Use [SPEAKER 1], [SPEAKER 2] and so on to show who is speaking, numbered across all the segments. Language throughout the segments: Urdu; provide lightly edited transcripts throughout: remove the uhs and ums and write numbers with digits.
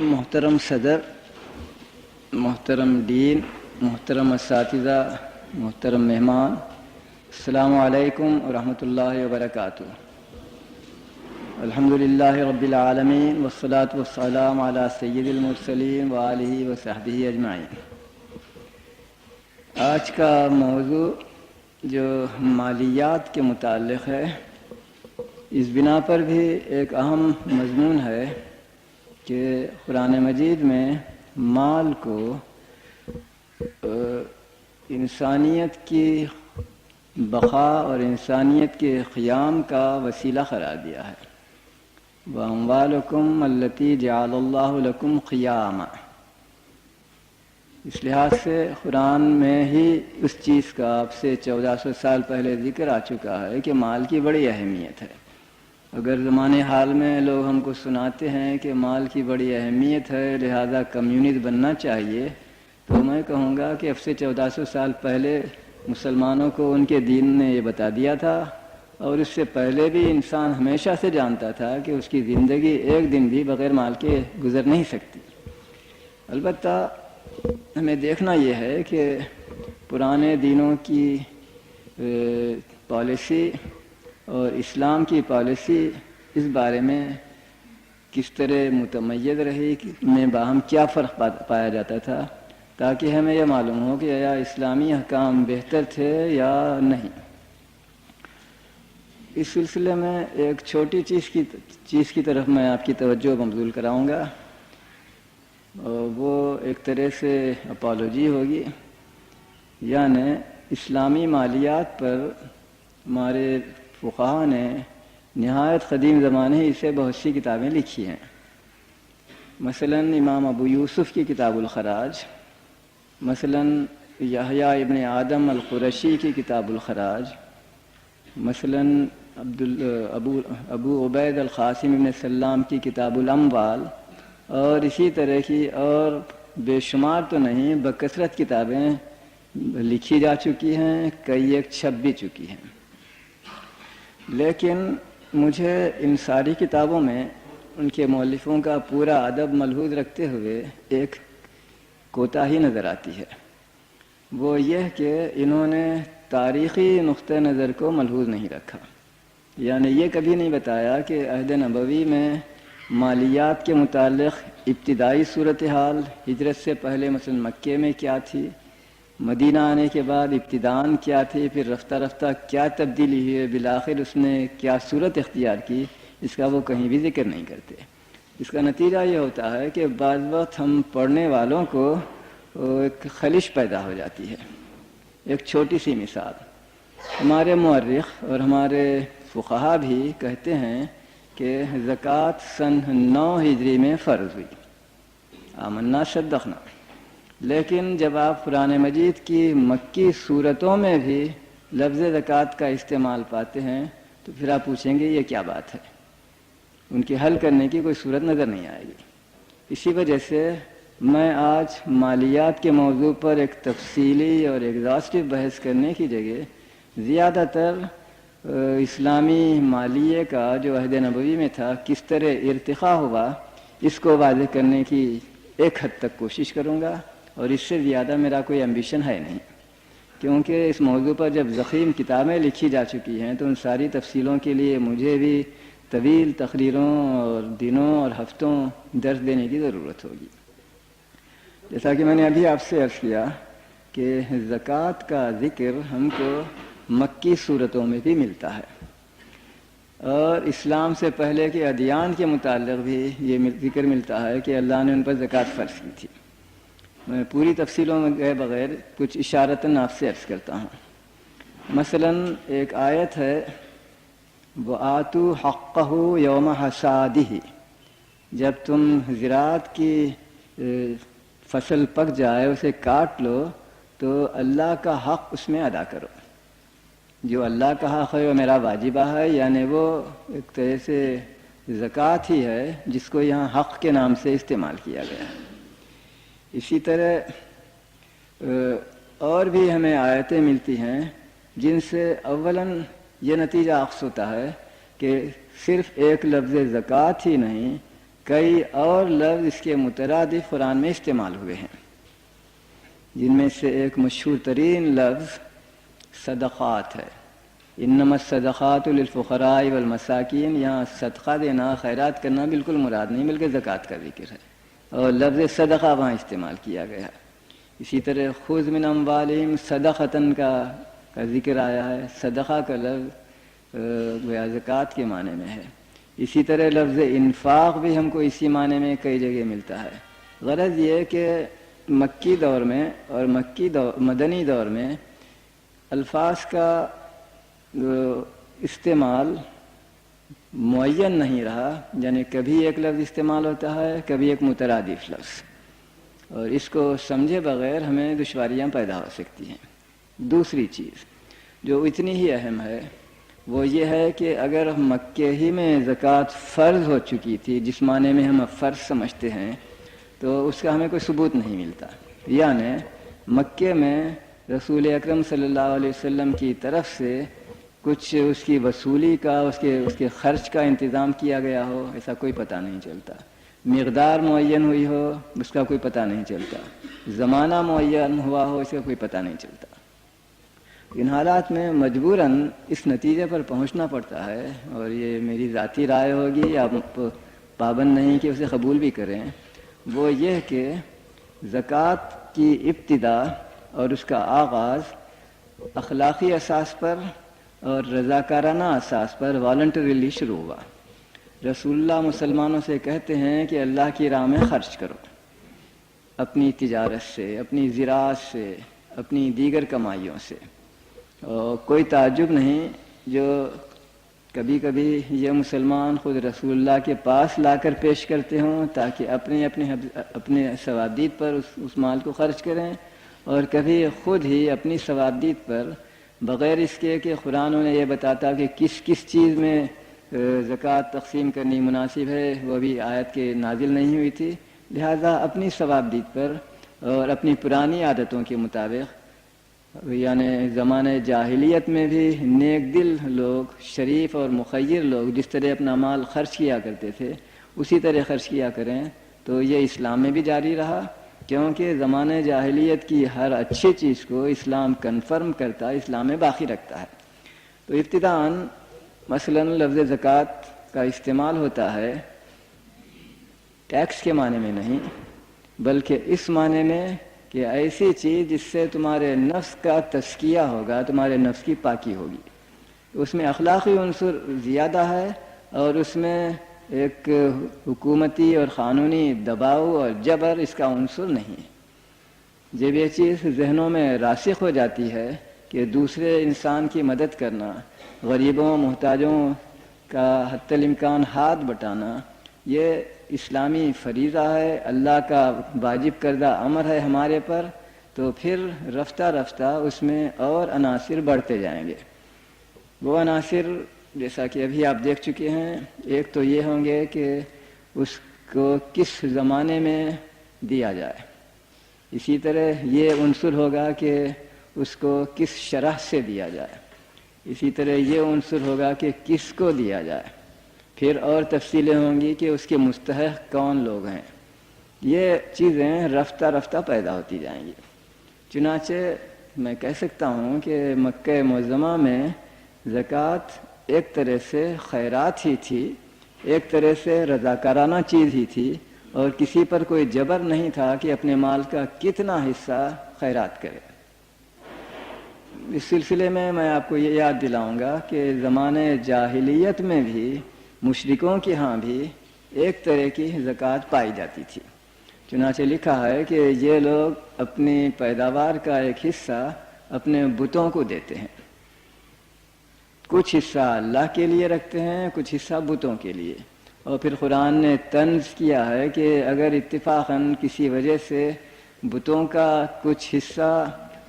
[SPEAKER 1] محترم صدر، محترم ڈین، محترم اساتذہ، محترم مہمان، السلام علیکم ورحمۃ اللہ وبرکاتہ۔ الحمدللہ رب العالمین والصلاة والسلام علی سید المرسلین وآلہ وصحبہ اجمعین۔ آج کا موضوع جو مالیات کے متعلق ہے، اس بنا پر بھی ایک اہم مضمون ہے کہ قرآن مجید میں مال کو انسانیت کی بقا اور انسانیت کے قیام کا وسیلہ قرار دیا ہے۔ وَأَمْوَالُكُمْ الَّتِي جَعَلَ اللَّهُ لَكُمْ قِيَامًا۔ اس لحاظ سے قرآن میں ہی اس چیز کا اب سے 1400 سال پہلے ذکر آ چکا ہے کہ مال کی بڑی اہمیت ہے۔ اگر زمانے حال میں لوگ ہم کو سناتے ہیں کہ مال کی بڑی اہمیت ہے لہذا کمیونسٹ بننا چاہیے، تو میں کہوں گا کہ اب سے 1400 سال پہلے مسلمانوں کو ان کے دین نے یہ بتا دیا تھا، اور اس سے پہلے بھی انسان ہمیشہ سے جانتا تھا کہ اس کی زندگی ایک دن بھی بغیر مال کے گزر نہیں سکتی۔ البتہ ہمیں دیکھنا یہ ہے کہ پرانے دینوں کی پالیسی اور اسلام کی پالیسی اس بارے میں کس طرح متمیز رہی، میں باہم کیا فرق پایا جاتا تھا، تاکہ ہمیں یہ معلوم ہو کہ یا اسلامی احکام بہتر تھے یا نہیں۔ اس سلسلے میں ایک چھوٹی چیز کی طرف میں آپ کی توجہ مبذول کراؤں گا، اور وہ ایک طرح سے اپالوجی ہوگی، یعنی اسلامی مالیات پر ہمارے فقہا نے نہایت قدیم زمانے ہی سے بہت سی کتابیں لکھی ہیں۔ مثلا امام ابو یوسف کی کتاب الخراج، مثلا یحییٰ ابن آدم القرشی کی کتاب الخراج، مثلا ابو عبید القاسم ابن سلام کی کتاب الاموال، اور اسی طرح کی اور بے شمار تو نہیں بکثرت کتابیں لکھی جا چکی ہیں، کئی ایک چھپ بھی چکی ہیں۔ لیکن مجھے ان ساری کتابوں میں ان کے مؤلفوں کا پورا ادب ملحوظ رکھتے ہوئے ایک کوتاہی نظر آتی ہے، وہ یہ کہ انہوں نے تاریخی نقطہ نظر کو ملحوظ نہیں رکھا۔ یعنی یہ کبھی نہیں بتایا کہ عہد نبوی میں مالیات کے متعلق ابتدائی صورتحال ہجرت سے پہلے مثلا مکے میں کیا تھی، مدینہ آنے کے بعد ابتداءً کیا تھی، پھر رفتہ رفتہ کیا تبدیلی ہوئی، بالآخر اس نے کیا صورت اختیار کی، اس کا وہ کہیں بھی ذکر نہیں کرتے۔ اس کا نتیجہ یہ ہوتا ہے کہ بعض وقت ہم پڑھنے والوں کو ایک خلش پیدا ہو جاتی ہے۔ ایک چھوٹی سی مثال، ہمارے مورخ اور ہمارے فقہا بھی کہتے ہیں کہ زکوٰۃ سن 9 ہجری میں فرض ہوئی، آمنا صدقنا، لیکن جب آپ قرآن مجید کی مکی صورتوں میں بھی لفظ زکوٰۃ کا استعمال پاتے ہیں تو پھر آپ پوچھیں گے یہ کیا بات ہے، ان کی حل کرنے کی کوئی صورت نظر نہیں آئے گی۔ اسی وجہ سے میں آج مالیات کے موضوع پر ایک تفصیلی اور ایگزاسٹو بحث کرنے کی جگہ زیادہ تر اسلامی مالیے کا جو عہد نبوی میں تھا کس طرح ارتقاء ہوا، اس کو واضح کرنے کی ایک حد تک کوشش کروں گا، اور اس سے زیادہ میرا کوئی ایمبیشن ہے نہیں، کیونکہ اس موضوع پر جب ضخیم کتابیں لکھی جا چکی ہیں تو ان ساری تفصیلوں کے لیے مجھے بھی طویل تقریروں اور دنوں اور ہفتوں درس دینے کی ضرورت ہوگی۔ جیسا کہ میں نے ابھی آپ سے عرض کیا کہ زکوٰۃ کا ذکر ہم کو مکی صورتوں میں بھی ملتا ہے، اور اسلام سے پہلے کے ادیان کے متعلق بھی یہ ذکر ملتا ہے کہ اللہ نے ان پر زکوٰۃ فرض کی تھی۔ میں پوری تفصیلوں میں گئے بغیر کچھ اشارتاً آپ سے عرض کرتا ہوں۔ مثلا ایک آیت ہے وَآتُوا حَقَّهُ يَوْمَ حَصَادِهِ، جب تم زراعت کی فصل پک جائے اسے کاٹ لو تو اللہ کا حق اس میں ادا کرو۔ جو اللہ کا حق ہے وہ میرا واجبہ ہے، یعنی وہ ایک طرح سے زکوٰۃ ہی ہے جس کو یہاں حق کے نام سے استعمال کیا گیا ہے۔ اسی طرح اور بھی ہمیں آیتیں ملتی ہیں جن سے اولاً یہ نتیجہ اخذ ہوتا ہے کہ صرف ایک لفظ زکوٰۃ ہی نہیں، کئی اور لفظ اس کے مترادف قرآن میں استعمال ہوئے ہیں، جن میں سے ایک مشہور ترین لفظ صدقات ہے۔ انما الصدقات للفقراء والمساکین، یہاں صدقہ دینا، خیرات کرنا بالکل مراد نہیں بلکہ زکوٰۃ کا ذکر ہے، اور لفظ صدقہ وہاں استعمال کیا گیا ہے۔ اسی طرح خذ من اموالہم صدقۃ کا ذکر آیا ہے، صدقہ کا لفظ گویا زکوٰۃ کے معنی میں ہے۔ اسی طرح لفظ انفاق بھی ہم کو اسی معنی میں کئی جگہ ملتا ہے۔ غرض یہ کہ مکی دور میں اور مدنی دور میں الفاظ کا استعمال معین نہیں رہا، یعنی کبھی ایک لفظ استعمال ہوتا ہے، کبھی ایک مترادف لفظ، اور اس کو سمجھے بغیر ہمیں دشواریاں پیدا ہو سکتی ہیں۔ دوسری چیز جو اتنی ہی اہم ہے وہ یہ ہے کہ اگر مکے ہی میں زکوٰۃ فرض ہو چکی تھی، جس معنی میں ہم فرض سمجھتے ہیں، تو اس کا ہمیں کوئی ثبوت نہیں ملتا۔ یعنی مکے میں رسول اکرم صلی اللہ علیہ وسلم کی طرف سے کچھ اس کی وصولی کا، اس کے خرچ کا انتظام کیا گیا ہو، ایسا کوئی پتہ نہیں چلتا۔ مقدار معین ہوئی ہو، اس کا کوئی پتہ نہیں چلتا۔ زمانہ معین ہوا ہو، اس کا کوئی پتہ نہیں چلتا۔ ان حالات میں مجبوراً اس نتیجے پر پہنچنا پڑتا ہے، اور یہ میری ذاتی رائے ہوگی، آپ پابند نہیں کہ اسے قبول بھی کریں، وہ یہ کہ زکوٰۃ کی ابتدا اور اس کا آغاز اخلاقی اساس پر اور رضاکارانہ اساس پر والنٹریلی شروع ہوا۔ رسول اللہ مسلمانوں سے کہتے ہیں کہ اللہ کی راہ میں خرچ کرو، اپنی تجارت سے، اپنی زراعت سے، اپنی دیگر کمائیوں سے۔ اور کوئی تعجب نہیں جو کبھی کبھی یہ مسلمان خود رسول اللہ کے پاس لا کر پیش کرتے ہوں تاکہ اپنے ثوابدید پر اس مال کو خرچ کریں، اور کبھی خود ہی اپنی ثوابدید پر بغیر اس کے کہ قرآن انہیں یہ بتاتا کہ کس کس چیز میں زکوٰۃ تقسیم کرنی مناسب ہے، وہ بھی آیت کے نازل نہیں ہوئی تھی، لہذا اپنی ثوابدید پر اور اپنی پرانی عادتوں کے مطابق، یعنی زمانہ جاہلیت میں بھی نیک دل لوگ، شریف اور مخیر لوگ جس طرح اپنا مال خرچ کیا کرتے تھے اسی طرح خرچ کیا کریں، تو یہ اسلام میں بھی جاری رہا، کیونکہ زمانہ جاہلیت کی ہر اچھی چیز کو اسلام کنفرم کرتا، اسلام میں باقی رکھتا ہے۔ تو ابتداً مثلا لفظ زکوٰۃ کا استعمال ہوتا ہے ٹیکس کے معنی میں نہیں، بلکہ اس معنی میں کہ ایسی چیز جس سے تمہارے نفس کا تزکیہ ہوگا، تمہارے نفس کی پاکی ہوگی۔ اس میں اخلاقی عنصر زیادہ ہے، اور اس میں ایک حکومتی اور قانونی دباؤ اور جبر اس کا عنصر نہیں ہے۔ جب یہ چیز ذہنوں میں راسخ ہو جاتی ہے کہ دوسرے انسان کی مدد کرنا، غریبوں محتاجوں کا حتی الامکان ہاتھ بٹانا، یہ اسلامی فریضہ ہے، اللہ کا واجب کردہ امر ہے ہمارے پر، تو پھر رفتہ رفتہ اس میں اور عناصر بڑھتے جائیں گے۔ وہ عناصر جیسا کہ ابھی آپ دیکھ چکے ہیں، ایک تو یہ ہوں گے کہ اس کو کس زمانے میں دیا جائے، اسی طرح یہ عنصر ہوگا کہ اس کو کس شرح سے دیا جائے، اسی طرح یہ عنصر ہوگا کہ کس کو دیا جائے، پھر اور تفصیلیں ہوں گی کہ اس کے مستحق کون لوگ ہیں۔ یہ چیزیں رفتہ رفتہ پیدا ہوتی جائیں گی۔ چنانچہ میں کہہ سکتا ہوں کہ مکہ معظمہ میں زکوٰۃ ایک طرح سے خیرات ہی تھی، ایک طرح سے رضاکارانہ چیز ہی تھی، اور کسی پر کوئی جبر نہیں تھا کہ اپنے مال کا کتنا حصہ خیرات کرے۔ اس سلسلے میں آپ کو یہ یاد دلاؤں گا کہ زمانے جاہلیت میں بھی مشرکوں کے ہاں بھی ایک طرح کی زکوٰۃ پائی جاتی تھی۔ چنانچہ لکھا ہے کہ یہ لوگ اپنی پیداوار کا ایک حصہ اپنے بتوں کو دیتے ہیں، کچھ حصہ اللہ کے لیے رکھتے ہیں، کچھ حصہ بتوں کے لیے۔ اور پھر قرآن نے طنز کیا ہے کہ اگر اتفاقاً کسی وجہ سے بتوں کا کچھ حصہ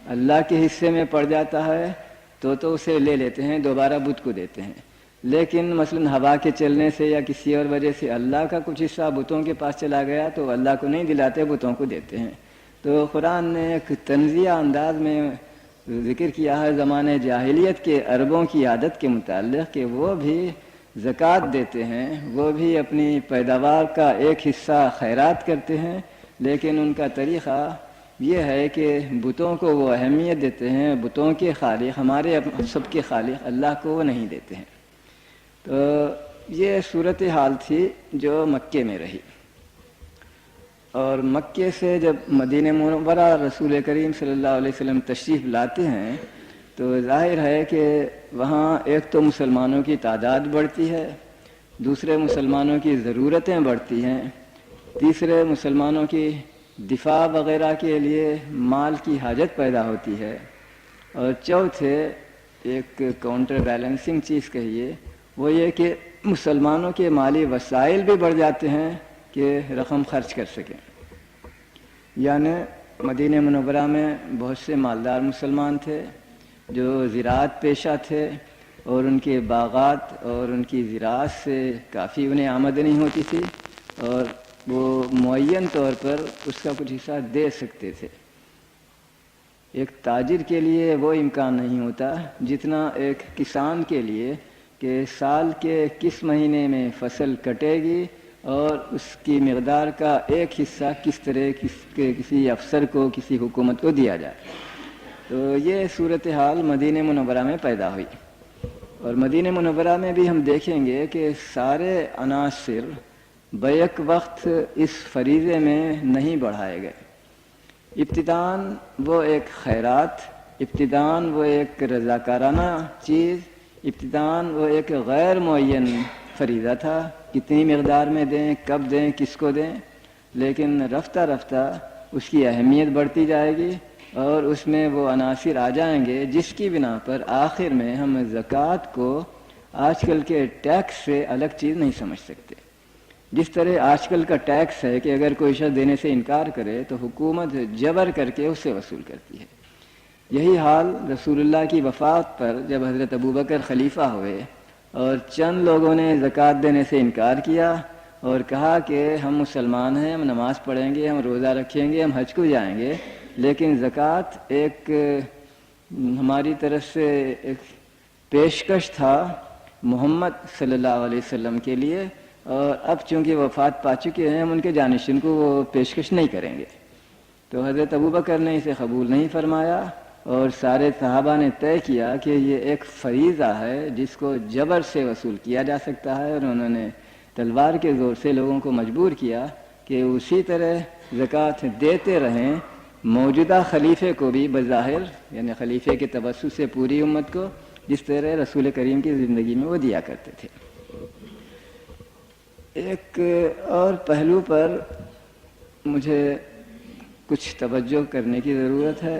[SPEAKER 1] اللہ کے حصے میں پڑ جاتا ہے تو اسے لے لیتے ہیں، دوبارہ بت کو دیتے ہیں۔ لیکن مثلا ہوا کے چلنے سے یا کسی اور وجہ سے اللہ کا کچھ حصہ بتوں کے پاس چلا گیا تو اللہ کو نہیں دلاتے، بتوں کو دیتے ہیں۔ تو قرآن نے ایک طنزیہ انداز میں ذکر کیا ہے زمانے جاہلیت کے عربوں کی عادت کے متعلق کہ وہ بھی زکوٰۃ دیتے ہیں وہ بھی اپنی پیداوار کا ایک حصہ خیرات کرتے ہیں، لیکن ان کا طریقہ یہ ہے کہ بتوں کو وہ اہمیت دیتے ہیں، بتوں کے خالق، ہمارے سب کے خالق اللہ کو وہ نہیں دیتے ہیں۔ تو یہ صورتحال تھی جو مکے میں رہی، اور مکے سے جب مدینہ منورہ رسول کریم صلی اللہ علیہ وسلم تشریف لاتے ہیں تو ظاہر ہے کہ وہاں ایک تو مسلمانوں کی تعداد بڑھتی ہے، دوسرے مسلمانوں کی ضرورتیں بڑھتی ہیں، تیسرے مسلمانوں کی دفاع وغیرہ کے لیے مال کی حاجت پیدا ہوتی ہے، اور چوتھے ایک کاؤنٹر بیلنسنگ چیز کہیے وہ یہ کہ مسلمانوں کے مالی وسائل بھی بڑھ جاتے ہیں کہ رقم خرچ کر سکیں۔ یعنی مدینہ منورہ میں بہت سے مالدار مسلمان تھے جو زراعت پیشہ تھے، اور ان کے باغات اور ان کی زراعت سے کافی انہیں آمدنی ہوتی تھی، اور وہ معین طور پر اس کا کچھ حصہ دے سکتے تھے۔ ایک تاجر کے لیے وہ امکان نہیں ہوتا جتنا ایک کسان کے لیے کہ سال کے کس مہینے میں فصل کٹے گی اور اس کی مقدار کا ایک حصہ کس طرح کسی افسر کو، کسی حکومت کو دیا جائے۔ تو یہ صورتحال مدینہ منورہ میں پیدا ہوئی، اور مدینہ منورہ میں بھی ہم دیکھیں گے کہ سارے عناصر بیک وقت اس فریضے میں نہیں بڑھائے گئے۔ ابتداً وہ ایک خیرات، ابتداً وہ ایک رضاکارانہ چیز، ابتداً وہ ایک غیر معین فریضہ تھا، کتنی مقدار میں دیں، کب دیں، کس کو دیں، لیکن رفتہ رفتہ اس کی اہمیت بڑھتی جائے گی، اور اس میں وہ عناصر آ جائیں گے جس کی بنا پر آخر میں ہم زکوٰۃ کو آج کل کے ٹیکس سے الگ چیز نہیں سمجھ سکتے۔ جس طرح آج کل کا ٹیکس ہے کہ اگر کوئی شخص دینے سے انکار کرے تو حکومت جبر کر کے اس سے وصول کرتی ہے، یہی حال رسول اللہ کی وفات پر جب حضرت ابوبکر خلیفہ ہوئے اور چند لوگوں نے زکوٰۃ دینے سے انکار کیا اور کہا کہ ہم مسلمان ہیں، ہم نماز پڑھیں گے، ہم روزہ رکھیں گے، ہم حج کو جائیں گے، لیکن زکوٰۃ ایک ہماری طرف سے ایک پیشکش تھا محمد صلی اللہ علیہ وسلم کے لیے، اور اب چونکہ وفات پا چکے ہیں ہم ان کے جانشین کو وہ پیشکش نہیں کریں گے۔ تو حضرت ابوبکر نے اسے قبول نہیں فرمایا، اور سارے صحابہ نے طے کیا کہ یہ ایک فریضہ ہے جس کو جبر سے وصول کیا جا سکتا ہے، اور انہوں نے تلوار کے زور سے لوگوں کو مجبور کیا کہ اسی طرح زکوٰۃ دیتے رہیں، موجودہ خلیفے کو بھی بظاہر، یعنی خلیفے کے توسط سے پوری امت کو، جس طرح رسول کریم کی زندگی میں وہ دیا کرتے تھے۔ ایک اور پہلو پر مجھے کچھ توجہ کرنے کی ضرورت ہے،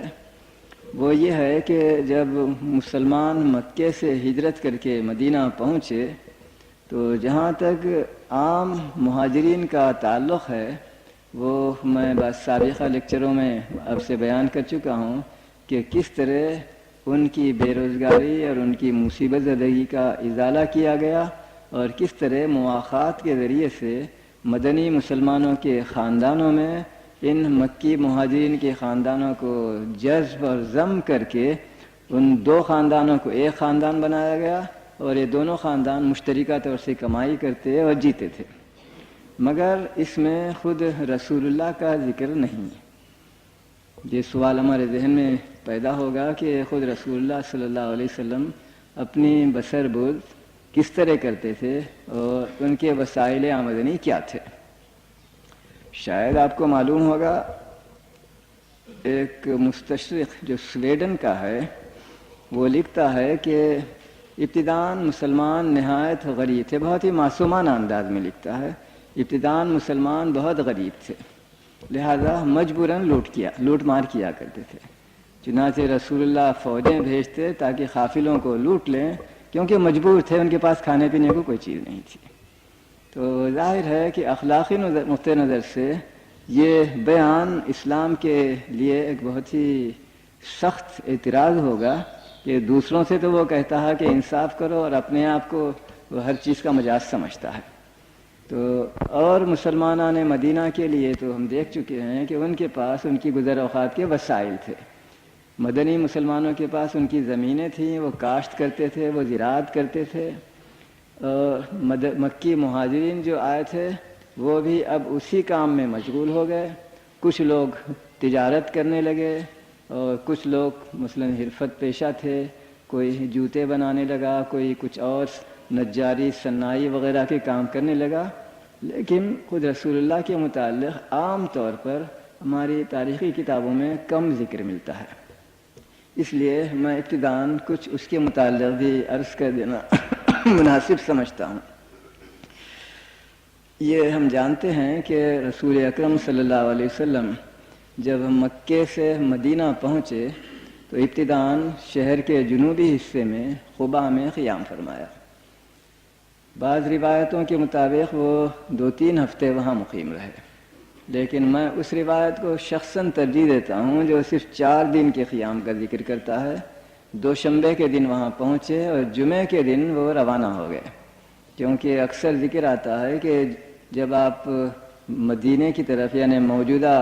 [SPEAKER 1] وہ یہ ہے کہ جب مسلمان مکے سے ہجرت کر کے مدینہ پہنچے تو جہاں تک عام مہاجرین کا تعلق ہے وہ میں بعض سابقہ لیکچروں میں اب سے بیان کر چکا ہوں کہ کس طرح ان کی بے روزگاری اور ان کی مصیبت زدگی کا ازالہ کیا گیا، اور کس طرح مواخات کے ذریعے سے مدنی مسلمانوں کے خاندانوں میں ان مکی مہاجرین کے خاندانوں کو جذب اور ضم کر کے ان دو خاندانوں کو ایک خاندان بنایا گیا، اور یہ دونوں خاندان مشترکہ طور سے کمائی کرتے اور جیتے تھے، مگر اس میں خود رسول اللہ کا ذکر نہیں۔ یہ سوال ہمارے ذہن میں پیدا ہوگا کہ خود رسول اللہ صلی اللہ علیہ وسلم اپنی بسر برد کس طرح کرتے تھے اور ان کے وسائل آمدنی کیا تھے۔ شاید آپ کو معلوم ہوگا ایک مستشرق جو سویڈن کا ہے وہ لکھتا ہے کہ ابتداً مسلمان نہایت غریب تھے، بہت ہی معصومانہ انداز میں لکھتا ہے، ابتداً مسلمان بہت غریب تھے، لہذا مجبوراً لوٹ مار کیا کرتے تھے، چنانچہ رسول اللہ فوجیں بھیجتے تاکہ قافلوں کو لوٹ لیں، کیونکہ مجبور تھے، ان کے پاس کھانے پینے کو کوئی چیز نہیں تھی۔ تو ظاہر ہے کہ اخلاقی نقطۂ نظر سے یہ بیان اسلام کے لیے ایک بہت ہی سخت اعتراض ہوگا کہ دوسروں سے تو وہ کہتا ہے کہ انصاف کرو اور اپنے آپ کو وہ ہر چیز کا مجاز سمجھتا ہے۔ تو اور مسلمانان مدینہ کے لیے تو ہم دیکھ چکے ہیں کہ ان کے پاس ان کی گزر اوقات کے وسائل تھے، مدنی مسلمانوں کے پاس ان کی زمینیں تھیں، وہ کاشت کرتے تھے، وہ زراعت کرتے تھے، مکی مہاجرین جو آئے تھے وہ بھی اب اسی کام میں مشغول ہو گئے. کچھ لوگ تجارت کرنے لگے اور کچھ لوگ مثلاً حرفت پیشہ تھے، کوئی جوتے بنانے لگا، کوئی کچھ اور نجاری صنائی وغیرہ کے کام کرنے لگا. لیکن خود رسول اللہ کے متعلق عام طور پر ہماری تاریخی کتابوں میں کم ذکر ملتا ہے. اس لیے میں ابتداً کچھ اس کے متعلق بھی عرض کر دینا مناسب سمجھتا ہوں. یہ ہم جانتے ہیں کہ رسول اکرم صلی اللہ علیہ وسلم جب مکے سے مدینہ پہنچے تو ابتداً شہر کے جنوبی حصے میں قباء میں قیام فرمایا. بعض روایتوں کے مطابق وہ 2-3 ہفتے وہاں مقیم رہے، لیکن میں اس روایت کو شخصاً ترجیح دیتا ہوں جو صرف 4 دن کے قیام کا ذکر کرتا ہے. دوشنبے کے دن وہاں پہنچے اور جمعے کے دن وہ روانہ ہو گئے، کیونکہ اکثر ذکر آتا ہے کہ جب آپ مدینے کی طرف یعنی موجودہ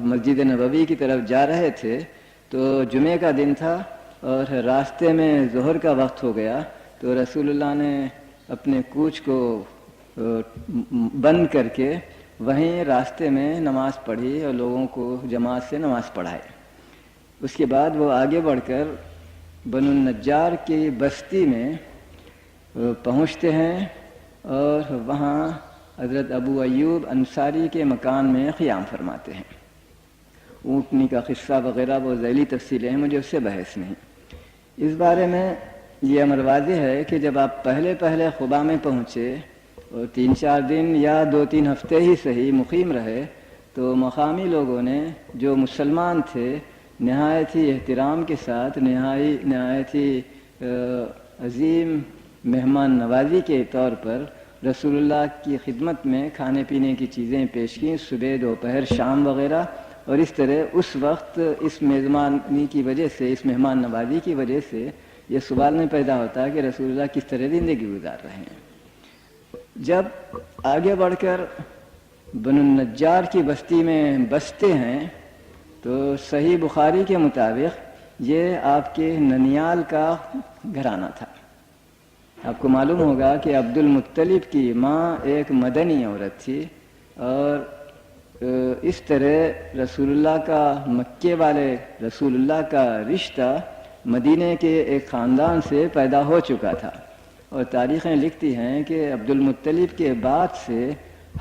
[SPEAKER 1] مسجد نبوی کی طرف جا رہے تھے تو جمعے کا دن تھا اور راستے میں ظہر کا وقت ہو گیا، تو رسول اللہ نے اپنے کوچ کو بند کر کے وہیں راستے میں نماز پڑھی اور لوگوں کو جماعت سے نماز پڑھائی. اس کے بعد وہ آگے بڑھ کر بنو النجار کی بستی میں پہنچتے ہیں اور وہاں حضرت ابو ایوب انصاری کے مکان میں قیام فرماتے ہیں. اونٹنی کا قصہ وغیرہ وہ ذیلی تفصیلیں ہیں، مجھے اس سے بحث نہیں. اس بارے میں یہ امر واضح ہے کہ جب آپ پہلے قباء میں پہنچے اور 3-4 دن یا 2-3 ہفتے ہی صحیح مقیم رہے تو مقامی لوگوں نے جو مسلمان تھے نہایت ہی احترام کے ساتھ نہایت ہی عظیم مہمان نوازی کے طور پر رسول اللہ کی خدمت میں کھانے پینے کی چیزیں پیش کیں، صبح دوپہر شام وغیرہ. اور اس طرح اس وقت اس میزبانی کی وجہ سے، اس مہمان نوازی کی وجہ سے یہ سوال نہیں پیدا ہوتا کہ رسول اللہ کس طرح زندگی گزار رہے ہیں. جب آگے بڑھ کر بنو النجار کی بستی میں بستے ہیں تو صحیح بخاری کے مطابق یہ آپ کے ننیال کا گھرانہ تھا. آپ کو معلوم ہوگا کہ عبد المطلب کی ماں ایک مدنی عورت تھی اور اس طرح رسول اللہ کا مکے والے رسول اللہ کا رشتہ مدینے کے ایک خاندان سے پیدا ہو چکا تھا. اور تاریخیں لکھتی ہیں کہ عبد المطلب کے بعد سے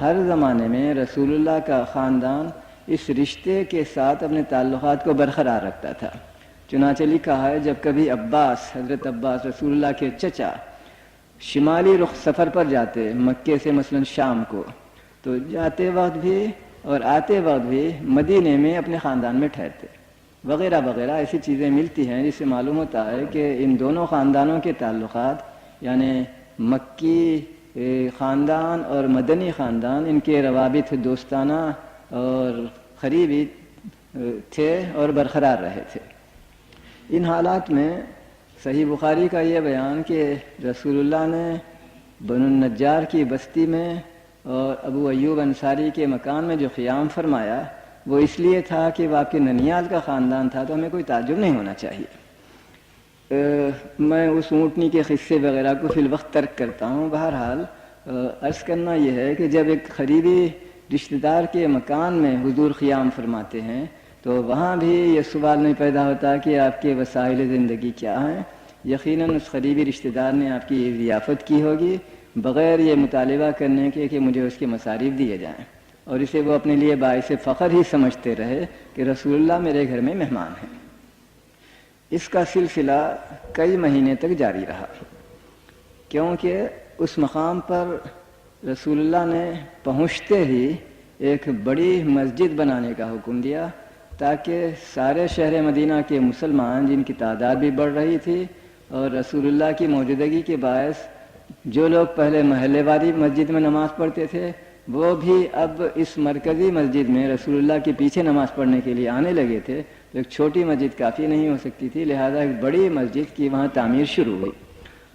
[SPEAKER 1] ہر زمانے میں رسول اللہ کا خاندان اس رشتے کے ساتھ اپنے تعلقات کو برقرار رکھتا تھا. چنانچہ لکھا ہے جب کبھی حضرت عباس رسول اللہ کے چچا شمالی رخ سفر پر جاتے مکے سے مثلا شام کو، تو جاتے وقت بھی اور آتے وقت بھی مدینے میں اپنے خاندان میں ٹھہرتے وغیرہ وغیرہ. ایسی چیزیں ملتی ہیں جس سے معلوم ہوتا ہے کہ ان دونوں خاندانوں کے تعلقات یعنی مکی خاندان اور مدنی خاندان ان کے روابط دوستانہ اور قریبی تھے اور برقرار رہے تھے. ان حالات میں صحیح بخاری کا یہ بیان کہ رسول اللہ نے بنو النجار کی بستی میں اور ابو ایوب انصاری کے مکان میں جو قیام فرمایا وہ اس لیے تھا کہ وہ آپ کے ننیال کا خاندان تھا، تو ہمیں کوئی تعجب نہیں ہونا چاہیے. میں اس اونٹنی کے قصے وغیرہ کو فی الوقت ترک کرتا ہوں. بہرحال عرض کرنا یہ ہے کہ جب ایک قریبی رشتہ دار کے مکان میں حضور قیام فرماتے ہیں تو وہاں بھی یہ سوال نہیں پیدا ہوتا کہ آپ کے وسائل زندگی کیا ہیں. یقیناً اس قریبی رشتہ دار نے آپ کی ضیافت کی ہوگی بغیر یہ مطالبہ کرنے کے کہ مجھے اس کے مصارف دیے جائیں، اور اسے وہ اپنے لیے باعث فخر ہی سمجھتے رہے کہ رسول اللہ میرے گھر میں مہمان ہیں. اس کا سلسلہ کئی مہینے تک جاری رہا، کیونکہ اس مقام پر رسول اللہ نے پہنچتے ہی ایک بڑی مسجد بنانے کا حکم دیا تاکہ سارے شہر مدینہ کے مسلمان جن کی تعداد بھی بڑھ رہی تھی اور رسول اللہ کی موجودگی کے باعث جو لوگ پہلے محلے والی مسجد میں نماز پڑھتے تھے وہ بھی اب اس مرکزی مسجد میں رسول اللہ کے پیچھے نماز پڑھنے کے لیے آنے لگے تھے. ایک چھوٹی مسجد کافی نہیں ہو سکتی تھی، لہذا ایک بڑی مسجد کی وہاں تعمیر شروع ہوئی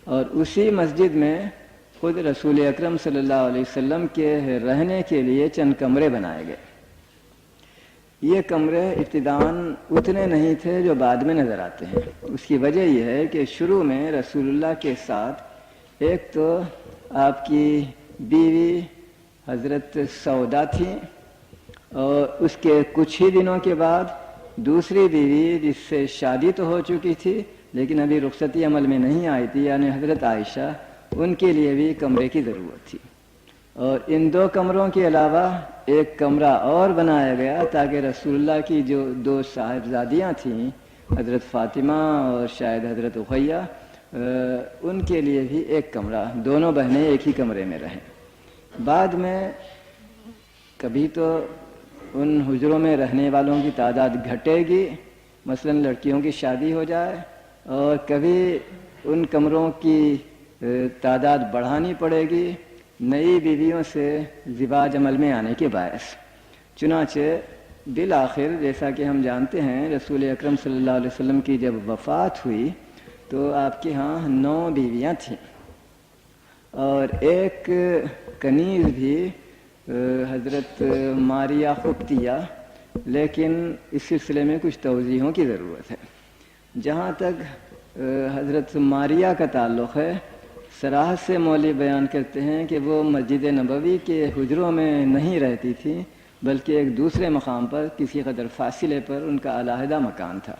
[SPEAKER 1] اور اسی مسجد میں خود رسول اکرم صلی اللہ علیہ وسلم کے رہنے کے لیے چند کمرے بنائے گئے. یہ کمرے ابتداً اتنے نہیں تھے جو بعد میں نظر آتے ہیں. اس کی وجہ یہ ہے کہ شروع میں رسول اللہ کے ساتھ ایک تو آپ کی بیوی حضرت سودا تھیں، اور اس کے کچھ ہی دنوں کے بعد دوسری بیوی جس سے شادی تو ہو چکی تھی لیکن ابھی رخصتی عمل میں نہیں آئی تھی، یعنی حضرت عائشہ، ان کے لیے بھی کمرے کی ضرورت تھی، اور ان 2 کمروں کے علاوہ ایک کمرہ اور بنایا گیا تاکہ رسول اللہ کی جو 2 صاحبزادیاں تھیں، حضرت فاطمہ اور شاید حضرت رقیہ، ان کے لیے بھی ایک کمرہ، دونوں بہنیں ایک ہی کمرے میں رہیں۔ بعد میں کبھی تو ان حجروں میں رہنے والوں کی تعداد گھٹے گی، مثلا لڑکیوں کی شادی ہو جائے، اور کبھی ان کمروں کی تعداد بڑھانی پڑے گی نئی بیویوں سے زواج عمل میں آنے کے باعث۔ چنانچہ بالآخر جیسا کہ ہم جانتے ہیں رسول اکرم صلی اللہ علیہ وسلم کی جب وفات ہوئی تو آپ کے ہاں 9 بیویاں تھیں، اور ایک کنیز بھی حضرت ماریہ قبطیہ، لیکن اس سلسلے میں کچھ توضیحوں کی ضرورت ہے۔ جہاں تک حضرت ماریہ کا تعلق ہے، صراحت سے مولوی بیان کرتے ہیں کہ وہ مسجد نبوی کے حجروں میں نہیں رہتی تھی، بلکہ ایک دوسرے مقام پر کسی قدر فاصلے پر ان کا علیحدہ مکان تھا۔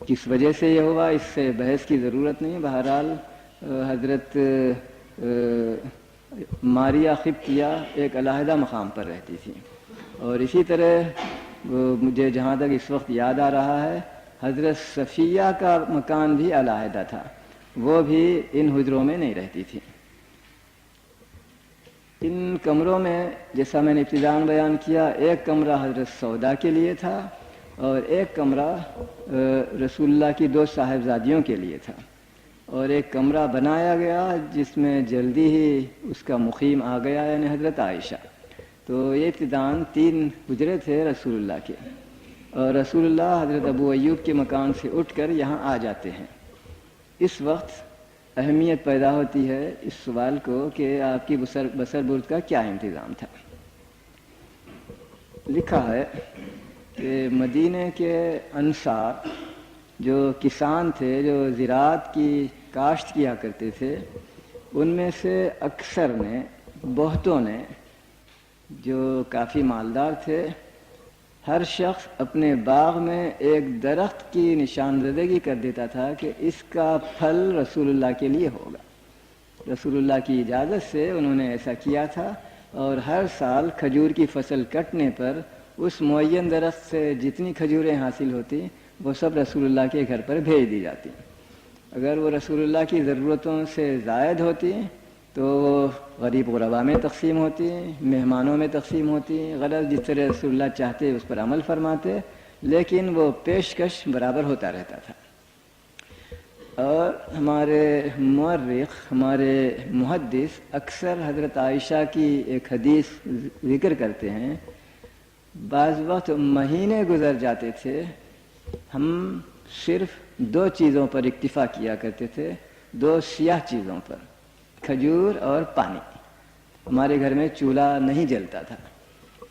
[SPEAKER 1] کس وجہ سے یہ ہوا اس سے بحث کی ضرورت نہیں، بہرحال حضرت ماریہ قبطیہ ایک علیحدہ مقام پر رہتی تھی، اور اسی طرح مجھے جہاں تک اس وقت یاد آ رہا ہے حضرت صفیہ کا مکان بھی علیحدہ تھا، وہ بھی ان حجروں میں نہیں رہتی تھی۔ ان کمروں میں جیسا میں نے ابتداءً بیان کیا، ایک کمرہ حضرت سودا کے لیے تھا اور ایک کمرہ رسول اللہ کی 2 صاحبزادیوں کے لیے تھا، اور ایک کمرہ بنایا گیا جس میں جلدی ہی اس کا مقیم آ گیا، یعنی حضرت عائشہ۔ تو یہ ابتداءً 3 حجرے تھے رسول اللہ کے، اور رسول اللہ حضرت ابو ایوب کے مکان سے اٹھ کر یہاں آ جاتے ہیں۔ اس وقت اہمیت پیدا ہوتی ہے اس سوال کو کہ آپ کی بسر برد کا کیا انتظام تھا۔ لکھا ہے کہ مدینے کے انصار جو کسان تھے، جو زراعت کی کاشت کیا کرتے تھے، ان میں سے اکثر نے، بہتوں نے، جو کافی مالدار تھے، ہر شخص اپنے باغ میں ایک درخت کی نشاندہی کر دیتا تھا کہ اس کا پھل رسول اللہ کے لیے ہوگا۔ رسول اللہ کی اجازت سے انہوں نے ایسا کیا تھا، اور ہر سال کھجور کی فصل کٹنے پر اس معین درخت سے جتنی کھجوریں حاصل ہوتی وہ سب رسول اللہ کے گھر پر بھیج دی جاتی۔ اگر وہ رسول اللہ کی ضرورتوں سے زائد ہوتی تو وہ غریب غربا میں تقسیم ہوتی، مہمانوں میں تقسیم ہوتی، غرض جس طرح رسول اللہ چاہتے اس پر عمل فرماتے، لیکن وہ پیشکش برابر ہوتا رہتا تھا۔ اور ہمارے مورخ، ہمارے محدث اکثر حضرت عائشہ کی ایک حدیث ذکر کرتے ہیں، بعض وقت مہینے گزر جاتے تھے، ہم صرف 2 چیزوں پر اکتفا کیا کرتے تھے، 2 سیاہ چیزوں پر، کھجور اور پانی۔ ہمارے گھر میں چولہا نہیں جلتا تھا،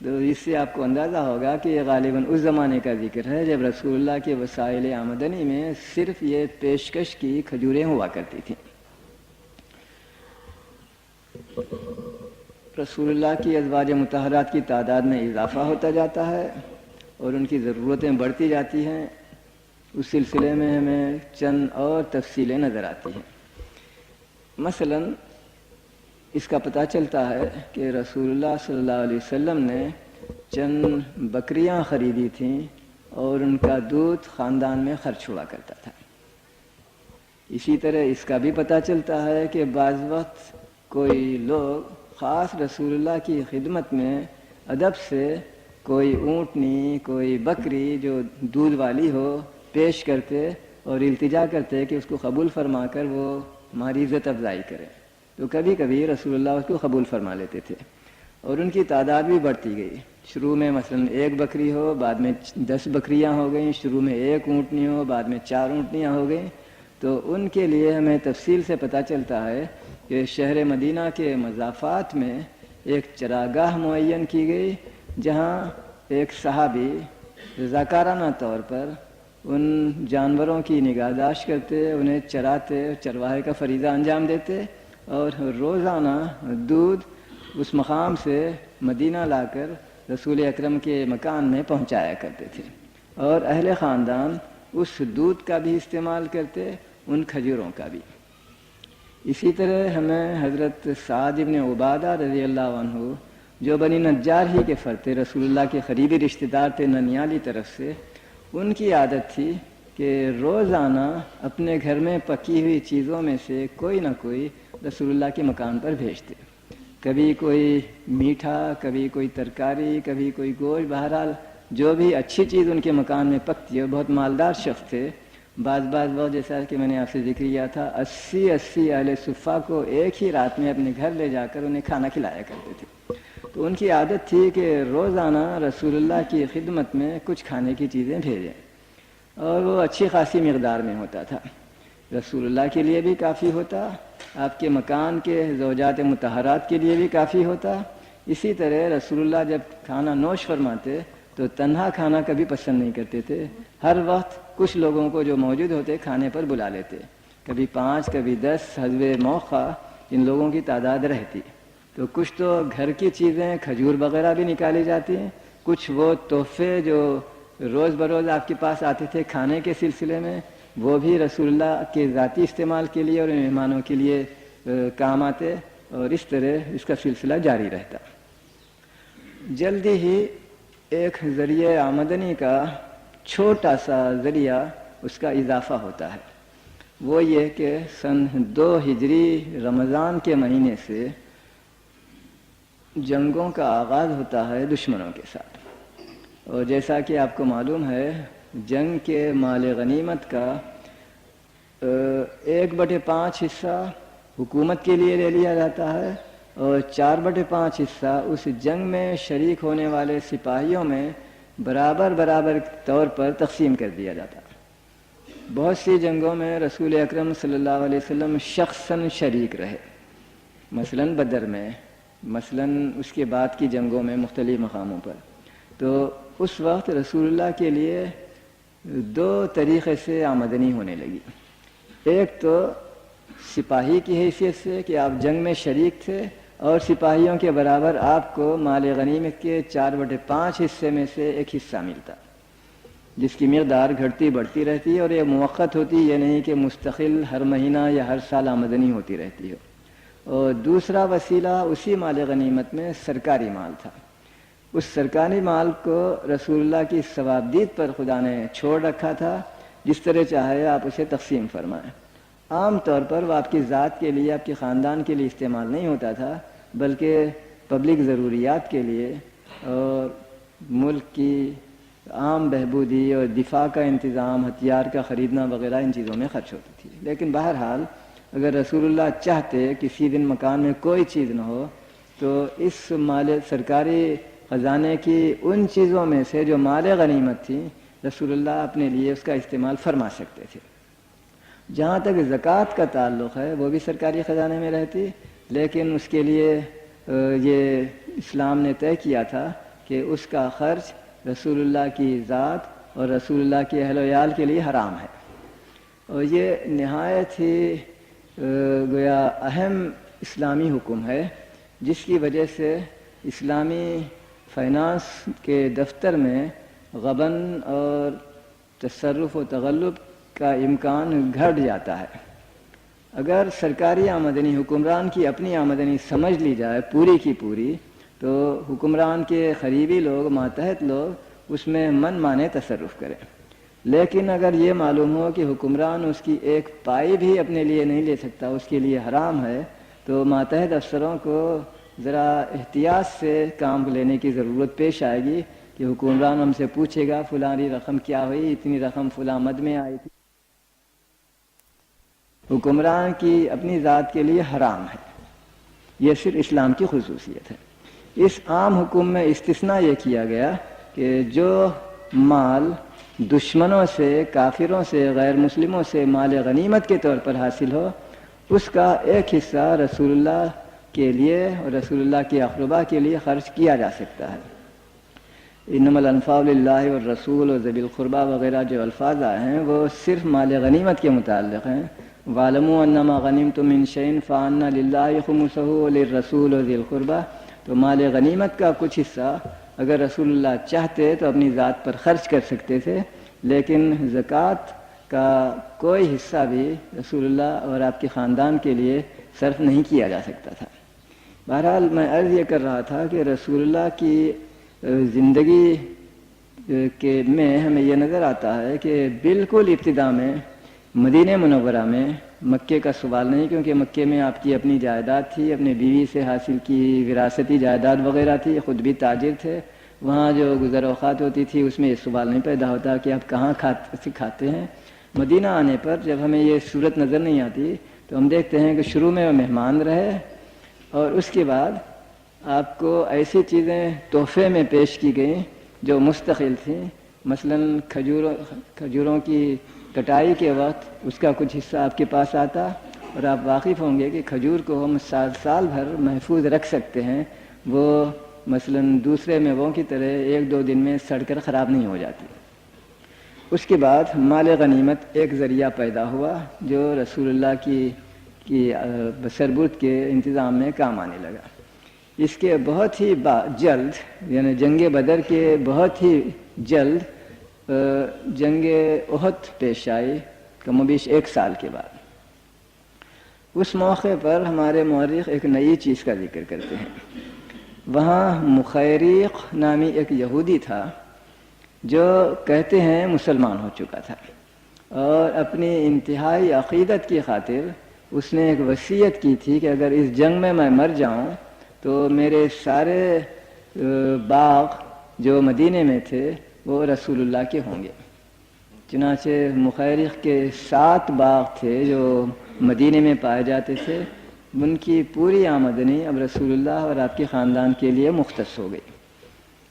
[SPEAKER 1] تو اس سے آپ کو اندازہ ہوگا کہ یہ غالباً اس زمانے کا ذکر ہے جب رسول اللہ کے وسائل آمدنی میں صرف یہ پیشکش کی کھجوریں ہوا کرتی تھیں۔ رسول اللہ کی ازواج مطہرات کی تعداد میں اضافہ ہوتا جاتا ہے اور ان کی ضرورتیں بڑھتی جاتی ہیں۔ اس سلسلے میں ہمیں چند اور تفصیلیں نظر آتی ہیں۔ مثلا اس کا پتہ چلتا ہے کہ رسول اللہ صلی اللہ علیہ وسلم نے چند بکریاں خریدی تھیں اور ان کا دودھ خاندان میں خرچ ہوا کرتا تھا۔ اسی طرح اس کا بھی پتہ چلتا ہے کہ بعض وقت کوئی لوگ خاص رسول اللہ کی خدمت میں ادب سے کوئی اونٹنی، کوئی بکری جو دودھ والی ہو پیش کرتے اور التجا کرتے کہ اس کو قبول فرما کر وہ ہماری عزت افزائی کرے، تو کبھی کبھی رسول اللہ اس کو قبول فرما لیتے تھے، اور ان کی تعداد بھی بڑھتی گئی۔ شروع میں مثلا 1 بکری ہو، بعد میں 10 بکریاں ہو گئیں، شروع میں 1 اونٹنی ہو، بعد میں 4 اونٹنیاں ہو گئیں۔ تو ان کے لیے ہمیں تفصیل سے پتہ چلتا ہے کہ شہر مدینہ کے مضافات میں ایک چراگاہ معین کی گئی، جہاں ایک صحابی رضاکارانہ طور پر ان جانوروں کی نگہداشت کرتے، انہیں چراتے، چرواہے کا فریضہ انجام دیتے، اور روزانہ دودھ اس مقام سے مدینہ لا کر رسول اکرم کے مکان میں پہنچایا کرتے تھے، اور اہل خاندان اس دودھ کا بھی استعمال کرتے، ان کھجوروں کا بھی۔ اسی طرح ہمیں حضرت سعد بن عبادہ رضی اللہ عنہ جو بنی نجار ہی کے فرد تھے، رسول اللہ کے قریبی رشتہ دار تھے ننیالی طرف سے، ان کی عادت تھی کہ روزانہ اپنے گھر میں پکی ہوئی چیزوں میں سے کوئی نہ کوئی رسول اللہ کے مکان پر بھیجتے، کبھی کوئی میٹھا، کبھی کوئی ترکاری، کبھی کوئی گوشت، بہرحال جو بھی اچھی چیز ان کے مکان میں پکتی ہے۔ بہت مالدار شخص تھے، بعض وقت جیسا کہ میں نے آپ سے ذکر کیا تھا 80 اہل صفہ کو ایک ہی رات میں اپنے گھر لے جا کر انہیں کھانا کھلایا کرتے تھے۔ تو ان کی عادت تھی کہ روزانہ رسول اللہ کی خدمت میں کچھ کھانے کی چیزیں بھیجیں، اور وہ اچھی خاصی مقدار میں ہوتا تھا، رسول اللہ کے لیے بھی کافی ہوتا، آپ کے مکان کے زوجات مطہرات کے لیے بھی کافی ہوتا۔ اسی طرح رسول اللہ جب کھانا نوش فرماتے تو تنہا کھانا کبھی پسند نہیں کرتے تھے، ہر وقت کچھ لوگوں کو جو موجود ہوتے کھانے پر بلا لیتے، کبھی 5 کبھی 10 حسب موقع ان لوگوں کی تعداد رہتی۔ تو کچھ تو گھر کی چیزیں کھجور وغیرہ بھی نکالی جاتی ہیں، کچھ وہ تحفے جو روز بروز آپ کے پاس آتے تھے کھانے کے سلسلے میں، وہ بھی رسول اللہ کے ذاتی استعمال کے لیے اور مہمانوں کے لیے کام آتے، اور اس طرح اس کا سلسلہ جاری رہتا۔ جلدی ہی ایک ذریعہ آمدنی کا چھوٹا سا ذریعہ اس کا اضافہ ہوتا ہے، وہ یہ کہ سن 2 ہجری رمضان کے مہینے سے جنگوں کا آغاز ہوتا ہے دشمنوں کے ساتھ، اور جیسا کہ آپ کو معلوم ہے جنگ کے مال غنیمت کا 1/5 حصہ حکومت کے لیے لے لیا جاتا ہے، اور 4/5 حصہ اس جنگ میں شریک ہونے والے سپاہیوں میں برابر طور پر تقسیم کر دیا جاتا ہے۔ بہت سی جنگوں میں رسول اکرم صلی اللہ علیہ وسلم شخصاً شریک رہے، مثلا بدر میں، مثلا اس کے بعد کی جنگوں میں مختلف مقاموں پر۔ تو اس وقت رسول اللہ کے لیے 2 طریقے سے آمدنی ہونے لگی، ایک تو سپاہی کی حیثیت سے کہ آپ جنگ میں شریک تھے اور سپاہیوں کے برابر آپ کو مال غنیمت کے 4/5 حصے میں سے ایک حصہ ملتا، جس کی مقدار گھٹتی بڑھتی رہتی ہے، اور یہ موقت ہوتی، یہ نہیں کہ مستقل ہر مہینہ یا ہر سال آمدنی ہوتی رہتی ہے۔ اور دوسرا وسیلہ اسی مال غنیمت میں سرکاری مال تھا، اس سرکاری مال کو رسول اللہ کی ثوابدید پر خدا نے چھوڑ رکھا تھا، جس طرح چاہے آپ اسے تقسیم فرمائیں۔ عام طور پر وہ آپ کی ذات کے لیے، آپ کے خاندان کے لیے استعمال نہیں ہوتا تھا، بلکہ پبلک ضروریات کے لیے اور ملک کی عام بہبودی اور دفاع کا انتظام، ہتھیار کا خریدنا وغیرہ ان چیزوں میں خرچ ہوتی تھی۔ لیکن بہرحال اگر رسول اللہ چاہتے کسی دن مکان میں کوئی چیز نہ ہو تو اس مال سرکاری خزانے کی ان چیزوں میں سے جو مال غنیمت تھی رسول اللہ اپنے لیے اس کا استعمال فرما سکتے تھے۔ جہاں تک زکوٰۃ کا تعلق ہے وہ بھی سرکاری خزانے میں رہتی، لیکن اس کے لیے یہ اسلام نے طے کیا تھا کہ اس کا خرچ رسول اللہ کی ذات اور رسول اللہ کے اہل و عیال کے لیے حرام ہے، اور یہ نہایت ہی گویا اہم اسلامی حکم ہے، جس کی وجہ سے اسلامی فائنانس کے دفتر میں غبن اور تصرف و تغلب کا امکان گھٹ جاتا ہے۔ اگر سرکاری آمدنی حکمران کی اپنی آمدنی سمجھ لی جائے پوری کی پوری، تو حکمران کے قریبی لوگ، ماتحت لوگ اس میں من مانے تصرف کریں، لیکن اگر یہ معلوم ہو کہ حکمران اس کی ایک پائی بھی اپنے لیے نہیں لے سکتا، اس کے لیے حرام ہے، تو ماتحت افسروں کو ذرا احتیاط سے کام لینے کی ضرورت پیش آئے گی کہ حکمران ہم سے پوچھے گا فلانی رقم کیا ہوئی، اتنی رقم فلاں مد میں آئی تھی۔ حکمران کی اپنی ذات کے لیے حرام ہے، یہ صرف اسلام کی خصوصیت ہے۔ اس عام حکم میں استثناء یہ کیا گیا کہ جو مال دشمنوں سے، کافروں سے، غیر مسلموں سے مال غنیمت کے طور پر حاصل ہو، اس کا ایک حصہ رسول اللہ کے لیے اور رسول اللہ کے اقربا کے لیے خرچ کیا جا سکتا ہے۔ انما الانفال للہ والرسول اور ذوی القربیٰ وغیرہ جو الفاظ آئے ہیں وہ صرف مال غنیمت کے متعلق ہیں، وَاعْلَمُوا أَنَّمَا غَنِمْتُم مِّن شَيْءٍ فَأَنَّ لِلَّهِ خُمُسَهُ وَلِلرَّسُولِ وَذِي الْقُرْبَىٰ، تو مال غنیمت کا کچھ حصہ اگر رسول اللہ چاہتے تو اپنی ذات پر خرچ کر سکتے تھے، لیکن زکوٰۃ کا کوئی حصہ بھی رسول اللہ اور آپ کے خاندان کے لیے صرف نہیں کیا جا سکتا تھا۔ بہرحال میں عرض یہ کر رہا تھا کہ رسول اللہ کی زندگی میں ہمیں یہ نظر آتا ہے کہ بالکل ابتدا میں مدینہ منورہ میں مکے کا سوال نہیں، کیونکہ مکے میں آپ کی اپنی جائیداد تھی، اپنے بیوی سے حاصل کی وراثتی جائیداد وغیرہ تھی، خود بھی تاجر تھے، وہاں جو گزر اوقات ہوتی تھی اس میں یہ سوال نہیں پیدا ہوتا کہ آپ کہاں کھاتے ہیں۔ مدینہ آنے پر جب ہمیں یہ صورت نظر نہیں آتی تو ہم دیکھتے ہیں کہ شروع میں وہ مہمان رہے، اور اس کے بعد آپ کو ایسی چیزیں تحفے میں پیش کی گئیں جو مستقل تھیں، مثلا کھجوروں کی کٹائی کے وقت اس کا کچھ حصہ آپ کے پاس آتا، اور آپ واقف ہوں گے کہ کھجور کو ہم سال بھر محفوظ رکھ سکتے ہیں، وہ مثلا دوسرے میووں کی طرح ایک دو دن میں سڑ کر خراب نہیں ہو جاتی۔ اس کے بعد مال غنیمت ایک ذریعہ پیدا ہوا جو رسول اللہ کی بسربرد کے انتظام میں کام آنے لگا۔ اس کے بہت ہی جلد، یعنی جنگ بدر کے بہت ہی جلد جنگ احد پیش آئی، کم و بیش 1 سال کے بعد۔ اس موقع پر ہمارے مورخ ایک نئی چیز کا ذکر کرتے ہیں۔ وہاں مخیریق نامی ایک یہودی تھا جو کہتے ہیں مسلمان ہو چکا تھا، اور اپنی انتہائی عقیدت کی خاطر اس نے ایک وصیت کی تھی کہ اگر اس جنگ میں میں مر جاؤں تو میرے سارے باغ جو مدینے میں تھے وہ رسول اللہ کے ہوں گے۔ چنانچہ مخیرق کے 7 باغ تھے جو مدینے میں پائے جاتے تھے، ان کی پوری آمدنی اب رسول اللہ اور آپ کے خاندان کے لیے مختص ہو گئی۔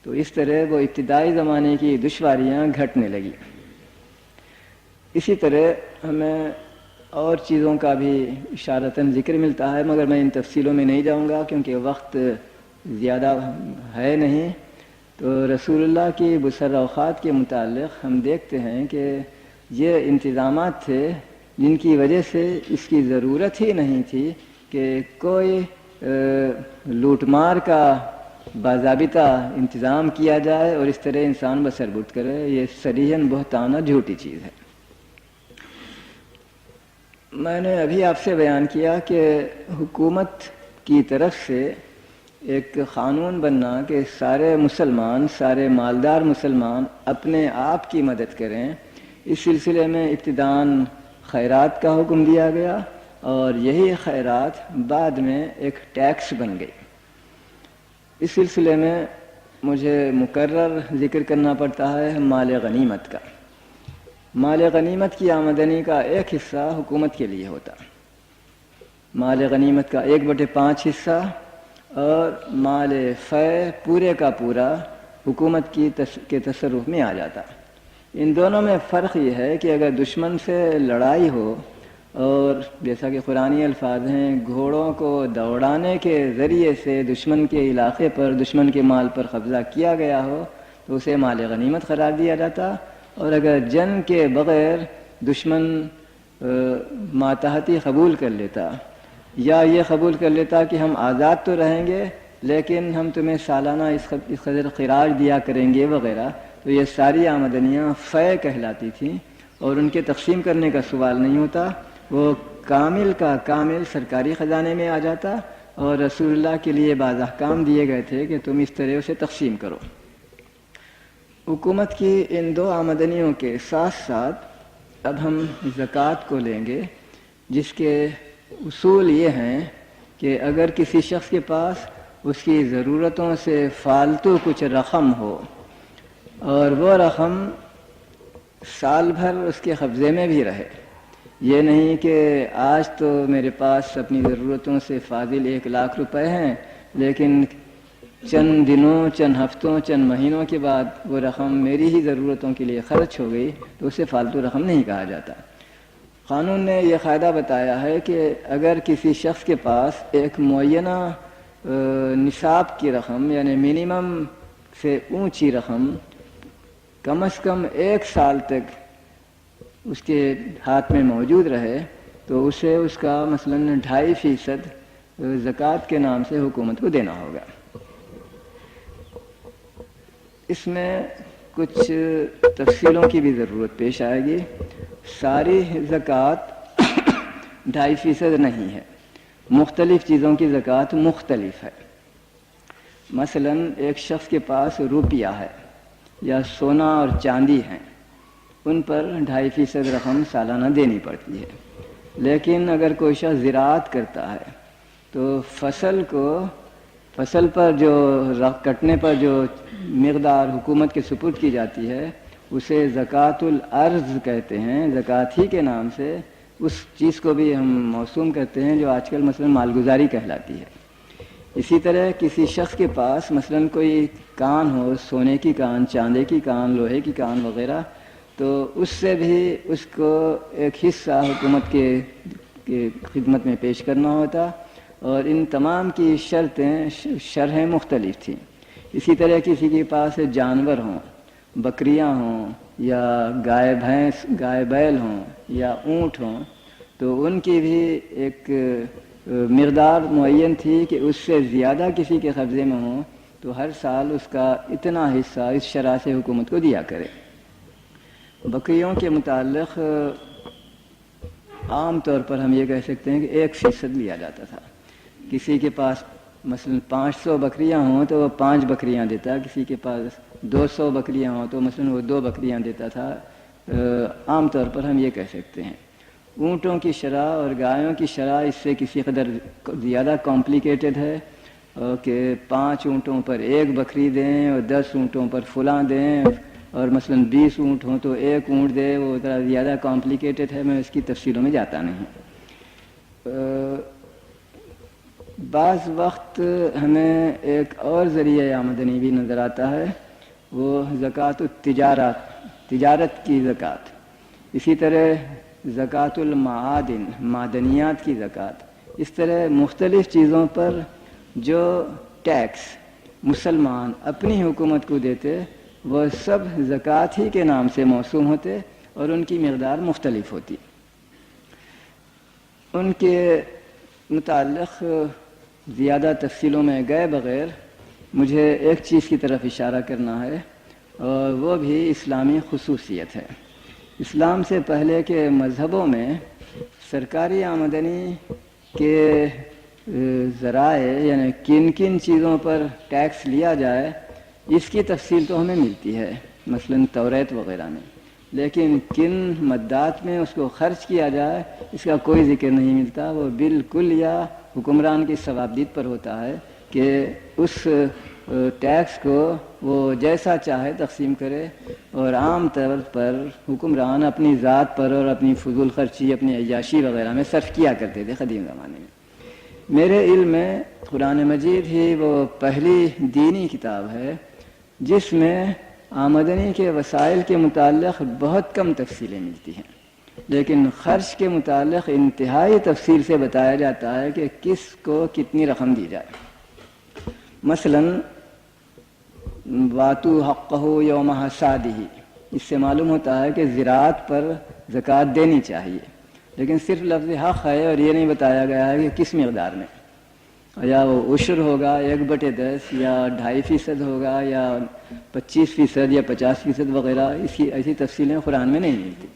[SPEAKER 1] تو اس طرح وہ ابتدائی زمانے کی دشواریاں گھٹنے لگی۔ اسی طرح ہمیں اور چیزوں کا بھی اشارتاً ذکر ملتا ہے، مگر میں ان تفصیلوں میں نہیں جاؤں گا کیونکہ وقت زیادہ ہے نہیں۔ تو رسول اللہ کی بسر اوقات کے متعلق ہم دیکھتے ہیں کہ یہ انتظامات تھے جن کی وجہ سے اس کی ضرورت ہی نہیں تھی کہ کوئی لوٹ مار کا باضابطہ انتظام کیا جائے اور اس طرح انسان بسربرد کرے۔ یہ صریحاً بہتانہ جھوٹی چیز ہے۔ میں نے ابھی آپ سے بیان کیا کہ حکومت کی طرف سے ایک قانون بننا کہ سارے مسلمان، سارے مالدار مسلمان اپنے آپ کی مدد کریں، اس سلسلے میں ابتداً خیرات کا حکم دیا گیا، اور یہی خیرات بعد میں ایک ٹیکس بن گئی۔ اس سلسلے میں مجھے مکرر ذکر کرنا پڑتا ہے مال غنیمت کا۔ مال غنیمت کی آمدنی کا ایک حصہ حکومت کے لیے ہوتا، مال غنیمت کا 1/5 حصہ، اور مال فے پورے کا پورا حکومت کے تصرف میں آ جاتا۔ ان دونوں میں فرق یہ ہے کہ اگر دشمن سے لڑائی ہو، اور جیسا کہ قرآنی الفاظ ہیں، گھوڑوں کو دوڑانے کے ذریعے سے دشمن کے علاقے پر، دشمن کے مال پر قبضہ کیا گیا ہو تو اسے مال غنیمت قرار دیا جاتا، اور اگر جنگ کے بغیر دشمن ماتحتی قبول کر لیتا، یا یہ قبول کر لیتا کہ ہم آزاد تو رہیں گے لیکن ہم تمہیں سالانہ اس قدر خراج دیا کریں گے وغیرہ، تو یہ ساری آمدنیاں فے کہلاتی تھیں، اور ان کے تقسیم کرنے کا سوال نہیں ہوتا، وہ کامل کا کامل سرکاری خزانے میں آ جاتا، اور رسول اللہ کے لیے بعض احکام دیے گئے تھے کہ تم اس طرح اسے تقسیم کرو۔ حکومت کی ان 2 آمدنیوں کے ساتھ ساتھ اب ہم زکوٰۃ کو لیں گے، جس کے اصول یہ ہیں کہ اگر کسی شخص کے پاس اس کی ضرورتوں سے فالتو کچھ رقم ہو، اور وہ رقم سال بھر اس کے قبضے میں بھی رہے، یہ نہیں کہ آج تو میرے پاس اپنی ضرورتوں سے فاضل 1 لاکھ روپے ہیں، لیکن چند دنوں، چند ہفتوں، چند مہینوں کے بعد وہ رقم میری ہی ضرورتوں کے لیے خرچ ہو گئی، تو اسے فالتو رقم نہیں کہا جاتا۔ قانون نے یہ قاعدہ بتایا ہے کہ اگر کسی شخص کے پاس ایک معینہ نصاب کی رقم، یعنی منیمم سے اونچی رقم کم از کم 1 سال تک اس کے ہاتھ میں موجود رہے، تو اسے اس کا مثلاً 2.5% زکوٰۃ کے نام سے حکومت کو دینا ہوگا۔ اس میں کچھ تفصیلوں کی بھی ضرورت پیش آئے گی۔ ساری زکوٰۃ 2.5% نہیں ہے، مختلف چیزوں کی زکوٰۃ مختلف ہے۔ مثلاً ایک شخص کے پاس روپیہ ہے یا سونا اور چاندی ہیں، ان پر 2.5% رقم سالانہ دینی پڑتی ہے۔ لیکن اگر کوئی شخص زراعت کرتا ہے تو فصل پر جو کٹنے پر جو مقدار حکومت کے سپرد کی جاتی ہے اسے زکوٰۃ الارض کہتے ہیں، زکوٰۃ ہی کے نام سے اس چیز کو بھی ہم موسوم کرتے ہیں جو آج کل مثلاً مالگزاری کہلاتی ہے۔ اسی طرح کسی شخص کے پاس مثلاً کوئی کان ہو، سونے کی کان، چاندی کی کان، لوہے کی کان وغیرہ، تو اس سے بھی اس کو ایک حصہ حکومت کے خدمت میں پیش کرنا ہوتا، اور ان تمام کی شرحیں مختلف تھیں۔ اسی طرح کسی کے پاس جانور ہوں، بکریاں ہوں یا گائے بیل ہوں یا اونٹ ہوں، تو ان کی بھی ایک مقدار معین تھی کہ اس سے زیادہ کسی کے قبضے میں ہوں تو ہر سال اس کا اتنا حصہ اس شرح سے حکومت کو دیا کرے۔ بکریوں کے متعلق عام طور پر ہم یہ کہہ سکتے ہیں کہ 1% لیا جاتا تھا۔ کسی کے پاس مثلاً 500 بکریاں ہوں تو وہ 5 بکریاں دیتا، کسی کے پاس 200 بکریاں ہوں تو مثلاً وہ 2 بکریاں دیتا تھا۔ عام طور پر ہم یہ کہہ سکتے ہیں۔ اونٹوں کی شرح اور گایوں کی شرح اس سے کسی قدر زیادہ کمپلیکیٹڈ ہے کہ 5 اونٹوں پر 1 بکری دیں اور 10 اونٹوں پر فلاں دیں، اور مثلاً 20 اونٹ ہوں تو 1 اونٹ دے، وہ ذرا زیادہ کمپلیکیٹڈ ہے، میں اس کی تفصیلوں میں جاتا نہیں۔ بعض وقت ہمیں ایک اور ذریعہ آمدنی بھی نظر آتا ہے، وہ زکوٰۃ تجارت کی زکوٰۃ۔ اسی طرح زکوٰۃ المعادن، معدنیات کی زکوٰۃ۔ اس طرح مختلف چیزوں پر جو ٹیکس مسلمان اپنی حکومت کو دیتے وہ سب زکوٰۃ ہی کے نام سے موسوم ہوتے اور ان کی مقدار مختلف ہوتی۔ ان کے متعلق زیادہ تفصیلوں میں گئے بغیر مجھے ایک چیز کی طرف اشارہ کرنا ہے، اور وہ بھی اسلامی خصوصیت ہے۔ اسلام سے پہلے کے مذہبوں میں سرکاری آمدنی کے ذرائع یعنی کن کن چیزوں پر ٹیکس لیا جائے اس کی تفصیل تو ہمیں ملتی ہے، مثلاً توریت وغیرہ میں، لیکن کن مدات میں اس کو خرچ کیا جائے اس کا کوئی ذکر نہیں ملتا۔ وہ بالکل یا حکمران کی ثوابدید پر ہوتا ہے کہ اس ٹیکس کو وہ جیسا چاہے تقسیم کرے، اور عام طور پر حکمران اپنی ذات پر اور اپنی فضول خرچی، اپنی عیاشی وغیرہ میں صرف کیا کرتے تھے قدیم زمانے میں۔ میرے علم میں قرآن مجید ہی وہ پہلی دینی کتاب ہے جس میں آمدنی کے وسائل کے متعلق بہت کم تفصیلیں ملتی ہیں، لیکن خرچ کے متعلق انتہائی تفصیل سے بتایا جاتا ہے کہ کس کو کتنی رقم دی جائے۔ مثلاً واتو حقہ یوم حصادہ، اس سے معلوم ہوتا ہے کہ زراعت پر زکوٰۃ دینی چاہیے، لیکن صرف لفظ حق ہے اور یہ نہیں بتایا گیا ہے کہ کس مقدار میں، یا وہ عشر ہوگا 1/10 یا 2.5% ہوگا یا 25% یا 50% وغیرہ، اس کی ایسی تفصیلیں قرآن میں نہیں ملتی۔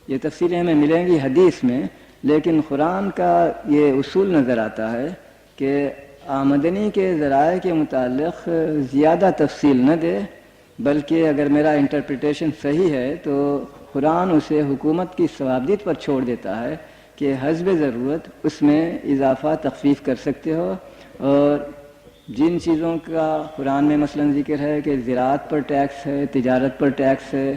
[SPEAKER 1] یہ تفصیلیں ہمیں ملیں گی حدیث میں، لیکن قرآن کا یہ اصول نظر آتا ہے کہ آمدنی کے ذرائع کے متعلق زیادہ تفصیل نہ دے، بلکہ اگر میرا انٹرپریٹیشن صحیح ہے تو قرآن اسے حکومت کی ثوابدید پر چھوڑ دیتا ہے کہ حسب ضرورت اس میں اضافہ تخفیف کر سکتے ہو، اور جن چیزوں کا قرآن میں مثلاً ذکر ہے کہ زراعت پر ٹیکس ہے، تجارت پر ٹیکس ہے،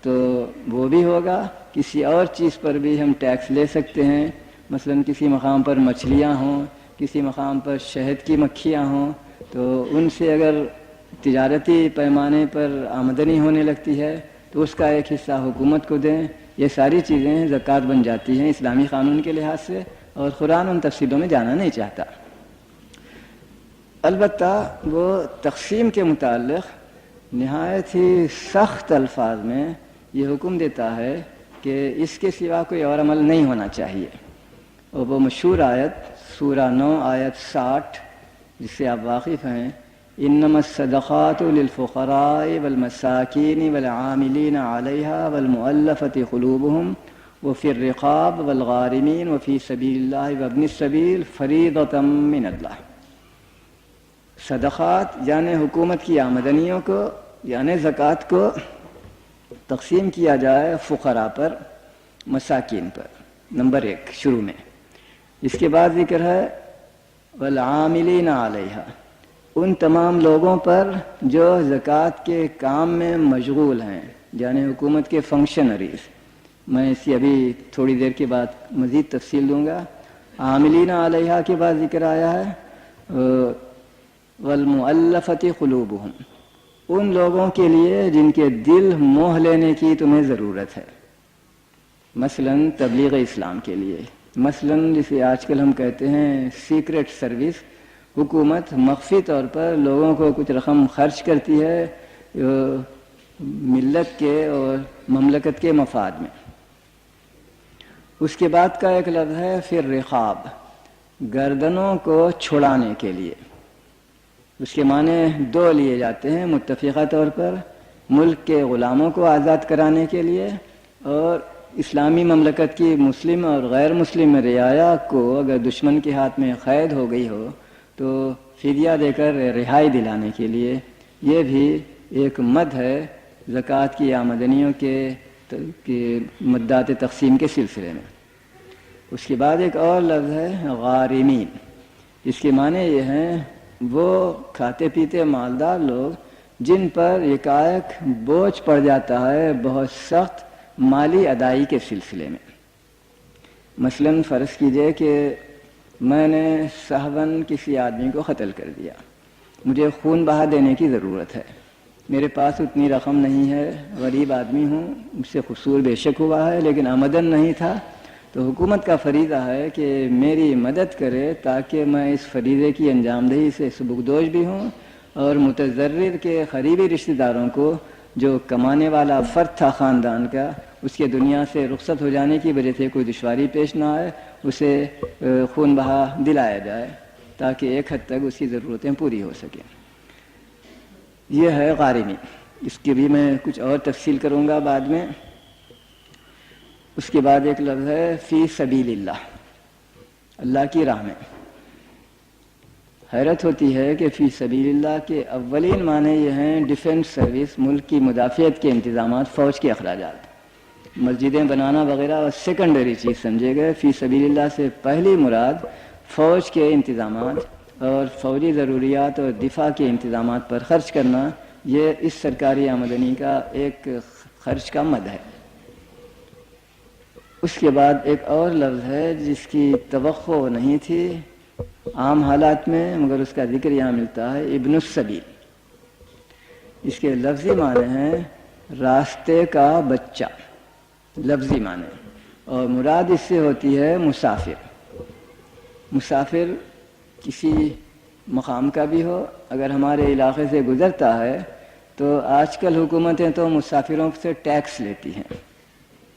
[SPEAKER 1] تو وہ بھی ہوگا۔ کسی اور چیز پر بھی ہم ٹیکس لے سکتے ہیں، مثلاً کسی مقام پر مچھلیاں ہوں، کسی مقام پر شہد کی مکھیاں ہوں، تو ان سے اگر تجارتی پیمانے پر آمدنی ہونے لگتی ہے تو اس کا ایک حصہ حکومت کو دیں۔ یہ ساری چیزیں زکوٰۃ بن جاتی ہیں اسلامی قانون کے لحاظ سے، اور قرآن ان تفصیلوں میں جانا نہیں چاہتا۔ البتہ وہ تقسیم کے متعلق نہایت ہی سخت الفاظ میں یہ حکم دیتا ہے کہ اس کے سوا کوئی اور عمل نہیں ہونا چاہیے. اور وہ مشہور آیت سورہ 9 آیت 60 جس سے آپ واقف ہیں، انما الصدقات للفقراء والمساکین والعاملین علیہا والمؤلفۃ قلوبہم وفی الرقاب والغارمین وفی سبیل اللہ وابن السبیل فریضۃ من اللہ. صدقات یعنی حکومت کی آمدنیوں کو یعنی زکوٰۃ کو تقسیم کیا جائے فقراء پر، مساکین پر، نمبر 1 شروع میں. اس کے بعد ذکر ہے والعاملین علیہا، ان تمام لوگوں پر جو زکوٰۃ کے کام میں مشغول ہیں، یعنی حکومت کے فنکشنریز. میں اس کی ابھی تھوڑی دیر کے بعد مزید تفصیل دوں گا. عاملین علیہا کے بعد ذکر آیا ہے والمؤلفۃ قلوبہم، ان لوگوں کے لیے جن کے دل موہ لینے کی تمہیں ضرورت ہے، مثلا تبلیغ اسلام کے لیے، مثلا جسے آج کل ہم کہتے ہیں سیکرٹ سروس. حکومت مخفی طور پر لوگوں کو کچھ رقم خرچ کرتی ہے ملت کے اور مملکت کے مفاد میں. اس کے بعد کا ایک لفظ ہے پھر رقاب، گردنوں کو چھڑانے کے لیے. اس کے معنی 2 لیے جاتے ہیں متفقہ طور پر، ملک کے غلاموں کو آزاد کرانے کے لیے، اور اسلامی مملکت کی مسلم اور غیر مسلم رعایا کو اگر دشمن کے ہاتھ میں قید ہو گئی ہو تو فدیہ دے کر رہائی دلانے کے لیے. یہ بھی ایک مد ہے زکوٰۃ کی آمدنیوں کے مدات تقسیم کے سلسلے میں. اس کے بعد ایک اور لفظ ہے غارمین، اس کے معنی یہ ہیں وہ کھاتے پیتے مالدار لوگ جن پر یکایک بوجھ پڑ جاتا ہے بہت سخت مالی ادائی کے سلسلے میں. مثلا فرض کیجئے کہ میں نے سہون کسی آدمی کو قتل کر دیا، مجھے خون بہا دینے کی ضرورت ہے، میرے پاس اتنی رقم نہیں ہے، غریب آدمی ہوں، مجھ سے قصور بے شک ہوا ہے لیکن آمدن نہیں تھا، تو حکومت کا فریضہ ہے کہ میری مدد کرے تاکہ میں اس فریضے کی انجام دہی سے سبکدوش بھی ہوں اور متضرر کے قریبی رشتہ داروں کو جو کمانے والا فرد تھا خاندان کا، اس کے دنیا سے رخصت ہو جانے کی وجہ سے کوئی دشواری پیش نہ آئے، اسے خون بہا دلایا جائے تاکہ ایک حد تک اس کی ضرورتیں پوری ہو سکیں. یہ ہے غارمی. اس کی بھی میں کچھ اور تفصیل کروں گا بعد میں. اس کے بعد ایک لفظ ہے فی سبیل اللہ، اللہ کی راہ میں. حیرت ہوتی ہے کہ فی سبیل اللہ کے اولین معنی یہ ہیں ڈیفنس سروس، ملک کی مدافعت کے انتظامات، فوج کے اخراجات، مسجدیں بنانا وغیرہ اور سیکنڈری چیز سمجھے گئے. فی سبیل اللہ سے پہلی مراد فوج کے انتظامات اور فوجی ضروریات اور دفاع کے انتظامات پر خرچ کرنا، یہ اس سرکاری آمدنی کا ایک خرچ کا مد ہے. اس کے بعد ایک اور لفظ ہے جس کی توقع نہیں تھی عام حالات میں مگر اس کا ذکر یہاں ملتا ہے، ابن السبیل. اس کے لفظی معنی ہیں راستے کا بچہ، لفظی معنی، اور مراد اس سے ہوتی ہے مسافر. مسافر کسی مقام کا بھی ہو، اگر ہمارے علاقے سے گزرتا ہے تو آج کل حکومتیں تو مسافروں سے ٹیکس لیتی ہیں،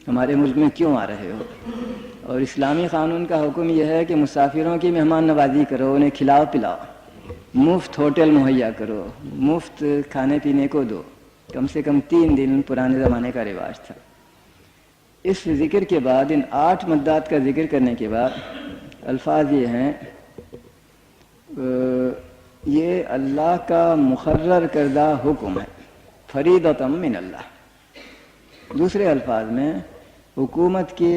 [SPEAKER 1] ہمارے ملک میں کیوں آ رہے ہو؟ اور اسلامی قانون کا حکم یہ ہے کہ مسافروں کی مہمان نوازی کرو، انہیں کھلاؤ پلاؤ، مفت ہوٹل مہیا کرو، مفت کھانے پینے کو دو. کم سے کم 3 دن پرانے زمانے کا رواج تھا. اس ذکر کے بعد، ان 8 مدات کا ذکر کرنے کے بعد الفاظ یہ ہیں یہ اللہ کا مقرر کردہ حکم ہے، فریضۃ من اللہ. دوسرے الفاظ میں حکومت کی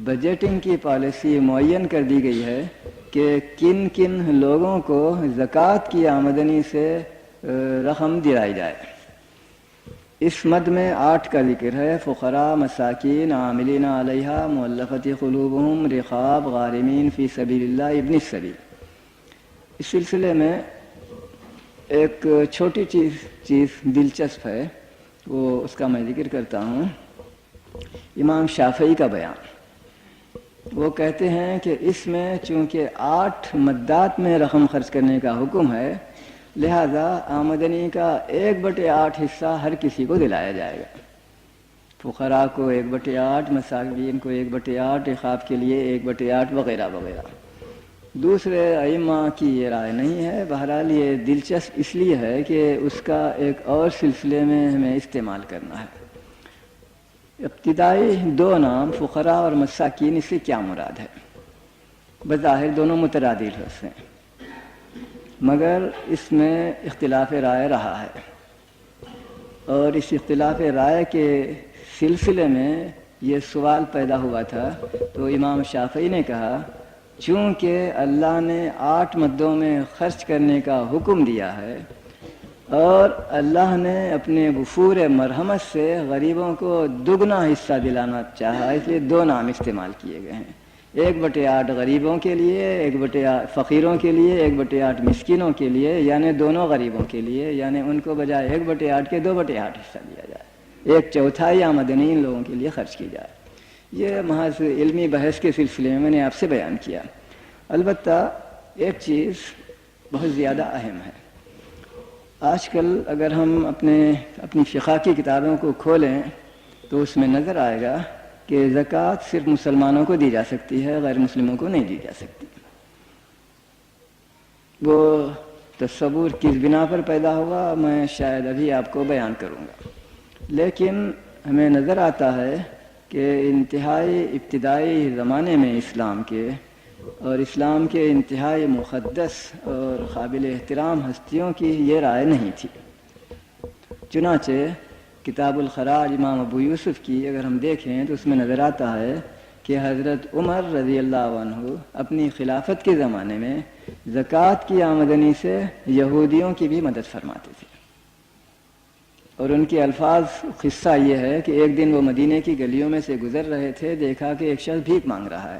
[SPEAKER 1] بجٹنگ کی پالیسی معین کر دی گئی ہے کہ کن کن لوگوں کو زکوٰۃ کی آمدنی سے رقم دلائی جائے. اس مد میں 8 کا ذکر ہے، فقراء، مساکین، عاملین علیہا، مؤلفۃ قلوبہم، رقاب، غارمین فی سبیل اللہ، ابن السبیل. اس سلسلے میں ایک چھوٹی چیز دلچسپ ہے، وہ اس کا میں ذکر کرتا ہوں. امام شافعی کا بیان، وہ کہتے ہیں کہ اس میں چونکہ 8 مدات میں رقم خرچ کرنے کا حکم ہے، لہذا آمدنی کا 1/8 حصہ ہر کسی کو دلایا جائے گا. فقراء کو 1/8، مساکین کو 1/8، رقاب کے لیے 1/8 وغیرہ وغیرہ۔ دوسرے ائمہ کی یہ رائے نہیں ہے۔ بہرحال یہ دلچسپ اس لیے ہے کہ اس کا ایک اور سلسلے میں ہمیں استعمال کرنا ہے۔ ابتدائی 2 نام فقراء اور مساکین، اس سے کیا مراد ہے؟ بظاہر دونوں مترادف لفظ ہیں، مگر اس میں اختلاف رائے رہا ہے، اور اس اختلاف رائے کے سلسلے میں یہ سوال پیدا ہوا تھا۔ تو امام شافعی نے کہا چونکہ اللہ نے 8 مدوں میں خرچ کرنے کا حکم دیا ہے اور اللہ نے اپنے وفور مرحمت سے غریبوں کو دگنا حصہ دلانا چاہا، اس لیے 2 نام استعمال کیے گئے ہیں، 1/8 غریبوں کے لیے، 1/8 فقیروں کے لیے، 1/8 مسکینوں کے لیے، یعنی دونوں غریبوں کے لیے، یعنی ان کو بجائے 1/8 کے 2/8 حصہ دیا جائے، 1/4 آمدنی ان لوگوں کے لیے خرچ کی جائے۔ یہ محض علمی بحث کے سلسلے میں نے آپ سے بیان کیا۔ البتہ ایک چیز بہت زیادہ اہم ہے، آج کل اگر ہم اپنی فقہ کی کتابوں کو کھولیں تو اس میں نظر آئے گا کہ زکوٰۃ صرف مسلمانوں کو دی جا سکتی ہے، غیر مسلموں کو نہیں دی جا سکتی۔ وہ تصور کس بنا پر پیدا ہوا میں شاید ابھی آپ کو بیان کروں گا، لیکن ہمیں نظر آتا ہے کہ انتہائی ابتدائی زمانے میں اسلام کے اور اسلام کے انتہائی مقدس اور قابل احترام ہستیوں کی یہ رائے نہیں تھی۔ چنانچہ کتاب الخراج امام ابو یوسف کی اگر ہم دیکھیں تو اس میں نظر آتا ہے کہ حضرت عمر رضی اللہ عنہ اپنی خلافت کے زمانے میں زکوٰۃ کی آمدنی سے یہودیوں کی بھی مدد فرماتے تھے، اور ان کے الفاظ قصہ یہ ہے کہ ایک دن وہ مدینے کی گلیوں میں سے گزر رہے تھے، دیکھا کہ ایک شخص بھیک مانگ رہا ہے۔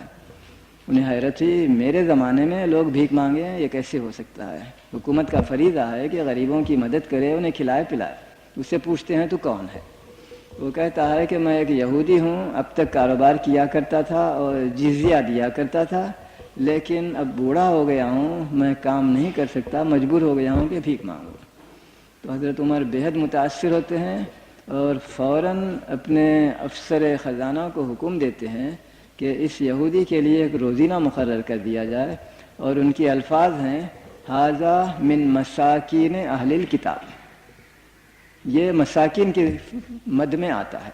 [SPEAKER 1] انہیں حیرت ہوئی، میرے زمانے میں لوگ بھیک مانگے ہیں، یہ کیسے ہو سکتا ہے؟ حکومت کا فریضہ ہے کہ غریبوں کی مدد کرے، انہیں کھلائے پلائے۔ اس سے پوچھتے ہیں تو کون ہے؟ وہ کہتا ہے کہ میں ایک یہودی ہوں، اب تک کاروبار کیا کرتا تھا اور جزیہ دیا کرتا تھا، لیکن اب بوڑھا ہو گیا ہوں، میں کام نہیں کر سکتا، مجبور ہو گیا ہوں کہ بھیک مانگوں۔ تو حضرت عمر بےحد متاثر ہوتے ہیں اور فوراً اپنے افسر خزانہ کو حکم دیتے ہیں کہ اس یہودی کے لیے ایک روزینہ مقرر کر دیا جائے، اور ان کے الفاظ ہیں ھذا من مساکین اہل الکتاب، یہ مساکین کے مد میں آتا ہے،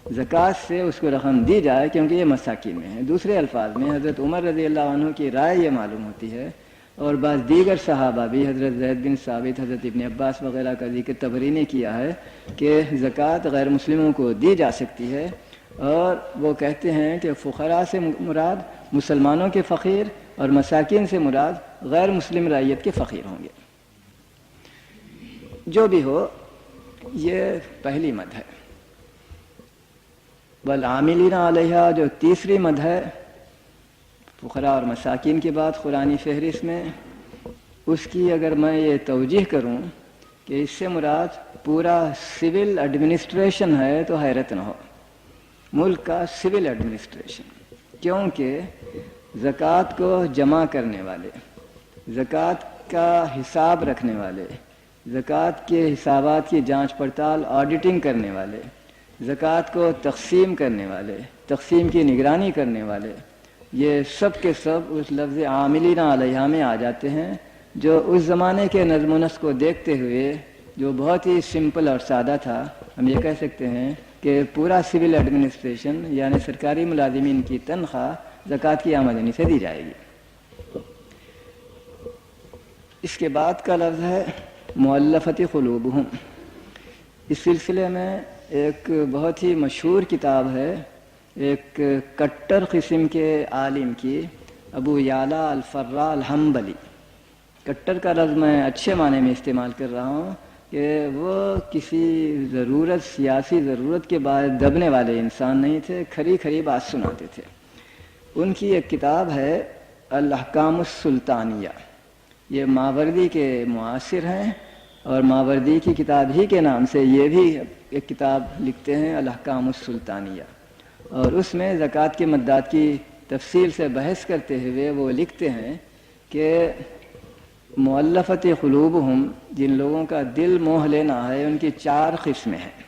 [SPEAKER 1] زکوٰۃ سے اس کو رقم دی جائے کیونکہ یہ مساکین میں ہے۔ دوسرے الفاظ میں حضرت عمر رضی اللہ عنہ کی رائے یہ معلوم ہوتی ہے، اور بعض دیگر صحابہ بھی، حضرت زید بن ثابت، حضرت ابن عباس وغیرہ کا ذکر طبری نے کیا ہے کہ زکوٰۃ غیر مسلموں کو دی جا سکتی ہے، اور وہ کہتے ہیں کہ فقراء سے مراد مسلمانوں کے فقیر اور مساکین سے مراد غیر مسلم رعیت کے فقیر ہوں گے۔ جو بھی ہو، یہ پہلی مد ہے۔ والعاملین علیہا جو تیسری مد ہے، فقراء اور مساکین کے بعد قرآنی فہرست میں، اس کی اگر میں یہ توجیہ کروں کہ اس سے مراد پورا سول ایڈمنسٹریشن ہے تو حیرت نہ ہو، ملک کا سول ایڈمنسٹریشن، کیونکہ زکوٰۃ کو جمع کرنے والے، زکوٰۃ کا حساب رکھنے والے، زکوٰۃ کے حسابات کی جانچ پڑتال آڈیٹنگ کرنے والے، زکوٰۃ کو تقسیم کرنے والے، تقسیم کی نگرانی کرنے والے، یہ سب کے سب اس لفظ عاملین علیہا میں آ جاتے ہیں، جو اس زمانے کے نظم و نسق کو دیکھتے ہوئے جو بہت ہی سمپل اور سادہ تھا۔ ہم یہ کہہ سکتے ہیں کہ پورا سول ایڈمنسٹریشن یعنی سرکاری ملازمین کی تنخواہ زکوٰۃ کی آمدنی سے دی جائے گی۔ اس کے بعد کا لفظ ہے مؤلفۃ قلوبہم۔ اس سلسلے میں ایک بہت ہی مشہور کتاب ہے ایک کٹر قسم کے عالم کی، ابو یعلا الفراء الحنبلی۔ کٹر کا لفظ میں اچھے معنی میں استعمال کر رہا ہوں کہ وہ کسی ضرورت، سیاسی ضرورت کے بعد دبنے والے انسان نہیں تھے، کھری کھری بات سناتے تھے۔ ان کی ایک کتاب ہے الاحکام السلطانیہ، یہ ماوردی کے معاصر ہیں، اور ماوردی کی کتاب ہی کے نام سے یہ بھی ایک کتاب لکھتے ہیں الاحکام السلطانیہ، اور اس میں زکوٰۃ کے مدات کی تفصیل سے بحث کرتے ہوئے وہ لکھتے ہیں کہ مؤلفۃ قلوبہم، جن لوگوں کا دل موہ لینا ہے، ان کی 4 قسمیں ہیں۔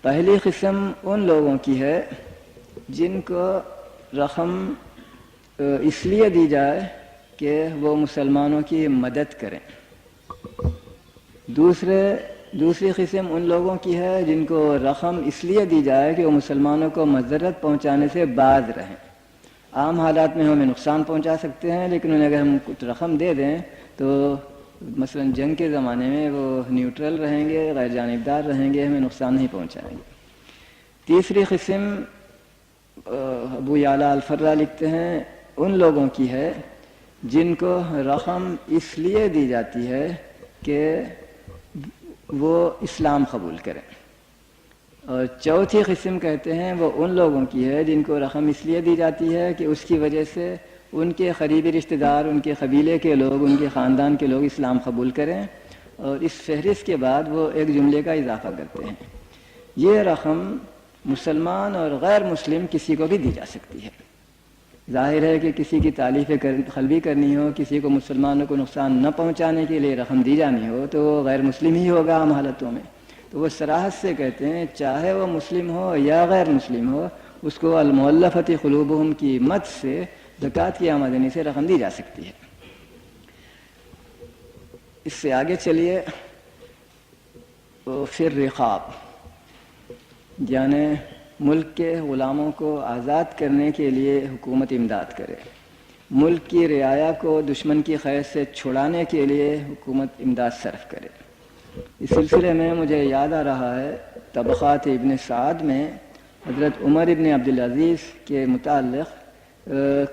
[SPEAKER 1] پہلی قسم ان لوگوں کی ہے جن کو رقم اس لیے دی جائے کہ وہ مسلمانوں کی مدد کریں. دوسری قسم ان لوگوں کی ہے جن کو رقم اس لیے دی جائے کہ وہ مسلمانوں کو مضرت پہنچانے سے باز رہیں. عام حالات میں ہمیں نقصان پہنچا سکتے ہیں، لیکن انہیں اگر ہم کچھ رقم دے دیں تو مثلا جنگ کے زمانے میں وہ نیوٹرل رہیں گے، غیر جانبدار رہیں گے، ہمیں نقصان نہیں پہنچائیں گے. تیسری قسم ابو یعلا الفرا لکھتے ہیں ان لوگوں کی ہے جن کو رقم اس لیے دی جاتی ہے کہ وہ اسلام قبول کریں. اور چوتھی قسم کہتے ہیں وہ ان لوگوں کی ہے جن کو رقم اس لیے دی جاتی ہے کہ اس کی وجہ سے ان کے قریبی رشتہ دار، ان کے قبیلے کے لوگ، ان کے خاندان کے لوگ اسلام قبول کریں، اور اس فہرست کے بعد وہ ایک جملے کا اضافہ کرتے ہیں. یہ رقم مسلمان اور غیر مسلم کسی کو بھی دی جا سکتی ہے. ظاہر ہے کہ کسی کی تعلیف قلبی کرنی ہو، کسی کو مسلمانوں کو نقصان نہ پہنچانے کے لیے رقم دی جانی ہو تو وہ غیر مسلم ہی ہوگا عام حالتوں میں. تو وہ صراحت سے کہتے ہیں چاہے وہ مسلم ہو یا غیر مسلم ہو، اس کو المؤلفۃ قلوبہم کی مد سے، زکوٰۃ کی آمدنی سے رقم دی جا سکتی ہے. اس سے آگے چلیے. پھر رقاب، یعنی ملک کے غلاموں کو آزاد کرنے کے لیے حکومت امداد کرے، ملک کی رعایا کو دشمن کی قید سے چھڑانے کے لیے حکومت امداد صرف کرے. اس سلسلے میں مجھے یاد آ رہا ہے طبقات ابن سعد میں حضرت عمر ابن عبدالعزیز کے متعلق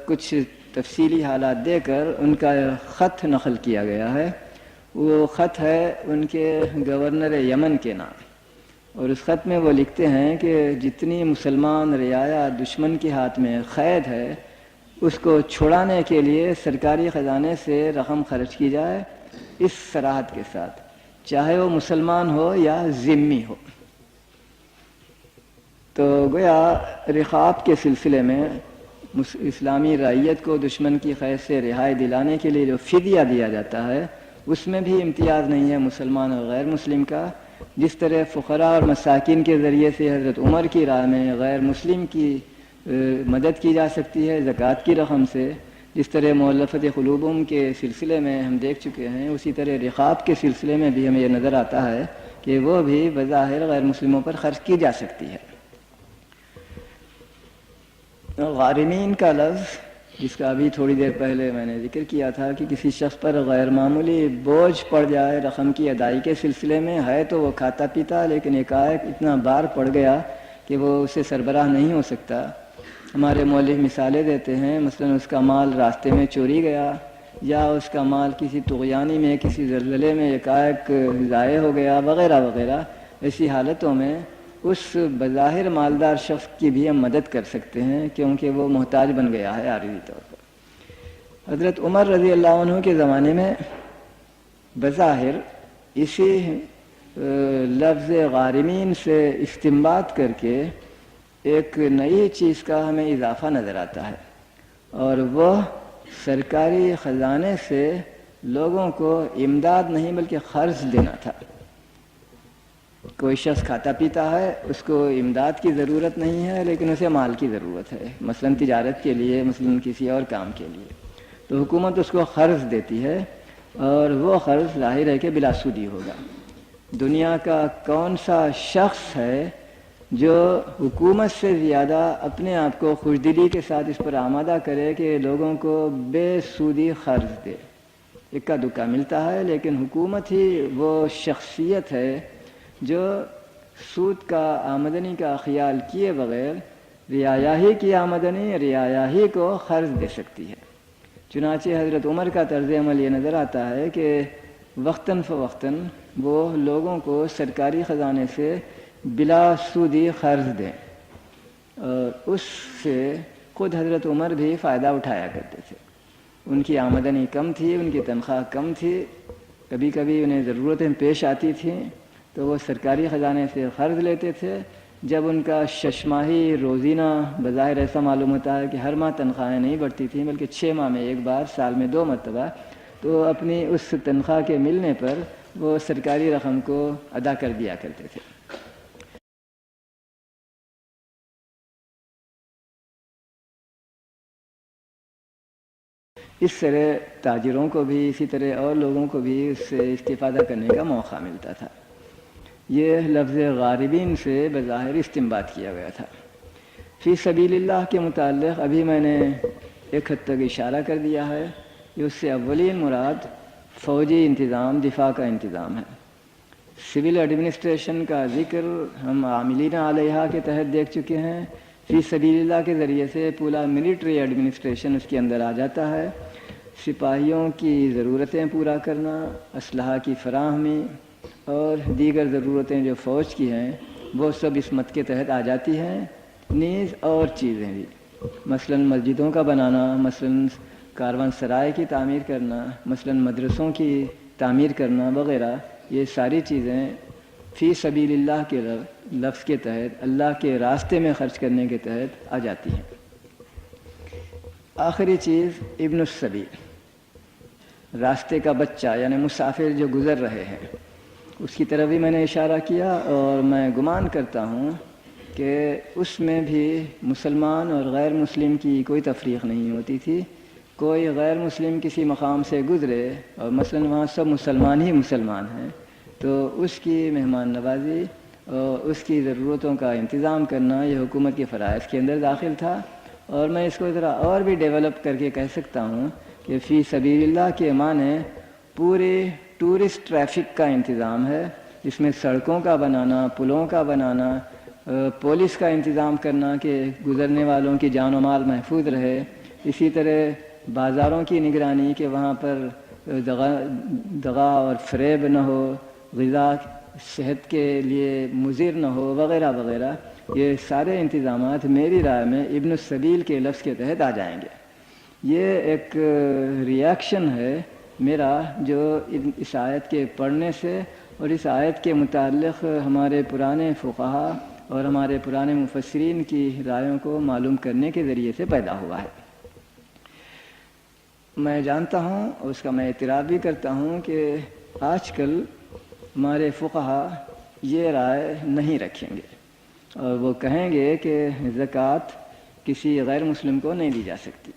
[SPEAKER 1] کچھ تفصیلی حالات دے کر ان کا خط نقل کیا گیا ہے. وہ خط ہے ان کے گورنر یمن کے نام، اور اس خط میں وہ لکھتے ہیں کہ جتنی مسلمان رعایا دشمن کے ہاتھ میں قید ہے اس کو چھڑانے کے لیے سرکاری خزانے سے رقم خرچ کی جائے، اس صراحت کے ساتھ چاہے وہ مسلمان ہو یا ذمی ہو. تو گویا رقاب کے سلسلے میں اسلامی رعیت کو دشمن کی قید سے رہائی دلانے کے لیے جو فدیہ دیا جاتا ہے اس میں بھی امتیاز نہیں ہے مسلمان اور غیر مسلم کا. جس طرح فقراء اور مساکین کے ذریعے سے حضرت عمر کی رائے میں غیر مسلم کی مدد کی جا سکتی ہے زکوٰۃ کی رقم سے، جس طرح مؤلفۃ قلوبہم کے سلسلے میں ہم دیکھ چکے ہیں، اسی طرح رقاب کے سلسلے میں بھی ہمیں یہ نظر آتا ہے کہ وہ بھی بظاہر غیر مسلموں پر خرچ کی جا سکتی ہے. غارمین کا لفظ، جس کا ابھی تھوڑی دیر پہلے میں نے ذکر کیا تھا کہ کسی شخص پر غیر معمولی بوجھ پڑ جائے رقم کی ادائیگی کے سلسلے میں، ہے تو وہ کھاتا پیتا لیکن ایک اتنا بار پڑ گیا کہ وہ اسے سربراہ نہیں ہو سکتا. ہمارے مؤلف مثالیں دیتے ہیں، مثلا اس کا مال راستے میں چوری گیا، یا اس کا مال کسی طغیانی میں، کسی زلزلے میں ایک ضائع ہو گیا، وغیرہ وغیرہ. ایسی حالتوں میں اس بظاہر مالدار شخص کی بھی ہم مدد کر سکتے ہیں کیونکہ وہ محتاج بن گیا ہے عارضی طور پر. حضرت عمر رضی اللہ عنہ کے زمانے میں بظاہر اسی لفظ غارمین سے استنباط کر کے ایک نئی چیز کا ہمیں اضافہ نظر آتا ہے، اور وہ سرکاری خزانے سے لوگوں کو امداد نہیں بلکہ قرض دینا تھا. کوئی شخص کھاتا پیتا ہے، اس کو امداد کی ضرورت نہیں ہے لیکن اسے مال کی ضرورت ہے، مثلا تجارت کے لیے، مثلا کسی اور کام کے لیے، تو حکومت اس کو قرض دیتی ہے، اور وہ قرض ظاہر ہے کہ بلا سودی ہوگا. دنیا کا کون سا شخص ہے جو حکومت سے زیادہ اپنے آپ کو خوشدلی کے ساتھ اس پر آمادہ کرے کہ لوگوں کو بے سودی قرض دے؟ اکا دکا ملتا ہے، لیکن حکومت ہی وہ شخصیت ہے جو سود کا آمدنی کا خیال کیے بغیر رعایا ہی کی آمدنی، رعایا ہی کو قرض دے سکتی ہے. چنانچہ حضرت عمر کا طرز عمل یہ نظر آتا ہے کہ وقتاً فوقتاً وہ لوگوں کو سرکاری خزانے سے بلا سودی قرض دیں، اور اس سے خود حضرت عمر بھی فائدہ اٹھایا کرتے تھے. ان کی آمدنی کم تھی، ان کی تنخواہ کم تھی، کبھی کبھی انہیں ضرورتیں پیش آتی تھیں تو وہ سرکاری خزانے سے قرض لیتے تھے. جب ان کا 6 ماہی روزینہ بظاہر ایسا معلوم ہوتا ہے کہ ہر ماہ تنخواہیں نہیں بڑھتی تھیں بلکہ 6 ماہ میں ایک بار، سال میں 2 مرتبہ، تو اپنی اس تنخواہ کے ملنے پر وہ سرکاری رقم کو ادا کر دیا کرتے تھے. اس طرح تاجروں کو بھی اسی طرح اور لوگوں کو بھی اس سے استفادہ کرنے کا موقع ملتا تھا۔ یہ لفظ غاربین سے بظاہر استنباط کیا گیا تھا۔ فی سبیل اللہ کے متعلق ابھی میں نے ایک حد تک اشارہ کر دیا ہے کہ اس سے اولین مراد فوجی انتظام، دفاع کا انتظام ہے۔ سول ایڈمنسٹریشن کا ذکر ہم عاملین علیہا کے تحت دیکھ چکے ہیں۔ فی سبیل اللہ کے ذریعے سے پورا ملٹری ایڈمنسٹریشن اس کے اندر آ جاتا ہے۔ سپاہیوں کی ضرورتیں پورا کرنا، اسلحہ کی فراہمی اور دیگر ضرورتیں جو فوج کی ہیں وہ سب اس مت کے تحت آ جاتی ہیں۔ نیز اور چیزیں بھی، مثلا مسجدوں کا بنانا، مثلا کاروان سرائے کی تعمیر کرنا، مثلا مدرسوں کی تعمیر کرنا وغیرہ، یہ ساری چیزیں فی سبیل اللہ کے لفظ کے تحت، اللہ کے راستے میں خرچ کرنے کے تحت آ جاتی ہیں۔ آخری چیز ابن السبیل، راستے کا بچہ یعنی مسافر جو گزر رہے ہیں، اس کی طرف بھی میں نے اشارہ کیا، اور میں گمان کرتا ہوں کہ اس میں بھی مسلمان اور غیر مسلم کی کوئی تفریق نہیں ہوتی تھی۔ کوئی غیر مسلم کسی مقام سے گزرے اور مثلا وہاں سب مسلمان ہی مسلمان ہیں تو اس کی مہمان نوازی اور اس کی ضرورتوں کا انتظام کرنا یہ حکومت کے فرائض کے اندر داخل تھا۔ اور میں اس کو ذرا اور بھی ڈیولپ کر کے کہہ سکتا ہوں کہ فی سبیل اللہ کے معنی پورے ٹورسٹ ٹریفک کا انتظام ہے، جس میں سڑکوں کا بنانا، پلوں کا بنانا، پولیس کا انتظام کرنا کہ گزرنے والوں کی جان و مال محفوظ رہے، اسی طرح بازاروں کی نگرانی کہ وہاں پر دغا اور فریب نہ ہو، غذا صحت کے لیے مضر نہ ہو وغیرہ وغیرہ۔ یہ سارے انتظامات میری رائے میں ابن السبیل کے لفظ کے تحت آ جائیں گے۔ یہ ایک ریاکشن ہے میرا جو اس آیت کے پڑھنے سے اور اس آیت کے متعلق ہمارے پرانے فقہا اور ہمارے پرانے مفسرین کی رائوں کو معلوم کرنے کے ذریعے سے پیدا ہوا ہے۔ میں جانتا ہوں اور اس کا میں اعتراف بھی کرتا ہوں کہ آج کل ہمارے فقہا یہ رائے نہیں رکھیں گے اور وہ کہیں گے کہ زکوٰۃ کسی غیر مسلم کو نہیں دی جا سکتی،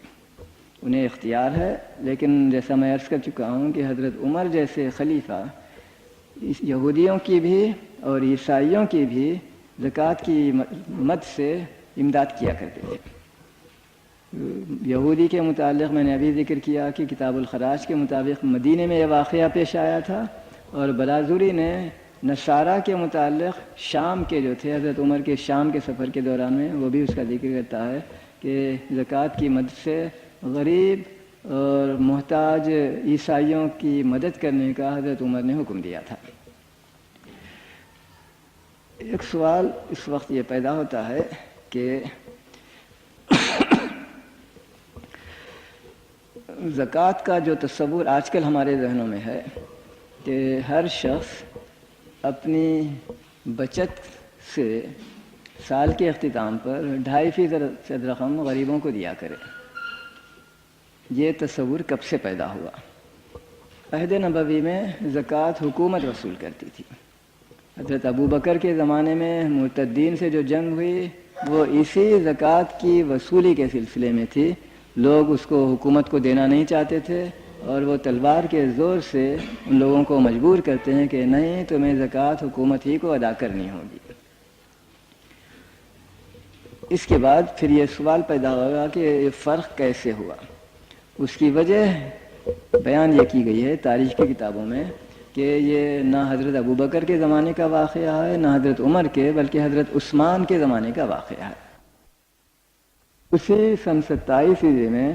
[SPEAKER 1] انہیں اختیار ہے، لیکن جیسا میں عرض کر چکا ہوں کہ حضرت عمر جیسے خلیفہ یہودیوں کی بھی اور عیسائیوں کی بھی زکوٰۃ کی مد سے امداد کیا کرتے تھے۔ یہودی کے متعلق میں نے ابھی ذکر کیا کہ کتاب الخراج کے مطابق مدینے میں یہ واقعہ پیش آیا تھا، اور بلازوری نے نصارہ کے متعلق شام کے جو تھے حضرت عمر کے شام کے سفر کے دوران میں وہ بھی اس کا ذکر کرتا ہے کہ زکوٰۃ کی مدد سے غریب اور محتاج عیسائیوں کی مدد کرنے کا حضرت عمر نے حکم دیا تھا۔ ایک سوال اس وقت یہ پیدا ہوتا ہے کہ زکوٰۃ کا جو تصور آج کل ہمارے ذہنوں میں ہے کہ ہر شخص اپنی بچت سے سال کے اختتام پر 2.5% رقم غریبوں کو دیا کرے، یہ تصور کب سے پیدا ہوا؟ عہد نبوی میں زکوٰۃ حکومت وصول کرتی تھی۔ حضرت ابو بکر کے زمانے میں مرتدین سے جو جنگ ہوئی وہ اسی زکوٰۃ کی وصولی کے سلسلے میں تھی۔ لوگ اس کو حکومت کو دینا نہیں چاہتے تھے اور وہ تلوار کے زور سے ان لوگوں کو مجبور کرتے ہیں کہ نہیں، تمہیں زکوٰۃ حکومت ہی کو ادا کرنی ہوگی۔ اس کے بعد پھر یہ سوال پیدا ہوگا کہ یہ فرق کیسے ہوا؟ اس کی وجہ بیان یہ کی گئی ہے تاریخ کی کتابوں میں کہ یہ نہ حضرت ابو بکر کے زمانے کا واقعہ ہے نہ حضرت عمر کے، بلکہ حضرت عثمان کے زمانے کا واقعہ ہے۔ اسی سن 27 عیسوی میں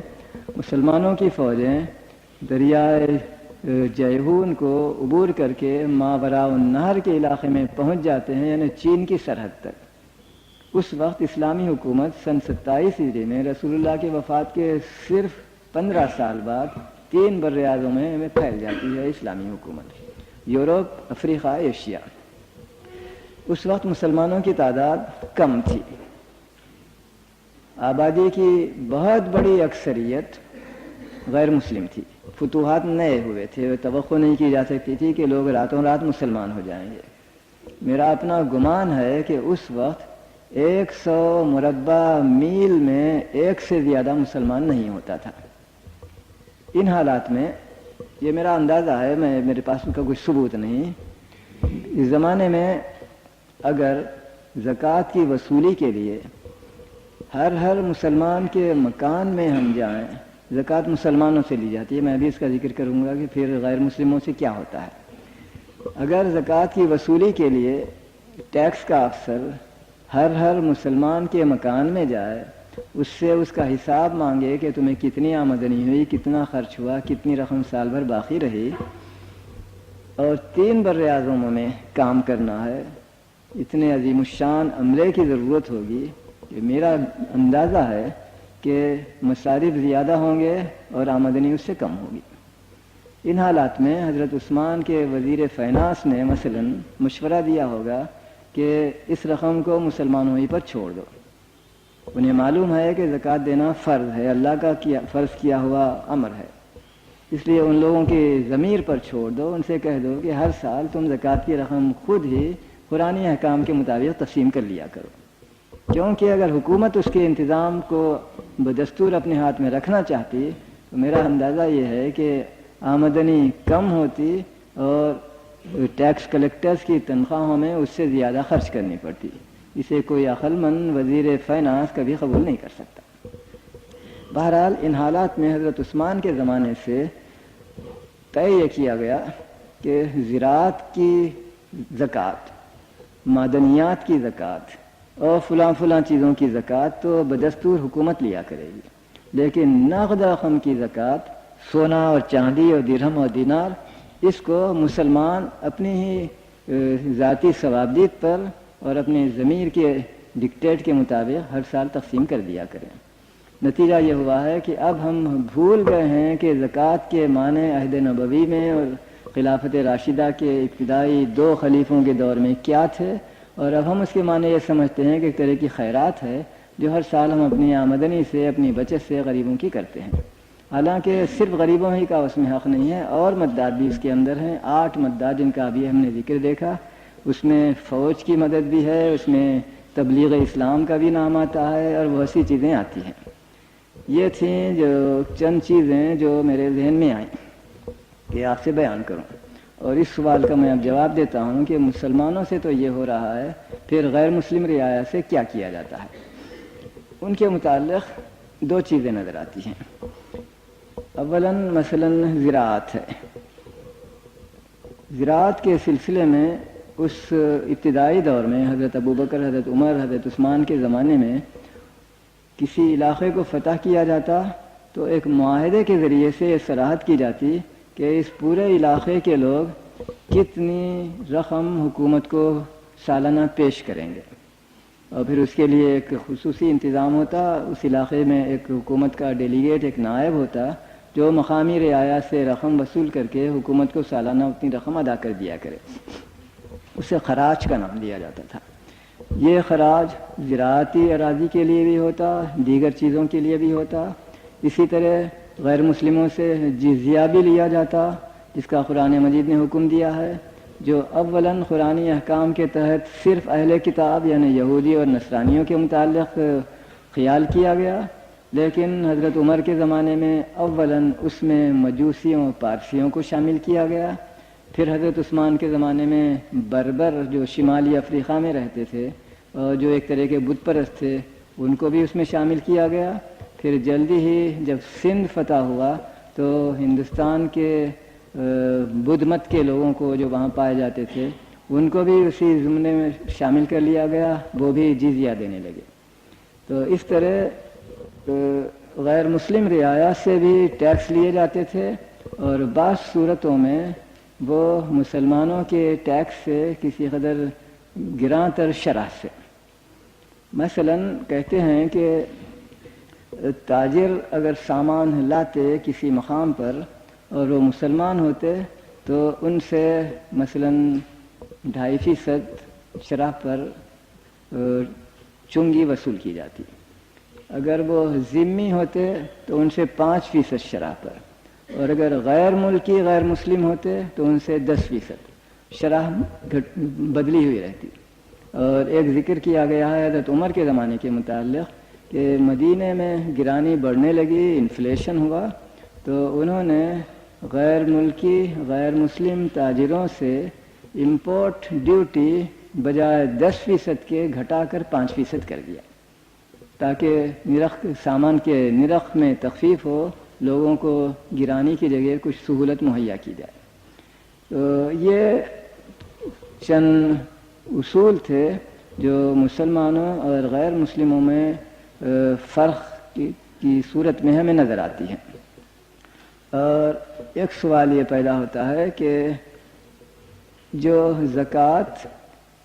[SPEAKER 1] مسلمانوں کی فوجیں دریائے جیہون کو عبور کر کے ماوراء النہر کے علاقے میں پہنچ جاتے ہیں، یعنی چین کی سرحد تک۔ اس وقت اسلامی حکومت سن 27 عیسوی میں رسول اللہ کی وفات کے صرف 15 سال بعد 3 بر اعظم میں پھیل جاتی ہے اسلامی حکومت، یورپ، افریقہ، ایشیا۔ اس وقت مسلمانوں کی تعداد کم تھی، آبادی کی بہت بڑی اکثریت غیر مسلم تھی، فتوحات نئے ہوئے تھے، توقع نہیں کی جا سکتی تھی کہ لوگ راتوں رات مسلمان ہو جائیں گے۔ میرا اپنا گمان ہے کہ اس وقت 100 مربع میل میں 1 سے زیادہ مسلمان نہیں ہوتا تھا۔ ان حالات میں یہ میرا اندازہ ہے، میرے پاس اس کا کوئی ثبوت نہیں، اس زمانے میں اگر زکوٰۃ کی وصولی کے لیے ہر مسلمان کے مکان میں ہم جائیں، زکوٰۃ مسلمانوں سے لی جاتی ہے، میں بھی اس کا ذکر کروں گا کہ پھر غیر مسلموں سے کیا ہوتا ہے۔ اگر زکوٰۃ کی وصولی کے لیے ٹیکس کا افسر ہر مسلمان کے مکان میں جائے، اس سے اس کا حساب مانگے کہ تمہیں کتنی آمدنی ہوئی، کتنا خرچ ہوا، کتنی رقم سال بھر باقی رہی، اور 3 بر اعظموں میں کام کرنا ہے، اتنے عظیم الشان عملے کی ضرورت ہوگی کہ میرا اندازہ ہے کہ مصارف زیادہ ہوں گے اور آمدنی اس سے کم ہوگی۔ ان حالات میں حضرت عثمان کے وزیر فائنانس نے مثلاً مشورہ دیا ہوگا کہ اس رقم کو مسلمانوں ہی پر چھوڑ دو، انہیں معلوم ہے کہ زکوٰۃ دینا فرض ہے، اللہ کا فرض کیا ہوا امر ہے، اس لیے ان لوگوں کی ضمیر پر چھوڑ دو، ان سے کہہ دو کہ ہر سال تم زکوٰۃ کی رقم خود ہی قرآنی احکام کے مطابق تقسیم کر لیا کرو، کیونکہ اگر حکومت اس کے انتظام کو بدستور اپنے ہاتھ میں رکھنا چاہتی تو میرا اندازہ یہ ہے کہ آمدنی کم ہوتی اور ٹیکس کلیکٹرز کی تنخواہوں میں اس سے زیادہ خرچ کرنی پڑتی، اسے کوئی عقل مند وزیر فائنانس کبھی قبول نہیں کر سکتا۔ بہرحال ان حالات میں حضرت عثمان کے زمانے سے طے یہ کیا گیا کہ زراعت کی زکوٰۃ، معدنیات کی زکوٰۃ اور فلاں چیزوں کی زکوٰۃ تو بدستور حکومت لیا کرے گی، لیکن نقد رقم کی زکوٰۃ، سونا اور چاندی اور درہم اور دینار، اس کو مسلمان اپنی ہی ذاتی ثوابدید پر اور اپنے ضمیر کے ڈکٹیٹ کے مطابق ہر سال تقسیم کر دیا کریں۔ نتیجہ یہ ہوا ہے کہ اب ہم بھول گئے ہیں کہ زکوٰۃ کے معنی عہد نبوی میں اور خلافت راشدہ کے ابتدائی 2 خلیفوں کے دور میں کیا تھے، اور اب ہم اس کے معنی یہ سمجھتے ہیں کہ ایک طرح کی خیرات ہے جو ہر سال ہم اپنی آمدنی سے، اپنی بچت سے غریبوں کی کرتے ہیں، حالانکہ صرف غریبوں ہی کا اس میں حق نہیں ہے، اور مددات بھی اس کے اندر ہیں، 8 مددات جن کا ابھی ہم نے ذکر دیکھا، اس میں فوج کی مدد بھی ہے، اس میں تبلیغ اسلام کا بھی نام آتا ہے، اور بہت سی چیزیں آتی ہیں۔ یہ تھیں جو چند چیزیں جو میرے ذہن میں آئیں کہ آپ سے بیان کروں، اور اس سوال کا میں اب جواب دیتا ہوں کہ مسلمانوں سے تو یہ ہو رہا ہے، پھر غیر مسلم رعایا سے کیا کیا جاتا ہے۔ ان کے متعلق 2 چیزیں نظر آتی ہیں۔ اولاً مثلاً زراعت ہے، زراعت کے سلسلے میں اس ابتدائی دور میں حضرت ابوبکر، حضرت عمر، حضرت عثمان کے زمانے میں کسی علاقے کو فتح کیا جاتا تو ایک معاہدے کے ذریعے سے یہ صراحت کی جاتی کہ اس پورے علاقے کے لوگ کتنی رقم حکومت کو سالانہ پیش کریں گے، اور پھر اس کے لیے ایک خصوصی انتظام ہوتا، اس علاقے میں ایک حکومت کا ڈیلیگیٹ، ایک نائب ہوتا جو مقامی رعایا سے رقم وصول کر کے حکومت کو سالانہ اتنی رقم ادا کر دیا کرے، اسے خراج کا نام دیا جاتا تھا۔ یہ خراج زراعتی اراضی کے لیے بھی ہوتا، دیگر چیزوں کے لیے بھی ہوتا، اسی طرح غیر مسلموں سے جزیہ بھی لیا جاتا، جس کا قرآن مجید نے حکم دیا ہے، جو اولاً قرآنی احکام کے تحت صرف اہل کتاب یعنی یہودی اور نصرانیوں کے متعلق خیال کیا گیا، لیکن حضرت عمر کے زمانے میں اولاً اس میں مجوسیوں، پارسیوں کو شامل کیا گیا، پھر حضرت عثمان کے زمانے میں بربر جو شمالی افریقہ میں رہتے تھے اور جو ایک طرح کے بت پرست تھے، ان کو بھی اس میں شامل کیا گیا، پھر جلدی ہی جب سندھ فتح ہوا تو ہندوستان کے بدھ مت کے لوگوں کو جو وہاں پائے جاتے تھے ان کو بھی اسی زمرے میں شامل کر لیا گیا، وہ بھی جزیہ دینے لگے۔ تو اس طرح غیر مسلم رعایا سے بھی ٹیکس لیے جاتے تھے، اور بعض صورتوں میں وہ مسلمانوں کے ٹیکس سے کسی قدر گراں تر شرح سے۔ مثلا کہتے ہیں کہ تاجر اگر سامان لاتے کسی مقام پر اور وہ مسلمان ہوتے تو ان سے مثلا 2.5% شرح پر چنگی وصول کی جاتی، اگر وہ ذمی ہوتے تو ان سے 5% شرح پر، اور اگر غیر ملکی غیر مسلم ہوتے تو ان سے 10% شرح بدلی ہوئی رہتی۔ اور ایک ذکر کیا گیا ہے حضرت عمر کے زمانے کے متعلق کہ مدینے میں گرانی بڑھنے لگی، انفلیشن ہوا، تو انہوں نے غیر ملکی غیر مسلم تاجروں سے امپورٹ ڈیوٹی بجائے 10% کے گھٹا کر 5% کر دیا، تاکہ سامان کے نرخ میں تخفیف ہو، لوگوں کو گرانی کی جگہ کچھ سہولت مہیا کی جائے۔ تو یہ چند اصول تھے جو مسلمانوں اور غیر مسلموں میں فرق کی صورت میں ہمیں نظر آتی ہے۔ اور ایک سوال یہ پیدا ہوتا ہے کہ جو زکوٰۃ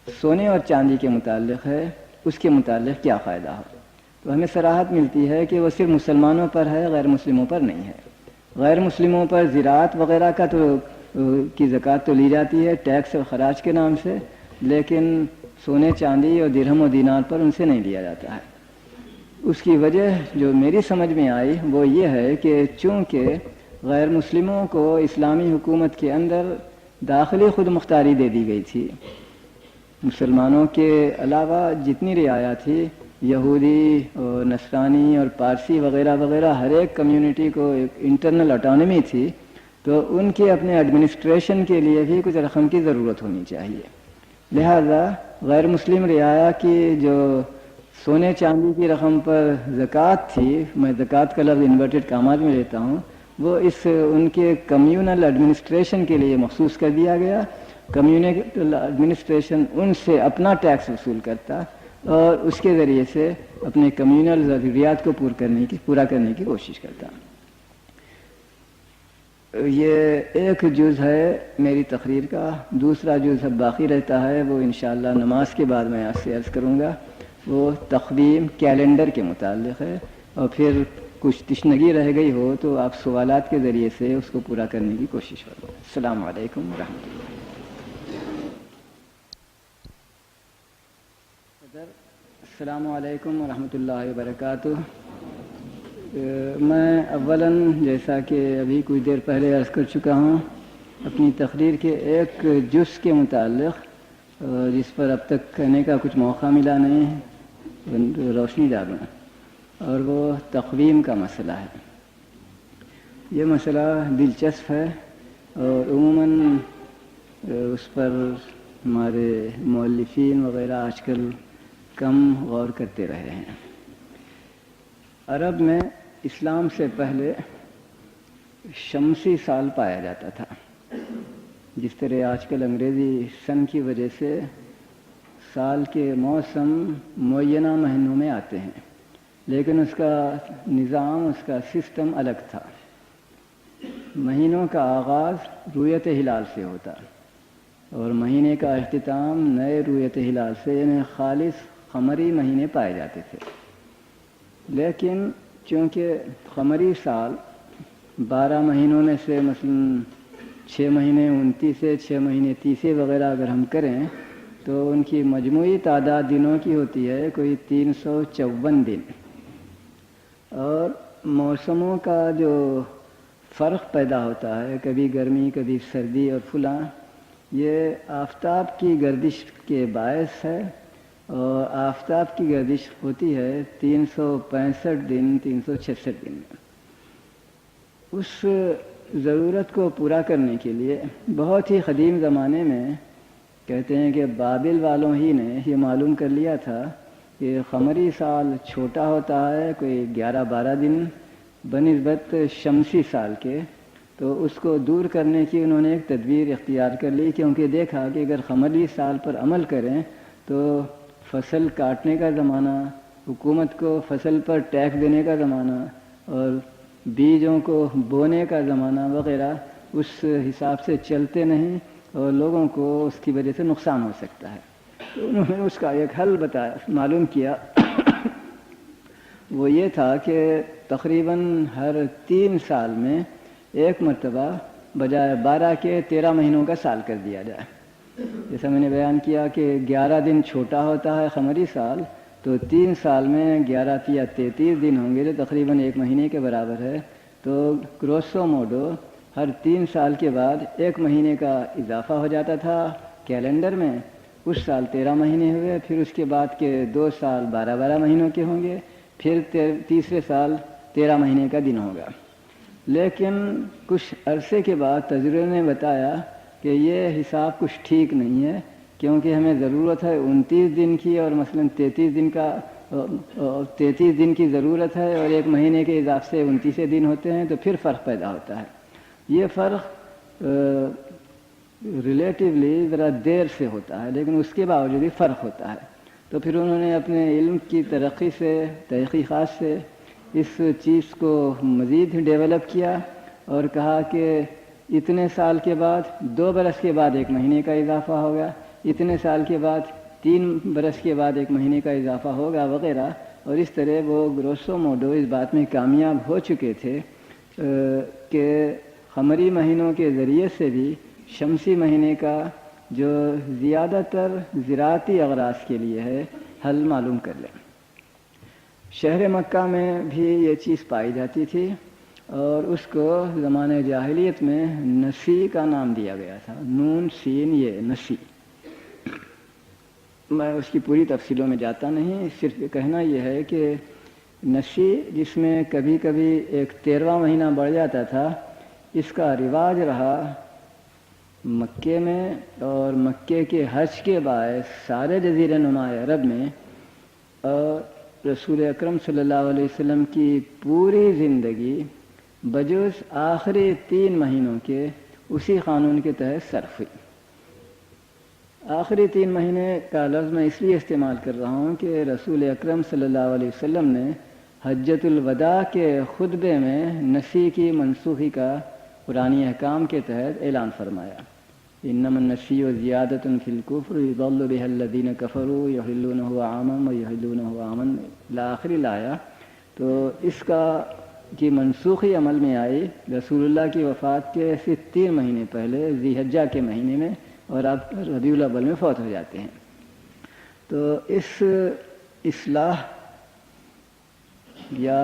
[SPEAKER 1] سونے اور چاندی کے متعلق ہے اس کے متعلق کیا فائدہ ہو؟ تو ہمیں صراحت ملتی ہے کہ وہ صرف مسلمانوں پر ہے، غیر مسلموں پر نہیں ہے۔ غیر مسلموں پر زراعت وغیرہ کا کی زکوٰۃ تو لی جاتی ہے ٹیکس اور خراج کے نام سے، لیکن سونے چاندی اور درہم و دینار پر ان سے نہیں لیا جاتا ہے۔ اس کی وجہ جو میری سمجھ میں آئی وہ یہ ہے کہ چونکہ غیر مسلموں کو اسلامی حکومت کے اندر داخلی خود مختاری دے دی گئی تھی، مسلمانوں کے علاوہ جتنی رعایا تھی، یہودی اور نصرانی اور پارسی وغیرہ وغیرہ، ہر ایک کمیونٹی کو ایک انٹرنل اٹانومی تھی، تو ان کے اپنے ایڈمنسٹریشن کے لیے بھی کچھ رقم کی ضرورت ہونی چاہیے۔ لہذا غیر مسلم رعایا کی جو سونے چاندی کی رقم پر زکوٰۃ تھی، میں زکوٰۃ کا لفظ انورٹڈ کامات میں لیتا ہوں، وہ ان کے کمیونل ایڈمنسٹریشن کے لیے مخصوص کر دیا گیا۔ کمیونل ایڈمنسٹریشن ان سے اپنا ٹیکس وصول کرتا اور اس کے ذریعے سے اپنے کمیونل ضروریات کو پورا کرنے کی کوشش کرتا۔ یہ ایک جز ہے میری تقریر کا، دوسرا جز اب باقی رہتا ہے، وہ انشاءاللہ نماز کے بعد میں آپ سے عرض کروں گا۔ وہ تقویم کیلنڈر کے متعلق ہے، اور پھر کچھ تشنگی رہ گئی ہو تو آپ سوالات کے ذریعے سے اس کو پورا کرنے کی کوشش کریں۔ السلام علیکم ورحمۃ اللہ۔ السلام علیکم ورحمۃ اللہ وبرکاتہ۔ میں اولاً جیسا کہ ابھی کچھ دیر پہلے عرض کر چکا ہوں، اپنی تقریر کے ایک جز کے متعلق جس پر اب تک کہنے کا کچھ موقع ملا نہیں ہے، روشنی ڈالوں، اور وہ تقویم کا مسئلہ ہے۔ یہ مسئلہ دلچسپ ہے اور عموماً اس پر ہمارے مؤلفین وغیرہ آج کل کم غور کرتے رہے ہیں۔ عرب میں اسلام سے پہلے شمسی سال پایا جاتا تھا، جس طرح آج کل انگریزی سن کی وجہ سے سال کے موسم معینہ مہینوں میں آتے ہیں، لیکن اس کا نظام، اس کا سسٹم الگ تھا۔ مہینوں کا آغاز رویت ہلال سے ہوتا اور مہینے کا اختتام نئے رویت ہلال سے، یعنی خالص قمری مہینے پائے جاتے تھے۔ لیکن چونکہ قمری سال 12 مہینوں میں سے مثلاً 6 مہینے 29 6 مہینے 30 وغیرہ اگر ہم کریں تو ان کی مجموعی تعداد دنوں کی ہوتی ہے کوئی 354 دن، اور موسموں کا جو فرق پیدا ہوتا ہے، کبھی گرمی کبھی سردی اور فلاں، یہ آفتاب کی گردش کے باعث ہے، اور آفتاب کی گردش ہوتی ہے 365 دن 366 دن میں۔ اس ضرورت کو پورا کرنے کے لیے بہت ہی قدیم زمانے میں کہتے ہیں کہ بابل والوں ہی نے یہ معلوم کر لیا تھا کہ قمری سال چھوٹا ہوتا ہے کوئی 11-12 دن بنسبت شمسی سال کے، تو اس کو دور کرنے کی انہوں نے ایک تدبیر اختیار کر لی، کیونکہ دیکھا کہ اگر قمری سال پر عمل کریں تو فصل کاٹنے کا زمانہ، حکومت کو فصل پر ٹیکس دینے کا زمانہ اور بیجوں کو بونے کا زمانہ وغیرہ اس حساب سے چلتے نہیں اور لوگوں کو اس کی وجہ سے نقصان ہو سکتا ہے۔ تو انہوں نے اس کا ایک حل معلوم کیا، وہ یہ تھا کہ تقریباً ہر 3 سال میں ایک مرتبہ بجائے 12 کے 13 مہینوں کا سال کر دیا جائے۔ جیسا میں نے بیان کیا کہ 11 دن چھوٹا ہوتا ہے قمری سال، تو 3 سال میں 11 یا 33 دن ہوں گے جو تقریباً 1 مہینے کے برابر ہے، تو گروسو موڈو ہر 3 سال کے بعد 1 مہینے کا اضافہ ہو جاتا تھا کیلنڈر میں۔ اس سال 13 مہینے ہوئے، پھر اس کے بعد کے 2 سال 12 مہینوں کے ہوں گے، پھر تیسرے سال 13 مہینے کا دن ہوگا۔ لیکن کچھ عرصے کے بعد تجربے نے بتایا کہ یہ حساب کچھ ٹھیک نہیں ہے، کیونکہ ہمیں ضرورت ہے 29 دن کی، اور مثلاً 33 دن کی ضرورت ہے، اور ایک مہینے کے حساب سے 29 دن ہوتے ہیں، تو پھر فرق پیدا ہوتا ہے۔ یہ فرق ریلیٹیولی ذرا دیر سے ہوتا ہے، لیکن اس کے باوجود بھی فرق ہوتا ہے۔ تو پھر انہوں نے اپنے علم کی ترقی سے، تحقیقات سے اس چیز کو مزید ڈیولپ کیا، اور کہا کہ اتنے سال کے بعد 2 برس کے بعد 1 مہینے کا اضافہ ہوگا، اتنے سال کے بعد 3 برس کے بعد 1 مہینے کا اضافہ ہوگا وغیرہ، اور اس طرح وہ گروسو موڈو اس بات میں کامیاب ہو چکے تھے کہ قمری مہینوں کے ذریعے سے بھی شمسی مہینے کا جو زیادہ تر زراعتی اغراض کے لیے ہے حل معلوم کر لیں۔ شہر مکہ میں بھی یہ چیز پائی جاتی تھی، اور اس کو زمانۂ جاہلیت میں نسی کا نام دیا گیا تھا، نون سین یہ نسی۔ میں اس کی پوری تفصیلوں میں جاتا نہیں، صرف کہنا یہ ہے کہ نسی جس میں کبھی کبھی ایک 13واں مہینہ بڑھ جاتا تھا، اس کا رواج رہا مکے میں، اور مکے کے حج کے باعث سارے جزیرہ نما عرب میں، اور رسول اکرم صلی اللہ علیہ وسلم کی پوری زندگی بجز آخری 3 مہینوں کے اسی قانون کے تحت صرف ہوئی۔ آخری 3 مہینے کا لفظ میں اس لیے استعمال کر رہا ہوں کہ رسول اکرم صلی اللہ علیہ وسلم نے حجۃ الوداع کے خطبے میں نسی کی منسوخی کا قرآنی احکام کے تحت اعلان فرمایا، انما النسی زیادۃ فی الکفر یضل بها الذین کفروا یحلونہ عاما ویحلونہ عاما الی آخر الآیہ۔ تو اس کی منسوخی عمل میں آئی رسول اللہ کی وفات کے صرف 3 مہینے پہلے، ذی الحجہ کے مہینے میں، اور اب ربیع الاول میں فوت ہو جاتے ہیں۔ تو اس اصلاح یا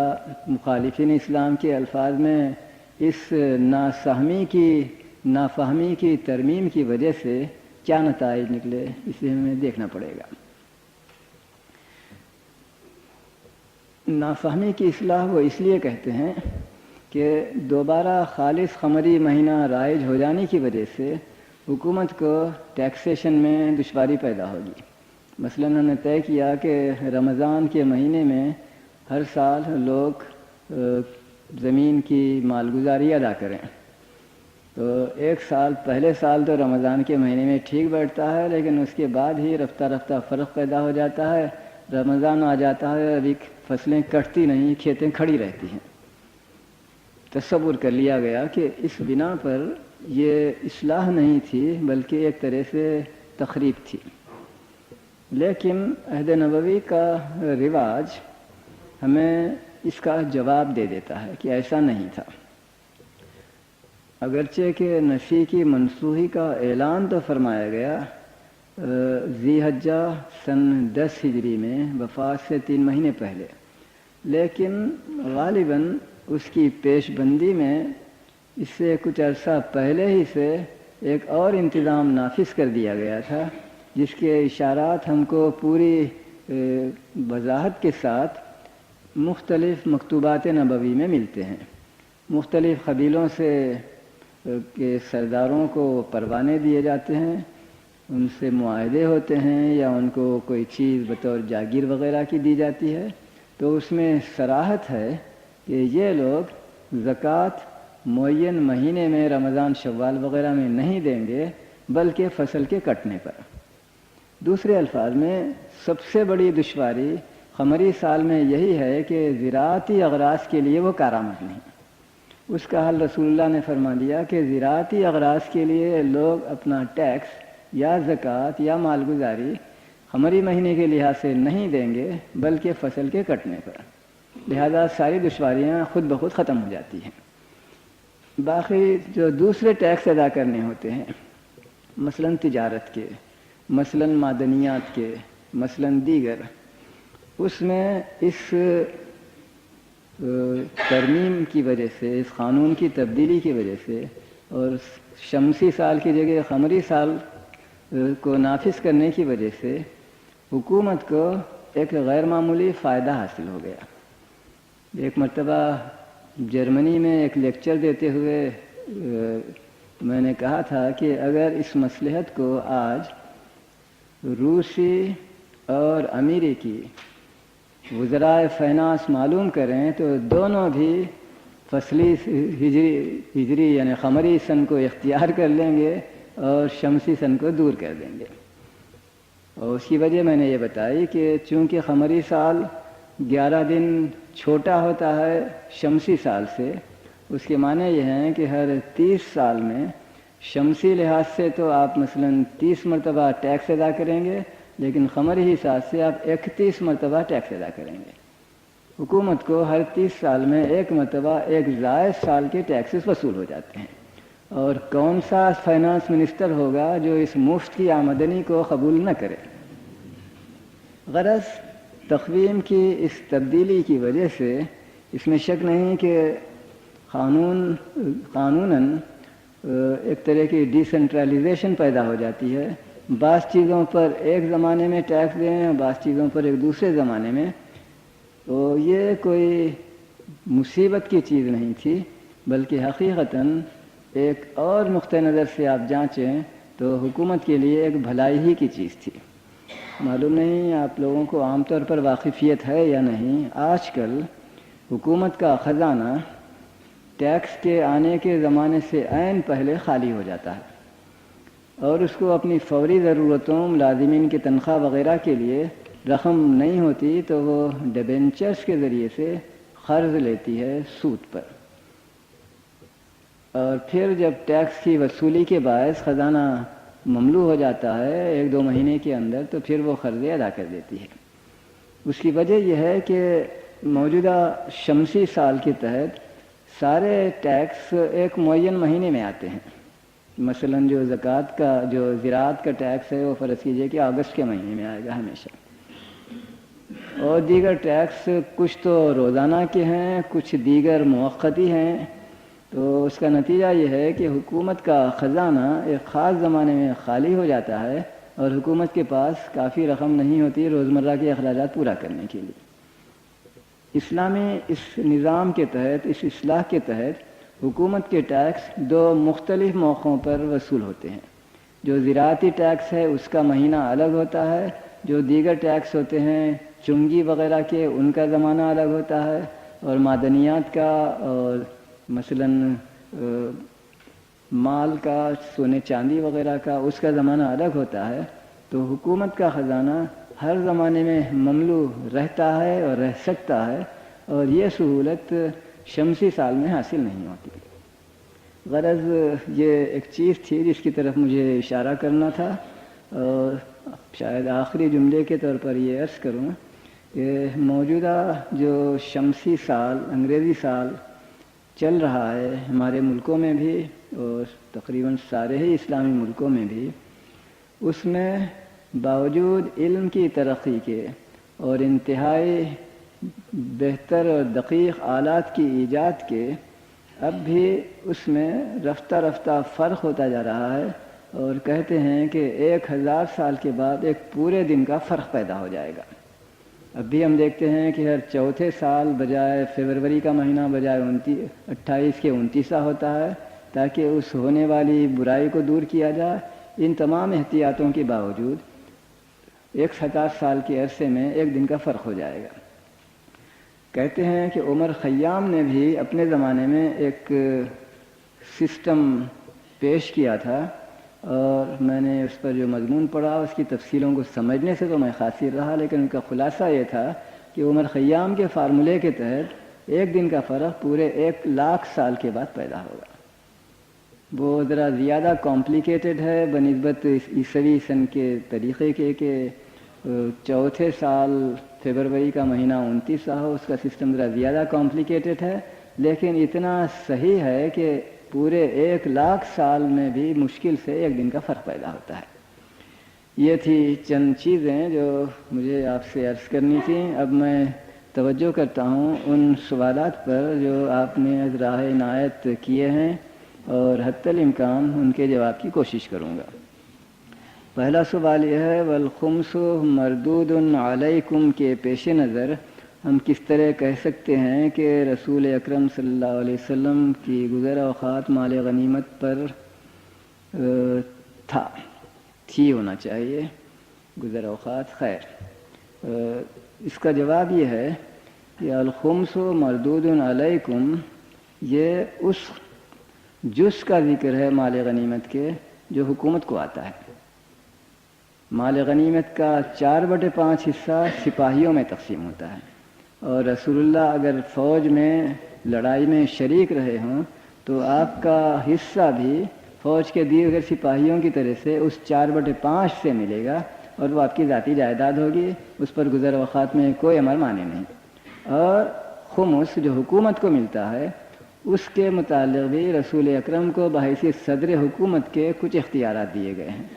[SPEAKER 1] مخالفین اسلام کے الفاظ میں اس نافہمی کی ترمیم کی وجہ سے کیا نتائج نکلے، اسے ہمیں دیکھنا پڑے گا۔ نافہمی کی اصلاح وہ اس لیے کہتے ہیں کہ دوبارہ خالص قمری مہینہ رائج ہو جانے کی وجہ سے حکومت کو ٹیکسیشن میں دشواری پیدا ہوگی۔ مثلا انہوں نے طے کیا کہ رمضان کے مہینے میں ہر سال لوگ زمین کی مالگزاری ادا کریں، تو پہلے سال تو رمضان کے مہینے میں ٹھیک بیٹھتا ہے، لیکن اس کے بعد ہی رفتہ رفتہ فرق پیدا ہو جاتا ہے، رمضان آ جاتا ہے، ابھی فصلیں کٹتی نہیں، کھیتیں کھڑی رہتی ہیں۔ تصور کر لیا گیا کہ اس بنا پر یہ اصلاح نہیں تھی بلکہ ایک طرح سے تخریب تھی۔ لیکن عہد نبوی کا رواج ہمیں اس کا جواب دے دیتا ہے کہ ایسا نہیں تھا۔ اگرچہ کہ نسی کی منسوخی کا اعلان تو فرمایا گیا ذی الحجہ سن 10 ہجری میں، وفات سے 3 مہینے پہلے، لیکن غالباً اس کی پیش بندی میں اس سے کچھ عرصہ پہلے ہی سے ایک اور انتظام نافذ کر دیا گیا تھا، جس کے اشارات ہم کو پوری وضاحت کے ساتھ مختلف مکتوبات نبوی میں ملتے ہیں۔ مختلف قبیلوں سے کے سرداروں کو پروانے دیے جاتے ہیں، ان سے معاہدے ہوتے ہیں، یا ان کو کوئی چیز بطور جاگیر وغیرہ کی دی جاتی ہے، تو اس میں صراحت ہے کہ یہ لوگ زکوٰۃ معین مہینے میں رمضان شوال وغیرہ میں نہیں دیں گے، بلکہ فصل کے کٹنے پر۔ دوسرے الفاظ میں سب سے بڑی دشواری قمری سال میں یہی ہے کہ زراعتی اغراض کے لیے وہ کارآمد نہیں۔ اس کا حل رسول اللہ نے فرما دیا کہ زراعتی اغراض کے لیے لوگ اپنا ٹیکس یا زکوٰۃ یا مالگزاری قمری مہینے کے لحاظ سے نہیں دیں گے، بلکہ فصل کے کٹنے پر۔ لہذا ساری دشواریاں خود بخود ختم ہو جاتی ہیں۔ باقی جو دوسرے ٹیکس ادا کرنے ہوتے ہیں، مثلا تجارت کے، مثلا معدنیات کے، مثلا دیگر، اس میں اس ترمیم کی وجہ سے، اس قانون کی تبدیلی کی وجہ سے، اور شمسی سال کی جگہ قمری سال کو نافذ کرنے کی وجہ سے حکومت کو ایک غیر معمولی فائدہ حاصل ہو گیا۔ ایک مرتبہ جرمنی میں ایک لیکچر دیتے ہوئے میں نے کہا تھا کہ اگر اس مصلحت کو آج روسی اور امریکی وزرائے فائنانس معلوم کریں تو دونوں بھی فصلی ہجری یعنی قمری سن کو اختیار کر لیں گے اور شمسی سن کو دور کر دیں گے. اور اس کی وجہ میں نے یہ بتائی کہ چونکہ قمری سال 11 دن چھوٹا ہوتا ہے شمسی سال سے، اس کے معنی یہ ہیں کہ ہر 30 سال میں شمسی لحاظ سے تو آپ مثلا 30 مرتبہ ٹیکس ادا کریں گے، لیکن قمری حساب سے آپ 31 مرتبہ ٹیکس ادا کریں گے. حکومت کو ہر 30 سال میں ایک مرتبہ ایک زائد سال کے ٹیکسز وصول ہو جاتے ہیں. اور کون سا فائنانس منسٹر ہوگا جو اس مفت کی آمدنی کو قبول نہ کرے؟ غرض تقویم کی اس تبدیلی کی وجہ سے اس میں شک نہیں کہ قانوناً ایک طرح کی ڈی سینٹرلائزیشن پیدا ہو جاتی ہے. بعض چیزوں پر ایک زمانے میں ٹیکس دیں اور بعض چیزوں پر ایک دوسرے زمانے میں. تو یہ کوئی مصیبت کی چیز نہیں تھی، بلکہ حقیقتاً ایک اور نقطہ نظر سے آپ جانچیں تو حکومت کے لیے ایک بھلائی ہی کی چیز تھی. معلوم نہیں آپ لوگوں کو عام طور پر واقفیت ہے یا نہیں، آج کل حکومت کا خزانہ ٹیکس کے آنے کے زمانے سے عین پہلے خالی ہو جاتا ہے، اور اس کو اپنی فوری ضرورتوں، ملازمین کی تنخواہ وغیرہ کے لیے رقم نہیں ہوتی تو وہ ڈیبنچرز کے ذریعے سے قرض لیتی ہے سود پر. اور پھر جب ٹیکس کی وصولی کے باعث خزانہ مملو ہو جاتا ہے 1-2 مہینے کے اندر، تو پھر وہ قرضے ادا کر دیتی ہے. اس کی وجہ یہ ہے کہ موجودہ شمسی سال کے تحت سارے ٹیکس ایک معین مہینے میں آتے ہیں. مثلا جو زکوٰۃ کا، جو زراعت کا ٹیکس ہے وہ فرض کیجئے کہ اگست کے مہینے میں آئے گا ہمیشہ. اور دیگر ٹیکس کچھ تو روزانہ کے ہیں، کچھ دیگر موقتی ہیں. تو اس کا نتیجہ یہ ہے کہ حکومت کا خزانہ ایک خاص زمانے میں خالی ہو جاتا ہے اور حکومت کے پاس کافی رقم نہیں ہوتی روزمرہ کے اخراجات پورا کرنے کے لیے. اسلامی اس نظام کے تحت، اس اصلاح کے تحت حکومت کے ٹیکس 2 مختلف موقعوں پر وصول ہوتے ہیں. جو زراعتی ٹیکس ہے اس کا مہینہ الگ ہوتا ہے، جو دیگر ٹیکس ہوتے ہیں چنگی وغیرہ کے ان کا زمانہ الگ ہوتا ہے، اور معدنیات کا اور مثلا مال کا، سونے چاندی وغیرہ کا، اس کا زمانہ الگ ہوتا ہے. تو حکومت کا خزانہ ہر زمانے میں مملو رہتا ہے اور رہ سکتا ہے، اور یہ سہولت شمسی سال میں حاصل نہیں ہوتی. غرض یہ ایک چیز تھی جس کی طرف مجھے اشارہ کرنا تھا، اور شاید آخری جملے کے طور پر یہ عرض کروں کہ موجودہ جو شمسی سال، انگریزی سال چل رہا ہے ہمارے ملکوں میں بھی اور تقریباً سارے ہی اسلامی ملکوں میں بھی، اس میں باوجود علم کی ترقی کے اور انتہائی بہتر اور دقیق آلات کی ایجاد کے، اب بھی اس میں رفتہ رفتہ فرق ہوتا جا رہا ہے. اور کہتے ہیں کہ 1000 سال کے بعد ایک پورے دن کا فرق پیدا ہو جائے گا. اب بھی ہم دیکھتے ہیں کہ ہر چوتھے سال بجائے فروری کا مہینہ بجائے 28 کے 29 ہوتا ہے، تاکہ اس ہونے والی برائی کو دور کیا جائے. ان تمام احتیاطوں کے باوجود 1000 سال کے عرصے میں ایک دن کا فرق ہو جائے گا. کہتے ہیں کہ عمر خیام نے بھی اپنے زمانے میں ایک سسٹم پیش کیا تھا، اور میں نے اس پر جو مضمون پڑھا اس کی تفصیلوں کو سمجھنے سے تو میں قاصر رہا، لیکن ان کا خلاصہ یہ تھا کہ عمر خیام کے فارمولے کے تحت ایک دن کا فرق پورے 1,00,000 سال کے بعد پیدا ہوگا. وہ ذرا زیادہ کمپلیکیٹڈ ہے بنسبت عیسوی سن کے طریقے کے کہ چوتھے سال فروری کا مہینہ 29 ہو. اس کا سسٹم ذرا زیادہ کمپلیکیٹڈ ہے، لیکن اتنا صحیح ہے کہ پورے 1,00,000 سال میں بھی مشکل سے ایک دن کا فرق پیدا ہوتا ہے. یہ تھی چند چیزیں جو مجھے آپ سے عرض کرنی تھیں. اب میں توجہ کرتا ہوں ان سوالات پر جو آپ نے از راہ عنایت کیے ہیں، اور حتی الامکان ان کے جواب کی کوشش کروں گا. پہلا سوال یہ ہے: والخمس مردود علیکم کے پیش نظر ہم کس طرح کہہ سکتے ہیں کہ رسول اکرم صلی اللہ علیہ وسلم کی گزر اوقات مال غنیمت پر تھی ہونا چاہیے گزر اوقات خیر؟ اس کا جواب یہ ہے کہ الخمس مردود علیکم، یہ اس جز کا ذکر ہے مال غنیمت کے جو حکومت کو آتا ہے۔ مال غنیمت کا 4/5 حصہ سپاہیوں میں تقسیم ہوتا ہے، اور رسول اللہ اگر فوج میں لڑائی میں شریک رہے ہوں تو آپ کا حصہ بھی فوج کے دیے ہوئے سپاہیوں کی طرح سے اس 4/5 سے ملے گا، اور وہ آپ کی ذاتی جائیداد ہوگی، اس پر گزر اوقات میں کوئی عمل مانے نہیں۔ اور خمس جو حکومت کو ملتا ہے، اس کے متعلق بھی رسول اکرم کو بحیثیت صدر حکومت کے کچھ اختیارات دیے گئے ہیں،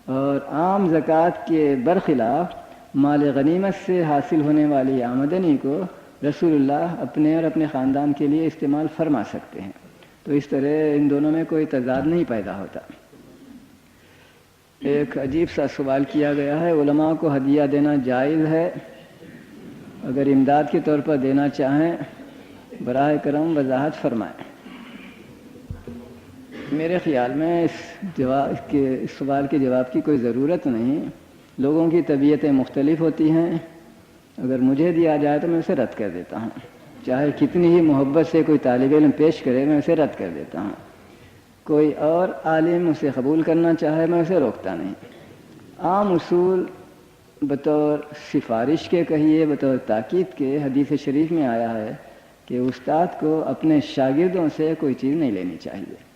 [SPEAKER 1] اور عام زکوٰۃ کے برخلاف مال غنیمت سے حاصل ہونے والی آمدنی کو رسول اللہ اپنے اور اپنے خاندان کے لیے استعمال فرما سکتے ہیں۔ تو اس طرح ان دونوں میں کوئی تضاد نہیں پیدا ہوتا۔ ایک عجیب سا سوال کیا گیا ہے، علماء کو ہدیہ دینا جائز ہے؟ اگر امداد کے طور پر دینا چاہیں براہ کرم وضاحت فرمائیں۔ میرے خیال میں اس سوال کے جواب کی کوئی ضرورت نہیں۔ لوگوں کی طبیعتیں مختلف ہوتی ہیں، اگر مجھے دیا جائے تو میں اسے رد کر دیتا ہوں، چاہے کتنی ہی محبت سے کوئی طالب علم پیش کرے میں اسے رد کر دیتا ہوں۔ کوئی اور عالم اسے قبول کرنا چاہے میں اسے روکتا نہیں۔ عام اصول بطور سفارش کے کہیے بطور تاکید کے حدیث شریف میں آیا ہے کہ استاد کو اپنے شاگردوں سے کوئی چیز نہیں لینی چاہیے،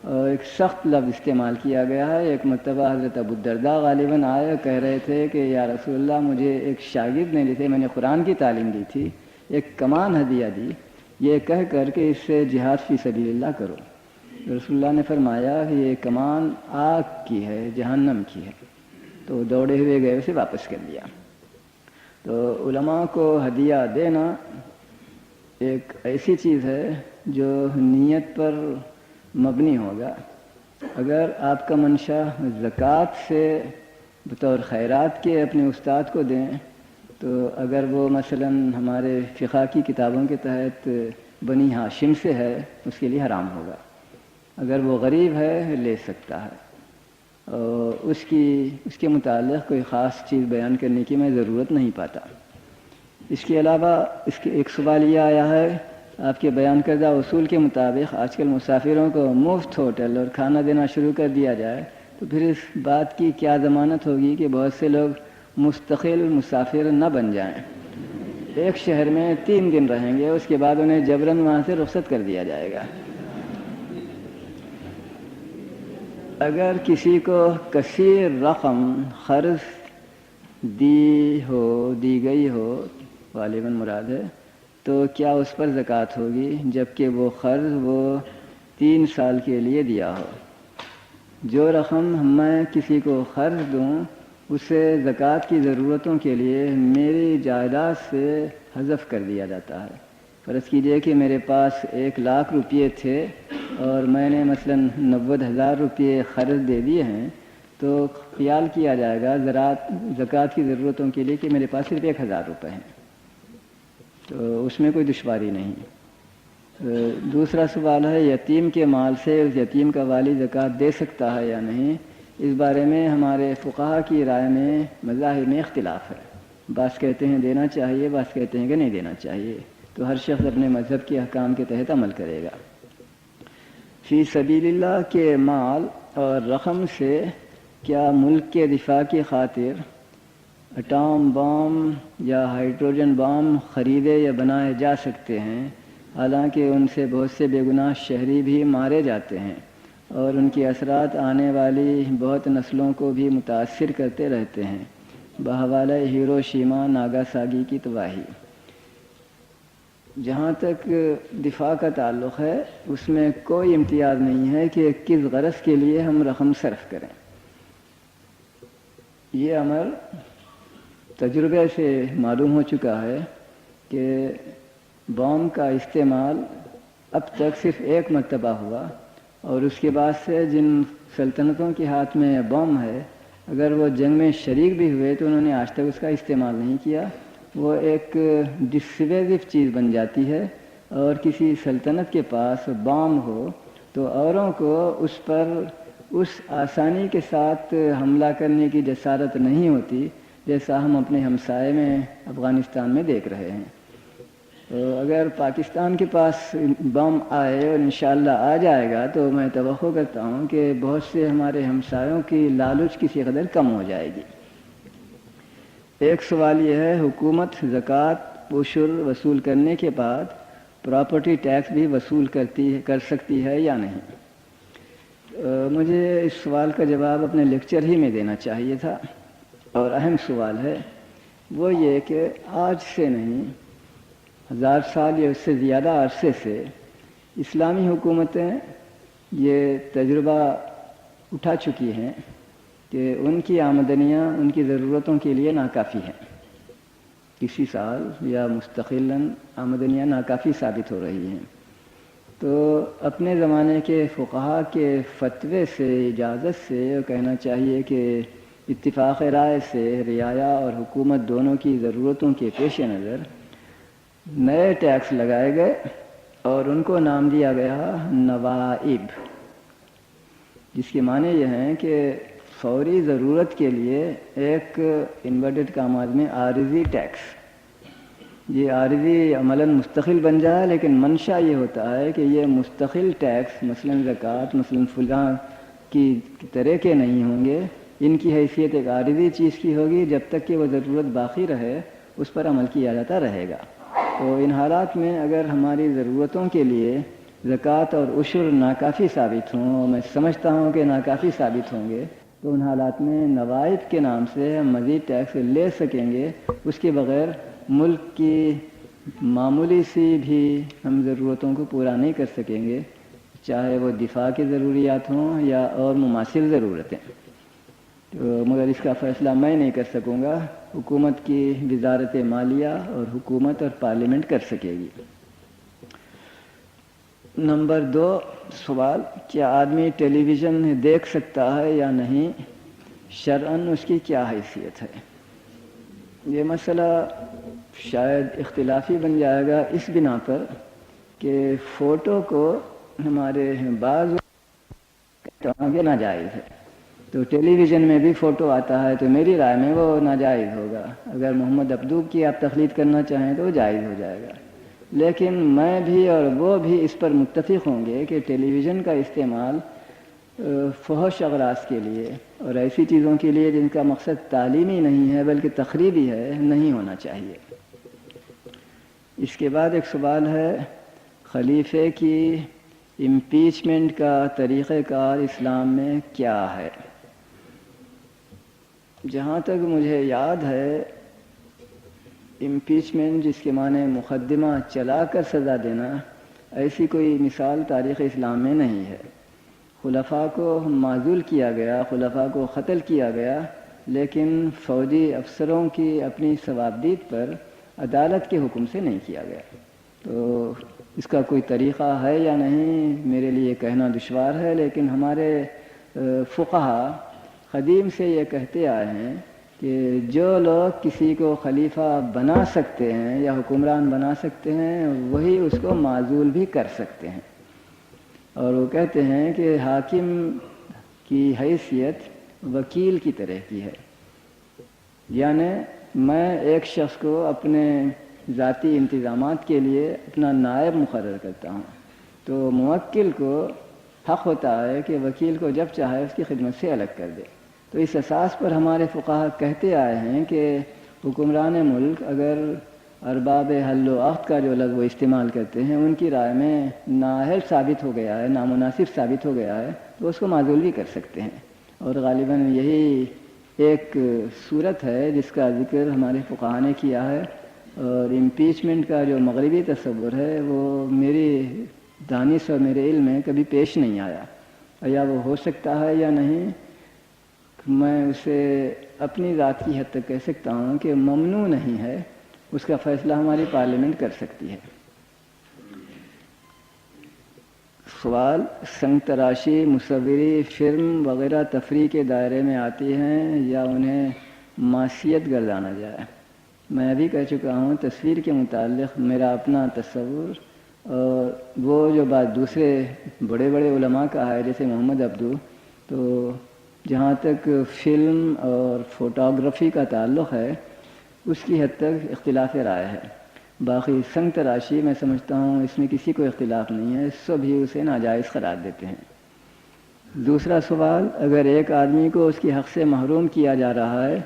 [SPEAKER 1] اور ایک سخت لفظ استعمال کیا گیا ہے۔ ایک مرتبہ حضرت ابو الدرداء غالباً آئے، کہہ رہے تھے کہ یا رسول اللہ، مجھے ایک شاگرد نے جسے میں نے قرآن کی تعلیم دی تھی ایک کمان ہدیہ دی، یہ کہہ کر کہ اس سے جہاد فی سبیل اللہ کرو۔ رسول اللہ نے فرمایا کہ یہ کمان آگ کی ہے، جہنم کی ہے، تو دوڑے ہوئے گئے اسے واپس کر دیا۔ تو علماء کو ہدیہ دینا ایک ایسی چیز ہے جو نیت پر مبنی ہوگا۔ اگر آپ کا منشا زکوٰۃ سے بطور خیرات کے اپنے استاد کو دیں، تو اگر وہ مثلاً ہمارے فقہ کی کتابوں کے تحت بنی ہاشم سے ہے اس کے لیے حرام ہوگا۔ اگر وہ غریب ہے لے سکتا ہے، اور اس کے متعلق کوئی خاص چیز بیان کرنے کی میں ضرورت نہیں پاتا۔ اس کے علاوہ اس کے ایک سوال یہ آیا ہے، آپ کے بیان کردہ اصول کے مطابق آج کل مسافروں کو مفت ہوٹل اور کھانا دینا شروع کر دیا جائے تو پھر اس بات کی کیا ضمانت ہوگی کہ بہت سے لوگ مستقل مسافر نہ بن جائیں؟ ایک شہر میں 3 دن رہیں گے، اس کے بعد انہیں جبراً وہاں سے رخصت کر دیا جائے گا۔ اگر کسی کو کثیر رقم قرض دی گئی ہو، غالباً مراد ہے، تو کیا اس پر زکوٰۃ ہوگی جبکہ وہ قرض وہ 3 سال کے لیے دیا ہو؟ جو رقم میں کسی کو قرض دوں اسے زکوٰۃ کی ضرورتوں کے لیے میری جائیداد سے حذف کر دیا جاتا ہے۔ فرض کیجئے کہ میرے پاس 1 لاکھ روپئے تھے اور میں نے مثلاً 90,000 روپئے قرض دے دیے ہیں، تو خیال کیا جائے گا زکوٰۃ کی ضرورتوں کے لیے کہ میرے پاس صرف 1,000 روپئے ہیں، تو اس میں کوئی دشواری نہیں۔ دوسرا سوال ہے، یتیم کے مال سے اس یتیم کا والی زکوٰۃ دے سکتا ہے یا نہیں؟ اس بارے میں ہمارے فقہا کی رائے میں مذاہب میں اختلاف ہے۔ بعض کہتے ہیں دینا چاہیے، بعض کہتے ہیں کہ نہیں دینا چاہیے، تو ہر شخص اپنے مذہب کے احکام کے تحت عمل کرے گا۔ فی سبیل اللہ کے مال اور رقم سے کیا ملک کے دفاع کی خاطر اٹام بام یا ہائیڈروجن بام خریدے یا بنائے جا سکتے ہیں؟ حالانکہ ان سے بہت سے بے گناہ شہری بھی مارے جاتے ہیں اور ان کے اثرات آنے والی بہت نسلوں کو بھی متاثر کرتے رہتے ہیں، بحوالہ ہیروشیما ناگاساکی کی تباہی۔ جہاں تک دفاع کا تعلق ہے اس میں کوئی امتیاز نہیں ہے کہ کس غرض کے لیے ہم رقم صرف کریں۔ یہ امر تجربے سے معلوم ہو چکا ہے کہ بام کا استعمال اب تک صرف 1 مرتبہ ہوا، اور اس کے بعد سے جن سلطنتوں کے ہاتھ میں بم ہے اگر وہ جنگ میں شریک بھی ہوئے تو انہوں نے آج تک اس کا استعمال نہیں کیا، وہ ایک ڈسویزو چیز بن جاتی ہے، اور کسی سلطنت کے پاس بام ہو تو اوروں کو اس پر اس آسانی کے ساتھ حملہ کرنے کی جسارت نہیں ہوتی جیسا ہم اپنے ہمسائے میں افغانستان میں دیکھ رہے ہیں۔ تو اگر پاکستان کے پاس بم آئے، اور انشاءاللہ آ جائے گا، تو میں توقع کرتا ہوں کہ بہت سے ہمارے ہمسایوں کی لالچ کسی قدر کم ہو جائے گی۔ ایک سوال یہ ہے، حکومت زکوٰۃ عشر وصول کرنے کے بعد پراپرٹی ٹیکس بھی وصول کر سکتی ہے یا نہیں؟ مجھے اس سوال کا جواب اپنے لیکچر ہی میں دینا چاہیے تھا، اور اہم سوال ہے وہ یہ کہ آج سے نہیں، 1000 سال یا اس سے زیادہ عرصے سے اسلامی حکومتیں یہ تجربہ اٹھا چکی ہیں کہ ان کی آمدنیاں ان کی ضرورتوں کے لیے ناکافی ہیں۔ کسی سال یا مستقلاً آمدنیاں ناکافی ثابت ہو رہی ہیں، تو اپنے زمانے کے فقہا کے فتوے سے، اجازت سے کہنا چاہیے کہ اتفاق رائے سے رعایا اور حکومت دونوں کی ضرورتوں کے پیش نظر نئے ٹیکس لگائے گئے، اور ان کو نام دیا گیا نوائب، جس کے معنی یہ ہیں کہ فوری ضرورت کے لیے ایک انورٹڈ کاماز میں عارضی ٹیکس۔ یہ عارضی عملاً مستقل بن جائے، لیکن منشا یہ ہوتا ہے کہ یہ مستقل ٹیکس مثلاً زکوٰۃ، مثلاً فلاں کی طرح کے نہیں ہوں گے، ان کی حیثیت ایک عارضی چیز کی ہوگی، جب تک کہ وہ ضرورت باقی رہے اس پر عمل کیا جاتا رہے گا۔ تو ان حالات میں اگر ہماری ضرورتوں کے لیے زکوٰۃ اور عشر ناکافی ثابت ہوں، اور میں سمجھتا ہوں کہ ناکافی ثابت ہوں گے، تو ان حالات میں نوائب کے نام سے ہم مزید ٹیکس لے سکیں گے۔ اس کے بغیر ملک کی معمولی سی بھی ہم ضرورتوں کو پورا نہیں کر سکیں گے، چاہے وہ دفاع کی ضروریات ہوں یا اور مماثل ضرورتیں۔ تو مگر اس کا فیصلہ میں نہیں کر سکوں گا، حکومت کی وزارت مالیہ اور حکومت اور پارلیمنٹ کر سکے گی۔ نمبر 2 سوال، کیا آدمی ٹیلی ویژن دیکھ سکتا ہے یا نہیں؟ شرعاً اس کی کیا حیثیت ہے؟ یہ مسئلہ شاید اختلافی بن جائے گا اس بنا پر کہ فوٹو کو ہمارے بعض کے ناجائز ہے، تو ٹیلی ویژن میں بھی فوٹو آتا ہے، تو میری رائے میں وہ ناجائز ہوگا۔ اگر محمد عبدو کی آپ تقلید کرنا چاہیں تو وہ جائز ہو جائے گا، لیکن میں بھی اور وہ بھی اس پر متفق ہوں گے کہ ٹیلی ویژن کا استعمال فحش اغراض کے لیے اور ایسی چیزوں کے لیے جن کا مقصد تعلیمی نہیں ہے بلکہ تخریبی ہے، نہیں ہونا چاہیے۔ اس کے بعد ایک سوال ہے، خلیفے کی امپیچمنٹ کا طریقہ کار اسلام میں کیا ہے؟ جہاں تک مجھے یاد ہے، امپیچمنٹ جس کے معنی مقدمہ چلا کر سزا دینا، ایسی کوئی مثال تاریخ اسلام میں نہیں ہے۔ خلفاء کو معزول کیا گیا، خلفاء کو قتل کیا گیا، لیکن فوجی افسروں کی اپنی ثوابدید پر عدالت کے حکم سے نہیں کیا گیا۔ تو اس کا کوئی طریقہ ہے یا نہیں، میرے لیے کہنا دشوار ہے، لیکن ہمارے فقہا قدیم سے یہ کہتے آئے ہیں کہ جو لوگ کسی کو خلیفہ بنا سکتے ہیں یا حکمران بنا سکتے ہیں، وہی اس کو معزول بھی کر سکتے ہیں۔ اور وہ کہتے ہیں کہ حاکم کی حیثیت وکیل کی طرح کی ہے، یعنی میں ایک شخص کو اپنے ذاتی انتظامات کے لیے اپنا نائب مقرر کرتا ہوں، تو موکل کو حق ہوتا ہے کہ وکیل کو جب چاہے اس کی خدمت سے الگ کر دے۔ تو اس اساس پر ہمارے فقہا کہتے آئے ہیں کہ حکمران ملک اگر ارباب حل و عقد کا جو لفظ وہ استعمال کرتے ہیں، ان کی رائے میں نااہل ثابت ہو گیا ہے، نامناسب ثابت ہو گیا ہے، تو اس کو معزول بھی کر سکتے ہیں۔ اور غالباً یہی ایک صورت ہے جس کا ذکر ہمارے فقہا نے کیا ہے، اور امپیچمنٹ کا جو مغربی تصور ہے وہ میری دانش اور میرے علم میں کبھی پیش نہیں آیا۔ یا وہ ہو سکتا ہے یا نہیں، میں اسے اپنی ذات کی حد تک کہہ سکتا ہوں کہ ممنوع نہیں ہے، اس کا فیصلہ ہماری پارلیمنٹ کر سکتی ہے۔ سوال، سنگ تراشی، مصوری، فلم وغیرہ تفریح کے دائرے میں آتی ہیں یا انہیں معصیت گردانا جائے؟ میں ابھی کہہ چکا ہوں تصویر کے متعلق میرا اپنا تصور، اور وہ جو بات دوسرے بڑے بڑے علماء کا ہے جیسے محمد عبدو، تو جہاں تک فلم اور فوٹوگرافی کا تعلق ہے اس کی حد تک اختلاف رائے ہے۔ باقی سنگ تراشی میں سمجھتا ہوں اس میں کسی کو اختلاف نہیں ہے، سبھی اسے ناجائز قرار دیتے ہیں۔ دوسرا سوال، اگر ایک آدمی کو اس کے حق سے محروم کیا جا رہا ہے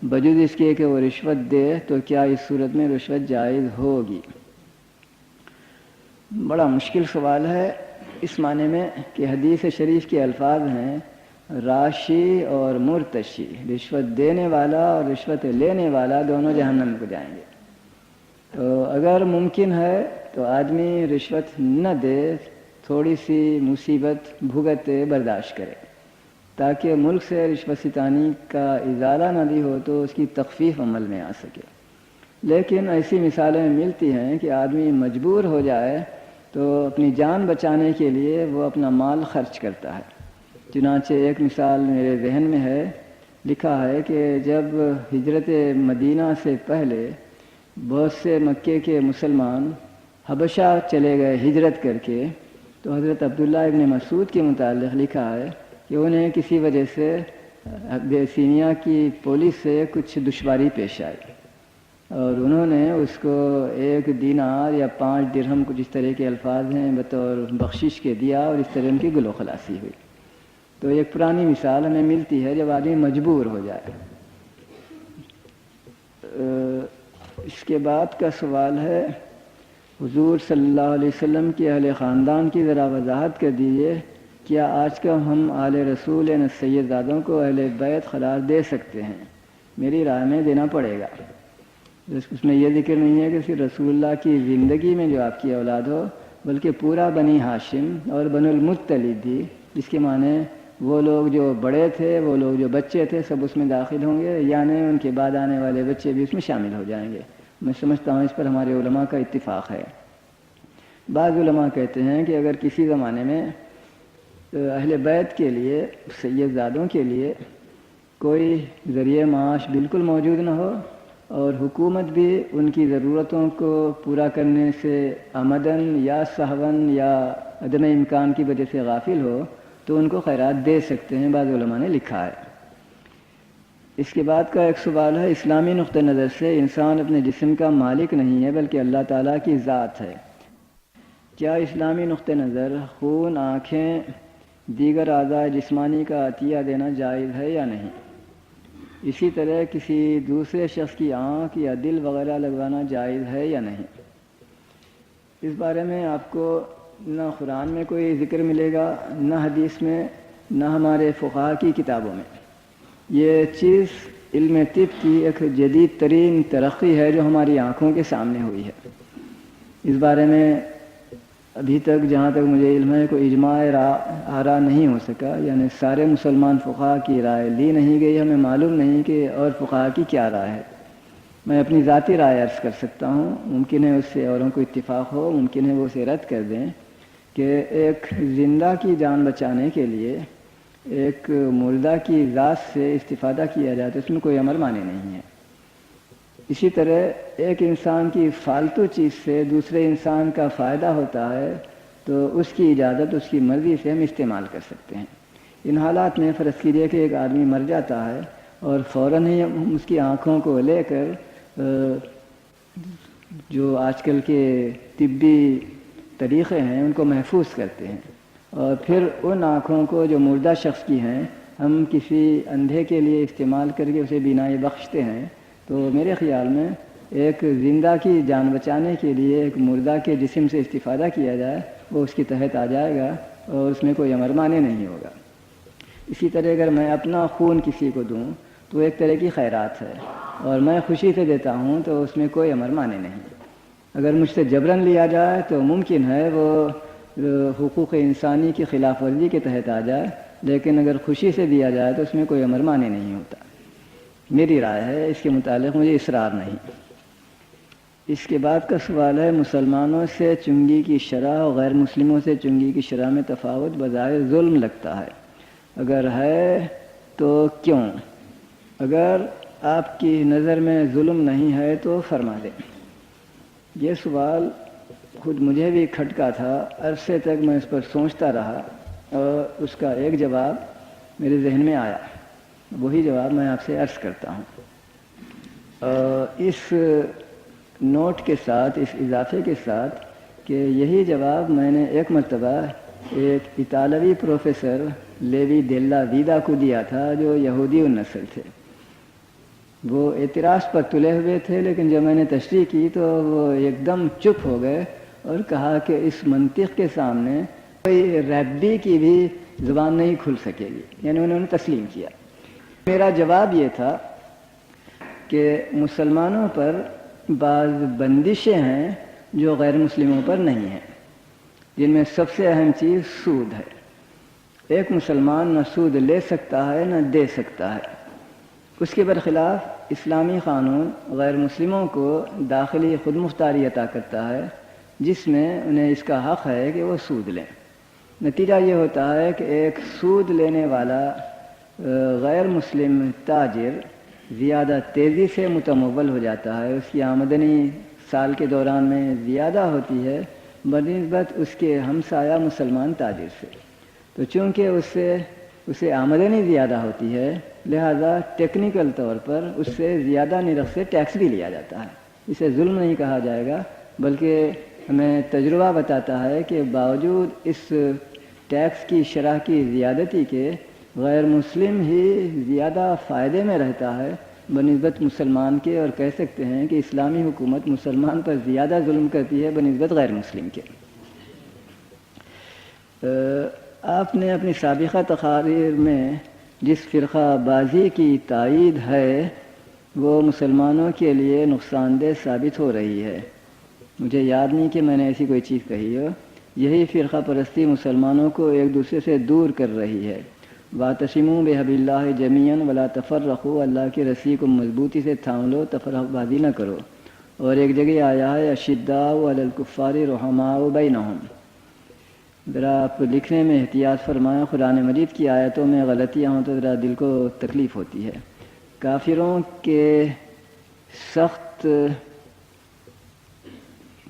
[SPEAKER 1] بجز اس کے کہ وہ رشوت دے تو کیا اس صورت میں رشوت جائز ہوگی؟ بڑا مشکل سوال ہے اس معنی میں کہ حدیث شریف کے الفاظ ہیں راشی اور مرتشی، رشوت دینے والا اور رشوت لینے والا دونوں جہنم کو جائیں گے۔ تو اگر ممکن ہے تو آدمی رشوت نہ دے، تھوڑی سی مصیبت بھگتے برداشت کرے تاکہ ملک سے رشوت ستانی کا ازالہ نہ بھی ہو تو اس کی تخفیف عمل میں آ سکے۔ لیکن ایسی مثالیں ملتی ہیں کہ آدمی مجبور ہو جائے تو اپنی جان بچانے کے لیے وہ اپنا مال خرچ کرتا ہے۔ چنانچہ ایک مثال میرے ذہن میں ہے، لکھا ہے کہ جب ہجرت مدینہ سے پہلے بہت سے مکے کے مسلمان حبشہ چلے گئے ہجرت کر کے، تو حضرت عبداللہ ابن مسعود کے متعلق لکھا ہے کہ انہیں کسی وجہ سے ابیسینیا کی پولیس سے کچھ دشواری پیش آئی اور انہوں نے اس کو 1 دینار یا 5 درہم کچھ اس طرح کے الفاظ ہیں بطور بخشش کے دیا، اور اس طرح ان کی گلو خلاصی ہوئی۔ تو ایک پرانی مثال ہمیں ملتی ہے جب آدمی مجبور ہو جائے۔ اس کے بعد کا سوال ہے حضور صلی اللہ علیہ وسلم کے اہل خاندان کی ذرا وضاحت کر دیجیے، کیا آج کل ہم آل رسول سیدزادوں کو اہل بیت قرار دے سکتے ہیں؟ میری رائے میں دینا پڑے گا۔ اس میں یہ ذکر نہیں ہے کہ صرف رسول اللہ کی زندگی میں جو آپ کی اولاد ہو، بلکہ پورا بنی ہاشم اور بنو المطلب بھی، جس کے معنی وہ لوگ جو بڑے تھے، وہ لوگ جو بچے تھے، سب اس میں داخل ہوں گے، یعنی ان کے بعد آنے والے بچے بھی اس میں شامل ہو جائیں گے۔ میں سمجھتا ہوں اس پر ہمارے علماء کا اتفاق ہے۔ بعض علماء کہتے ہیں کہ اگر کسی زمانے میں اہل بیت کے لیے، سیدزادوں کے لیے کوئی ذریعہ معاش بالکل موجود نہ ہو اور حکومت بھی ان کی ضرورتوں کو پورا کرنے سے عمدن یا سہون یا عدم امکان کی وجہ سے غافل ہو، تو ان کو خیرات دے سکتے ہیں، بعض علماء نے لکھا ہے۔ اس کے بعد کا ایک سوال ہے، اسلامی نقطہ نظر سے انسان اپنے جسم کا مالک نہیں ہے بلکہ اللہ تعالیٰ کی ذات ہے۔ کیا اسلامی نقطہ نظر خون، آنکھیں، دیگر اعضاء جسمانی کا عطیہ دینا جائز ہے یا نہیں؟ اسی طرح کسی دوسرے شخص کی آنکھ یا دل وغیرہ لگوانا جائز ہے یا نہیں؟ اس بارے میں آپ کو نہ قرآن میں کوئی ذکر ملے گا، نہ حدیث میں، نہ ہمارے فقہا کی کتابوں میں۔ یہ چیز علم طب کی ایک جدید ترین ترقی ہے جو ہماری آنکھوں کے سامنے ہوئی ہے۔ اس بارے میں ابھی تک جہاں تک مجھے علم ہے کوئی اجماع آرا نہیں ہو سکا، یعنی سارے مسلمان فقہا کی رائے لی نہیں گئی۔ ہمیں معلوم نہیں کہ اور فقہا کی کیا رائے ہے۔ میں اپنی ذاتی رائے عرض کر سکتا ہوں، ممکن ہے اس سے اوروں کو اتفاق ہو، ممکن ہے وہ اسے رد کر دیں، کہ ایک زندہ کی جان بچانے کے لیے ایک مردہ کی ذات سے استفادہ کیا جائے تو اس میں کوئی امر مانے نہیں ہے۔ اسی طرح ایک انسان کی فالتو چیز سے دوسرے انسان کا فائدہ ہوتا ہے تو اس کی اجازت، اس کی مرضی سے ہم استعمال کر سکتے ہیں۔ ان حالات میں فرض کیجیے کہ ایک آدمی مر جاتا ہے اور فوراً ہی ہم اس کی آنکھوں کو لے کر جو آج کل کے طبی طریقے ہیں ان کو محفوظ کرتے ہیں، اور پھر ان آنکھوں کو جو مردہ شخص کی ہیں ہم کسی اندھے کے لیے استعمال کر کے اسے بینائی بخشتے ہیں، تو میرے خیال میں ایک زندہ کی جان بچانے کے لیے ایک مردہ کے جسم سے استفادہ کیا جائے وہ اس کے تحت آ جائے گا اور اس میں کوئی امر مانے نہیں ہوگا۔ اسی طرح اگر میں اپنا خون کسی کو دوں تو ایک طرح کی خیرات ہے، اور میں خوشی سے دیتا ہوں تو اس میں کوئی امر مانے نہیں۔ اگر مجھ سے جبراً لیا جائے تو ممکن ہے وہ حقوق انسانی کی خلاف ورزی کے تحت آ جائے، لیکن اگر خوشی سے دیا جائے تو اس میں کوئی امر مانے نہیں ہوتا۔ میری رائے ہے، اس کے متعلق مجھے اصرار نہیں۔ اس کے بعد کا سوال ہے، مسلمانوں سے چنگی کی شرح اور غیر مسلموں سے چنگی کی شرح میں تفاوت بظاہر ظلم لگتا ہے، اگر ہے تو کیوں؟ اگر آپ کی نظر میں ظلم نہیں ہے تو فرما دیں۔ یہ سوال خود مجھے بھی کھٹکا تھا، عرصے تک میں اس پر سوچتا رہا اور اس کا ایک جواب میرے ذہن میں آیا، وہی جواب میں آپ سے عرض کرتا ہوں۔ اس نوٹ کے ساتھ، اس اضافے کے ساتھ کہ یہی جواب میں نے ایک مرتبہ ایک اطالوی پروفیسر لیوی دیلا ویدا کو دیا تھا جو یہودی النسل تھے۔ وہ اعتراض پر تلے ہوئے تھے، لیکن جب میں نے تشریح کی تو وہ ایک دم چپ ہو گئے اور کہا کہ اس منطق کے سامنے کوئی ربی کی بھی زبان نہیں کھل سکے گی، یعنی انہوں نے تسلیم کیا۔ میرا جواب یہ تھا کہ مسلمانوں پر بعض بندشیں ہیں جو غیر مسلموں پر نہیں ہیں، جن میں سب سے اہم چیز سود ہے۔ ایک مسلمان نہ سود لے سکتا ہے نہ دے سکتا ہے۔ اس کے برخلاف اسلامی قانون غیر مسلموں کو داخلی خود مختاری عطا کرتا ہے، جس میں انہیں اس کا حق ہے کہ وہ سود لیں۔ نتیجہ یہ ہوتا ہے کہ ایک سود لینے والا غیر مسلم تاجر زیادہ تیزی سے متمول ہو جاتا ہے، اس کی آمدنی سال کے دوران میں زیادہ ہوتی ہے بنسبت اس کے ہمسایہ مسلمان تاجر سے۔ تو چونکہ اسے آمدنی زیادہ ہوتی ہے، لہذا ٹیکنیکل طور پر اس سے زیادہ نرخ سے ٹیکس بھی لیا جاتا ہے۔ اسے ظلم نہیں کہا جائے گا، بلکہ ہمیں تجربہ بتاتا ہے کہ باوجود اس ٹیکس کی شرح کی زیادتی کے غیر مسلم ہی زیادہ فائدے میں رہتا ہے بنسبت مسلمان کے، اور کہہ سکتے ہیں کہ اسلامی حکومت مسلمان پر زیادہ ظلم کرتی ہے بنسبت غیر مسلم کے۔ آپ نے اپنی سابقہ تقاریر میں جس فرقہ بازی کی تائید ہے وہ مسلمانوں کے لیے نقصان دہ ثابت ہو رہی ہے۔ مجھے یاد نہیں کہ میں نے ایسی کوئی چیز کہی ہو۔ یہی فرقہ پرستی مسلمانوں کو ایک دوسرے سے دور کر رہی ہے۔ واعتصموا بحبل اللہ جمیعا ولا تفرقوا، اللہ کی رسی کو مضبوطی سے تھام لو، تفرق بازی نہ کرو۔ اور ایک جگہ آیا ہے اشداء علی الکفار رحماء بینہم۔ ذرا آپ لکھنے میں احتیاط فرمائیں، قرآن مجید کی آیتوں میں غلطیاں ہوں تو ذرا دل کو تکلیف ہوتی ہے۔ کافروں کے سخت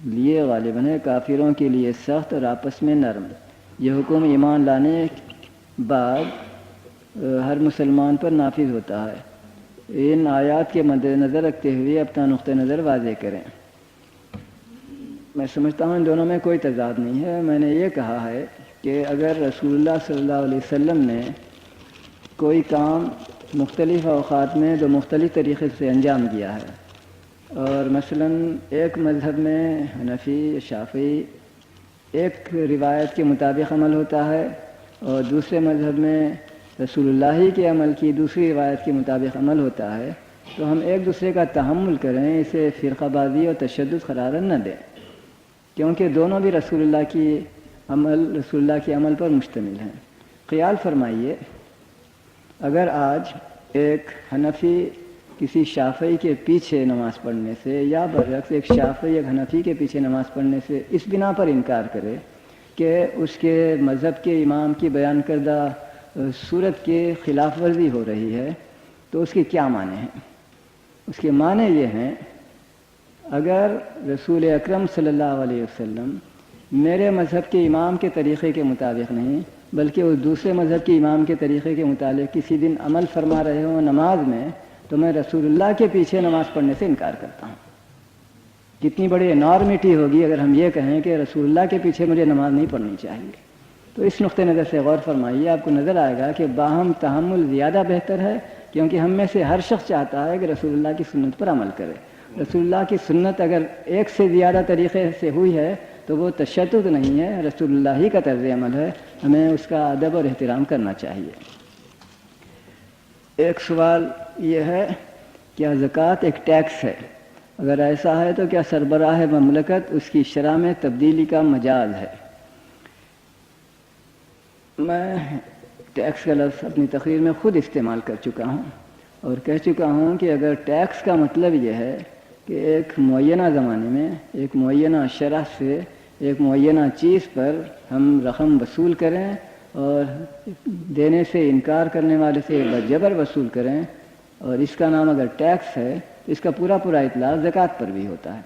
[SPEAKER 1] لیے غالباً ہے، کافروں کے لیے سخت اور آپس میں نرم۔ یہ حکم ایمان لانے بعد ہر مسلمان پر نافذ ہوتا ہے۔ ان آیات کے مد نظر رکھتے ہوئے اپنا نقطہ نظر واضح کریں۔ میں سمجھتا ہوں ان دونوں میں کوئی تضاد نہیں ہے۔ میں نے یہ کہا ہے کہ اگر رسول اللہ صلی اللہ علیہ وسلم نے کوئی کام مختلف اوقات میں دو مختلف طریقے سے انجام دیا ہے، اور مثلا ایک مذہب میں حنفی شافعی ایک روایت کے مطابق عمل ہوتا ہے، اور دوسرے مذہب میں رسول اللہ کے عمل کی دوسری روایت کے مطابق عمل ہوتا ہے، تو ہم ایک دوسرے کا تحمل کریں، اسے فرقہ بازی اور تشدد قرار نہ دیں، کیونکہ دونوں بھی رسول اللہ کے عمل پر مشتمل ہیں۔ خیال فرمائیے، اگر آج ایک حنفی کسی شافعی کے پیچھے نماز پڑھنے سے، یا برعکس ایک شافعی ایک حنفی کے پیچھے نماز پڑھنے سے اس بنا پر انکار کرے کہ اس کے مذہب کے امام کی بیان کردہ صورت کے خلاف ورزی ہو رہی ہے، تو اس کے کیا معنی ہیں؟ اس کے معنی یہ ہیں، اگر رسول اکرم صلی اللہ علیہ وسلم میرے مذہب کے امام کے طریقے کے مطابق نہیں بلکہ اس دوسرے مذہب کے امام کے طریقے کے مطابق کسی دن عمل فرما رہے ہوں نماز میں، تو میں رسول اللہ کے پیچھے نماز پڑھنے سے انکار کرتا ہوں۔ کتنی بڑی انارمٹی ہوگی اگر ہم یہ کہیں کہ رسول اللہ کے پیچھے مجھے نماز نہیں پڑھنی چاہیے۔ تو اس نقطۂ نظر سے غور فرمائیے، آپ کو نظر آئے گا کہ باہم تحمل زیادہ بہتر ہے، کیونکہ ہم میں سے ہر شخص چاہتا ہے کہ رسول اللہ کی سنت پر عمل کرے۔ رسول اللہ کی سنت اگر ایک سے زیادہ طریقے سے ہوئی ہے تو وہ تشدد نہیں ہے، رسول اللہ ہی کا طرز عمل ہے، ہمیں اس کا ادب اور احترام کرنا چاہیے۔ ایک سوال یہ ہے، کیا زکوٰۃ ایک ٹیکس ہے؟ اگر ایسا ہے تو کیا سربراہ مملکت اس کی شرح میں تبدیلی کا مجاز ہے؟ میں ٹیکس کا لفظ اپنی تقریر میں خود استعمال کر چکا ہوں اور کہہ چکا ہوں کہ اگر ٹیکس کا مطلب یہ ہے کہ ایک معینہ زمانے میں ایک معینہ شرح سے ایک معینہ چیز پر ہم رقم وصول کریں اور دینے سے انکار کرنے والے سے بجبر وصول کریں، اور اس کا نام اگر ٹیکس ہے تو اس کا پورا پورا اطلاق زکوٰۃ پر بھی ہوتا ہے۔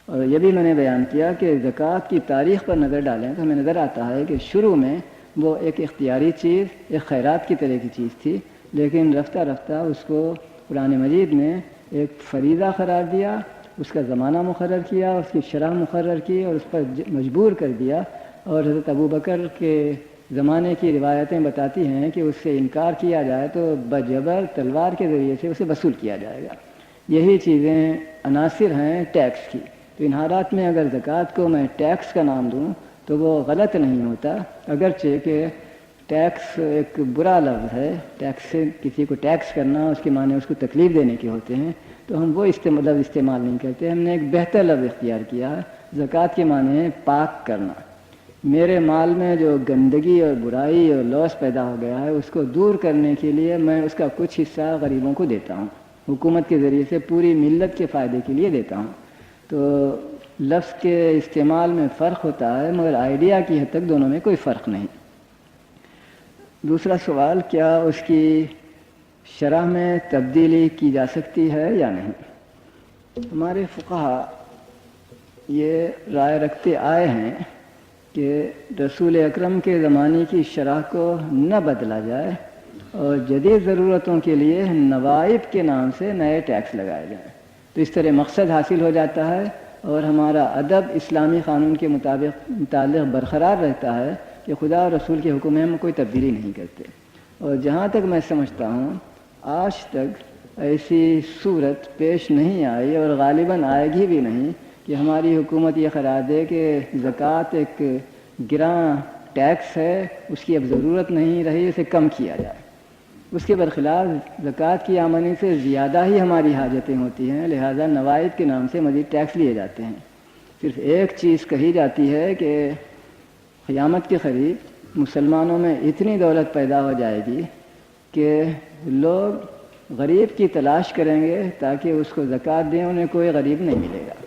[SPEAKER 1] اور یہ بھی میں نے بیان کیا کہ زکوٰۃ کی تاریخ پر نظر ڈالیں تو ہمیں نظر آتا ہے کہ شروع میں وہ ایک اختیاری چیز، ایک خیرات کی طرح کی چیز تھی، لیکن رفتہ رفتہ اس کو قرآن مجید نے ایک فریضہ قرار دیا، اس کا زمانہ مقرر کیا، اس کی شرح مقرر کی اور اس پر مجبور کر دیا۔ اور حضرت ابوبکر کے زمانے کی روایتیں بتاتی ہیں کہ اس سے انکار کیا جائے تو بجبر تلوار کے ذریعے سے اسے وصول کیا جائے گا۔ یہی چیزیں عناصر ہیں ٹیکس کی۔ تو ان حالات میں اگر زکوٰۃ کو میں ٹیکس کا نام دوں تو وہ غلط نہیں ہوتا، اگرچہ کہ ٹیکس ایک برا لفظ ہے۔ ٹیکس سے کسی کو ٹیکس کرنا اس کے معنی اس کو تکلیف دینے کے ہوتے ہیں، تو ہم وہ لفظ استعمال نہیں کرتے۔ ہم نے ایک بہتر لفظ اختیار کیا ہے۔ زکوٰۃ کے معنی ہے پاک کرنا۔ میرے مال میں جو گندگی اور برائی اور لوث پیدا ہو گیا ہے اس کو دور کرنے کے لیے میں اس کا کچھ حصہ غریبوں کو دیتا ہوں، حکومت کے ذریعے سے پوری ملت کے فائدے کے لیے دیتا ہوں۔ تو لفظ کے استعمال میں فرق ہوتا ہے، مگر آئیڈیا کی حد تک دونوں میں کوئی فرق نہیں۔ دوسرا سوال، کیا اس کی شرح میں تبدیلی کی جا سکتی ہے یا نہیں؟ ہمارے فقہا یہ رائے رکھتے آئے ہیں کہ رسول اکرم کے زمانے کی شرح کو نہ بدلا جائے اور جدید ضرورتوں کے لیے نوائب کے نام سے نئے ٹیکس لگائے جائیں، تو اس طرح مقصد حاصل ہو جاتا ہے اور ہمارا ادب اسلامی قانون کے متعلق برقرار رہتا ہے کہ خدا اور رسول کے حکم میں ہم کوئی تبدیلی نہیں کرتے۔ اور جہاں تک میں سمجھتا ہوں آج تک ایسی صورت پیش نہیں آئی اور غالباً آئے گی بھی نہیں کہ ہماری حکومت یہ قرار دے کہ زکوٰۃ ایک گراں ٹیکس ہے، اس کی اب ضرورت نہیں رہی، اسے کم کیا جائے۔ اس کے برخلاف زکوٰۃ کی آمدنی سے زیادہ ہی ہماری حاجتیں ہوتی ہیں، لہذا نوائب کے نام سے مزید ٹیکس لیے جاتے ہیں۔ صرف ایک چیز کہی جاتی ہے کہ قیامت کے قریب مسلمانوں میں اتنی دولت پیدا ہو جائے گی کہ لوگ غریب کی تلاش کریں گے تاکہ اس کو زکوٰۃ دیں، انہیں کوئی غریب نہیں ملے گا۔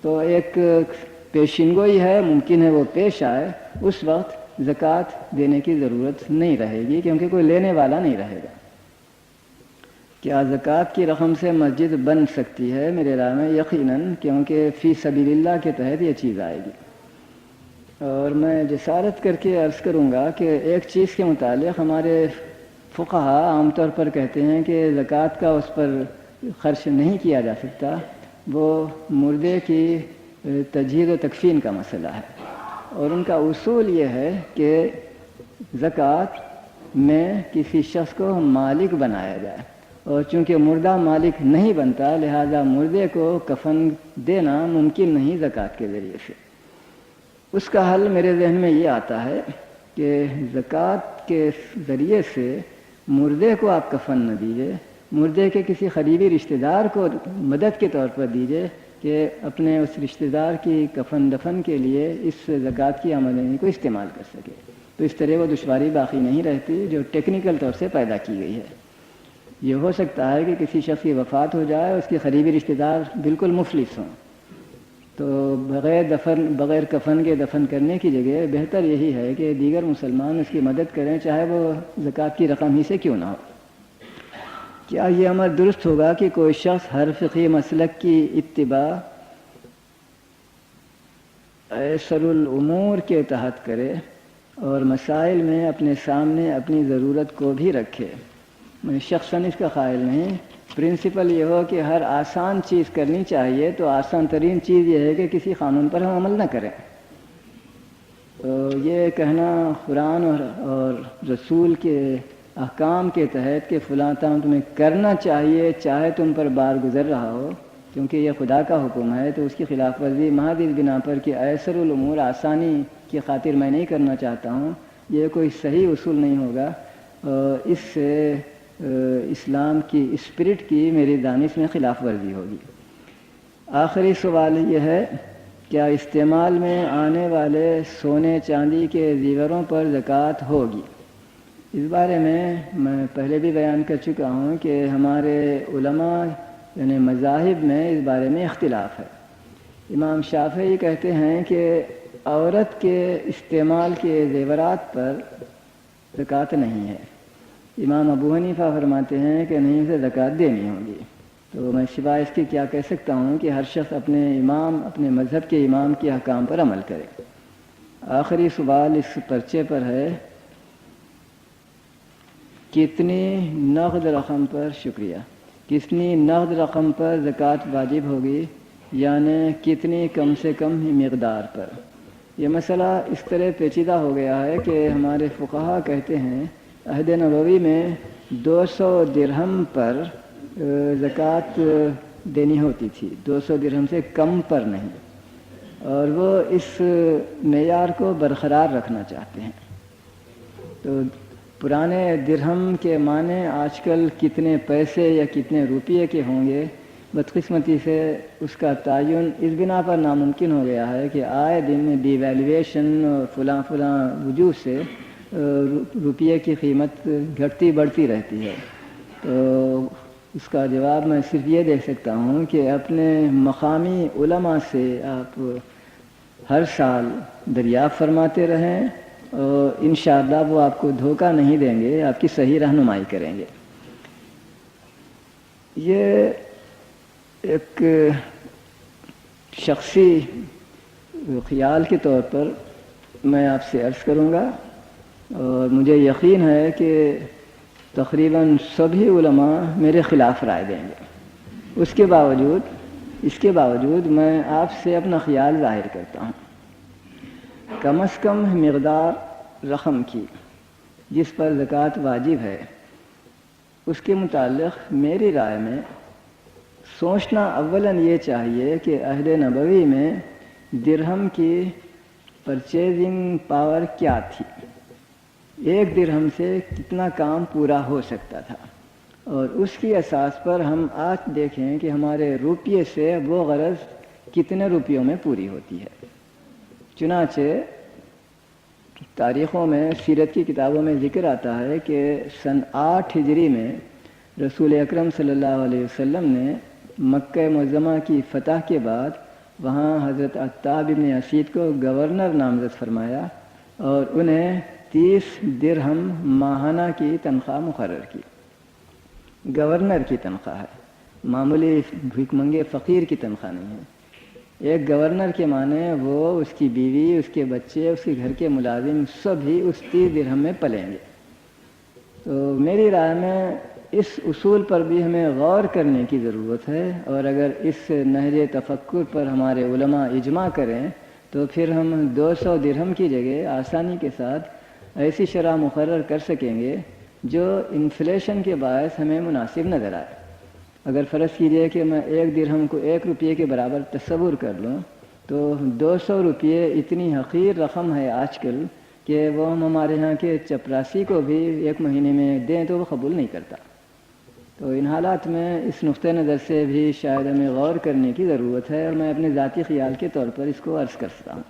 [SPEAKER 1] تو ایک پیشین گوئی ہے، ممکن ہے وہ پیش آئے، اس وقت زکوٰۃ دینے کی ضرورت نہیں رہے گی کیونکہ کوئی لینے والا نہیں رہے گا۔ کیا زکوٰۃ کی رقم سے مسجد بن سکتی ہے؟ میرے رائے میں یقیناً، کیونکہ فی سبیل اللہ کے تحت یہ چیز آئے گی۔ اور میں جسارت کر کے عرض کروں گا کہ ایک چیز کے متعلق ہمارے فقہا عام طور پر کہتے ہیں کہ زکوٰۃ کا اس پر خرچ نہیں کیا جا سکتا، وہ مردے کی تجہیز و تکفین کا مسئلہ ہے۔ اور ان کا اصول یہ ہے کہ زکوٰۃ میں کسی شخص کو مالک بنایا جائے، اور چونکہ مردہ مالک نہیں بنتا لہذا مردے کو کفن دینا ممکن نہیں زکوٰۃ کے ذریعے سے۔ اس کا حل میرے ذہن میں یہ آتا ہے کہ زکوٰۃ کے ذریعے سے مردے کو آپ کفن نہ دیجیے، مردے کے کسی قریبی رشتہ دار کو مدد کے طور پر دیجیے کہ اپنے اس رشتہ دار کی کفن دفن کے لیے اس زکوٰۃ کی آمدنی کو استعمال کر سکے۔ تو اس طرح وہ دشواری باقی نہیں رہتی جو ٹیکنیکل طور سے پیدا کی گئی ہے۔ یہ ہو سکتا ہے کہ کسی شخص کی وفات ہو جائے، اس کے قریبی رشتہ دار بالکل مفلس ہوں، تو بغیر کفن کے دفن کرنے کی جگہ بہتر یہی ہے کہ دیگر مسلمان اس کی مدد کریں، چاہے وہ زکوٰۃ کی رقم ہی سے کیوں نہ ہو۔ کیا یہ امر درست ہوگا کہ کوئی شخص ہر فقہی مسلک کی اتباع ایسر الامور کے تحت کرے اور مسائل میں اپنے سامنے اپنی ضرورت کو بھی رکھے؟ میں شخصاً اس کا قائل نہیں۔ پرنسپل یہ ہو کہ ہر آسان چیز کرنی چاہیے، تو آسان ترین چیز یہ ہے کہ کسی قانون پر ہم عمل نہ کریں۔ تو یہ کہنا قرآن اور رسول کے احکام کے تحت کہ فلاں کام تمہیں کرنا چاہیے چاہے تم پر بار گزر رہا ہو، کیونکہ یہ خدا کا حکم ہے، تو اس کی خلاف ورزی محض اس بنا پر کہ ایسر الامور آسانی کی خاطر میں نہیں کرنا چاہتا ہوں، یہ کوئی صحیح اصول نہیں ہوگا، اور اس سے اسلام کی اسپرٹ کی میری دانش میں خلاف ورزی ہوگی۔ آخری سوال یہ ہے، کیا استعمال میں آنے والے سونے چاندی کے زیوروں پر زکوٰۃ ہوگی؟ اس بارے میں پہلے بھی بیان کر چکا ہوں کہ ہمارے علماء یعنی مذاہب میں اس بارے میں اختلاف ہے۔ امام شافعی کہتے ہیں کہ عورت کے استعمال کے زیورات پر زکوٰۃ نہیں ہے، امام ابو حنیفہ فرماتے ہیں کہ نہیں، اسے زکوٰۃ دینی ہوگی۔ تو میں سوائے اس کی کیا کہہ سکتا ہوں کہ ہر شخص اپنے امام، اپنے مذہب کے امام کے احکام پر عمل کرے۔ آخری سوال اس پرچے پر ہے، کتنی نقد رقم پر، شکریہ، کتنی نقد رقم پر زکوٰۃ واجب ہوگی، یعنی کتنی کم سے کم مقدار پر؟ یہ مسئلہ اس طرح پیچیدہ ہو گیا ہے کہ ہمارے فقہا کہتے ہیں عہد نبوی میں 200 درہم پر زکوٰۃ دینی ہوتی تھی، 200 درہم سے کم پر نہیں، اور وہ اس معیار کو برقرار رکھنا چاہتے ہیں۔ تو پرانے درہم کے معنی آج کل کتنے پیسے یا کتنے روپیے کے ہوں گے، بدقسمتی سے اس کا تعین اس بنا پر ناممکن ہو گیا ہے کہ آئے دن ڈی ویلیویشن فلاں وجوہ سے روپیے کی قیمت گھٹتی بڑھتی رہتی ہے۔ تو اس کا جواب میں صرف یہ دے سکتا ہوں کہ اپنے مقامی علماء سے آپ ہر سال دریافت فرماتے رہیں، اور انشاءاللہ وہ آپ کو دھوکہ نہیں دیں گے، آپ کی صحیح رہنمائی کریں گے۔ یہ ایک شخصی خیال کے طور پر میں آپ سے عرض کروں گا، اور مجھے یقین ہے کہ تقریباً سبھی علماء میرے خلاف رائے دیں گے۔ اس کے باوجود میں آپ سے اپنا خیال ظاہر کرتا ہوں۔ کم از کم مقدار رقم کی جس پر زکوٰۃ واجب ہے، اس کے متعلق میری رائے میں سوچنا اولاً یہ چاہیے کہ عہد نبوی میں درہم کی پرچیزنگ پاور کیا تھی، ایک درہم سے کتنا کام پورا ہو سکتا تھا، اور اس کی اساس پر ہم آج دیکھیں کہ ہمارے روپیے سے وہ غرض کتنے روپیوں میں پوری ہوتی ہے۔ چنانچہ تاریخوں میں، سیرت کی کتابوں میں ذکر آتا ہے کہ سن 8 ہجری میں رسول اکرم صلی اللہ علیہ وسلم نے مکہ معظمہ کی فتح کے بعد وہاں حضرت عتاب بن اسید کو گورنر نامزد فرمایا اور انہیں 30 درہم ماہانہ کی تنخواہ مقرر کی۔ گورنر کی تنخواہ ہے، معمولی بھیک منگے فقیر کی تنخواہ نہیں ہے۔ ایک گورنر کے معنی وہ، اس کی بیوی، اس کے بچے، اس کے گھر کے ملازم سب ہی اس 30 درہم میں پلیں گے۔ تو میری رائے میں اس اصول پر بھی ہمیں غور کرنے کی ضرورت ہے، اور اگر اس نہج تفکر پر ہمارے علماء اجماع کریں تو پھر ہم 200 درہم کی جگہ آسانی کے ساتھ ایسی شرح مقرر کر سکیں گے جو انفلیشن کے باعث ہمیں مناسب نظر آئے۔ اگر فرض کیجئے کہ میں 1 درہم کو 1 روپیے کے برابر تصور کر لوں تو 200 روپیے اتنی حقیر رقم ہے آج کل کہ وہ ہم ہمارے ہاں کے چپراسی کو بھی 1 مہینے میں دیں تو وہ قبول نہیں کرتا۔ تو ان حالات میں اس نقطۂ نظر سے بھی شاید ہمیں غور کرنے کی ضرورت ہے، اور میں اپنے ذاتی خیال کے طور پر اس کو عرض کرتا ہوں۔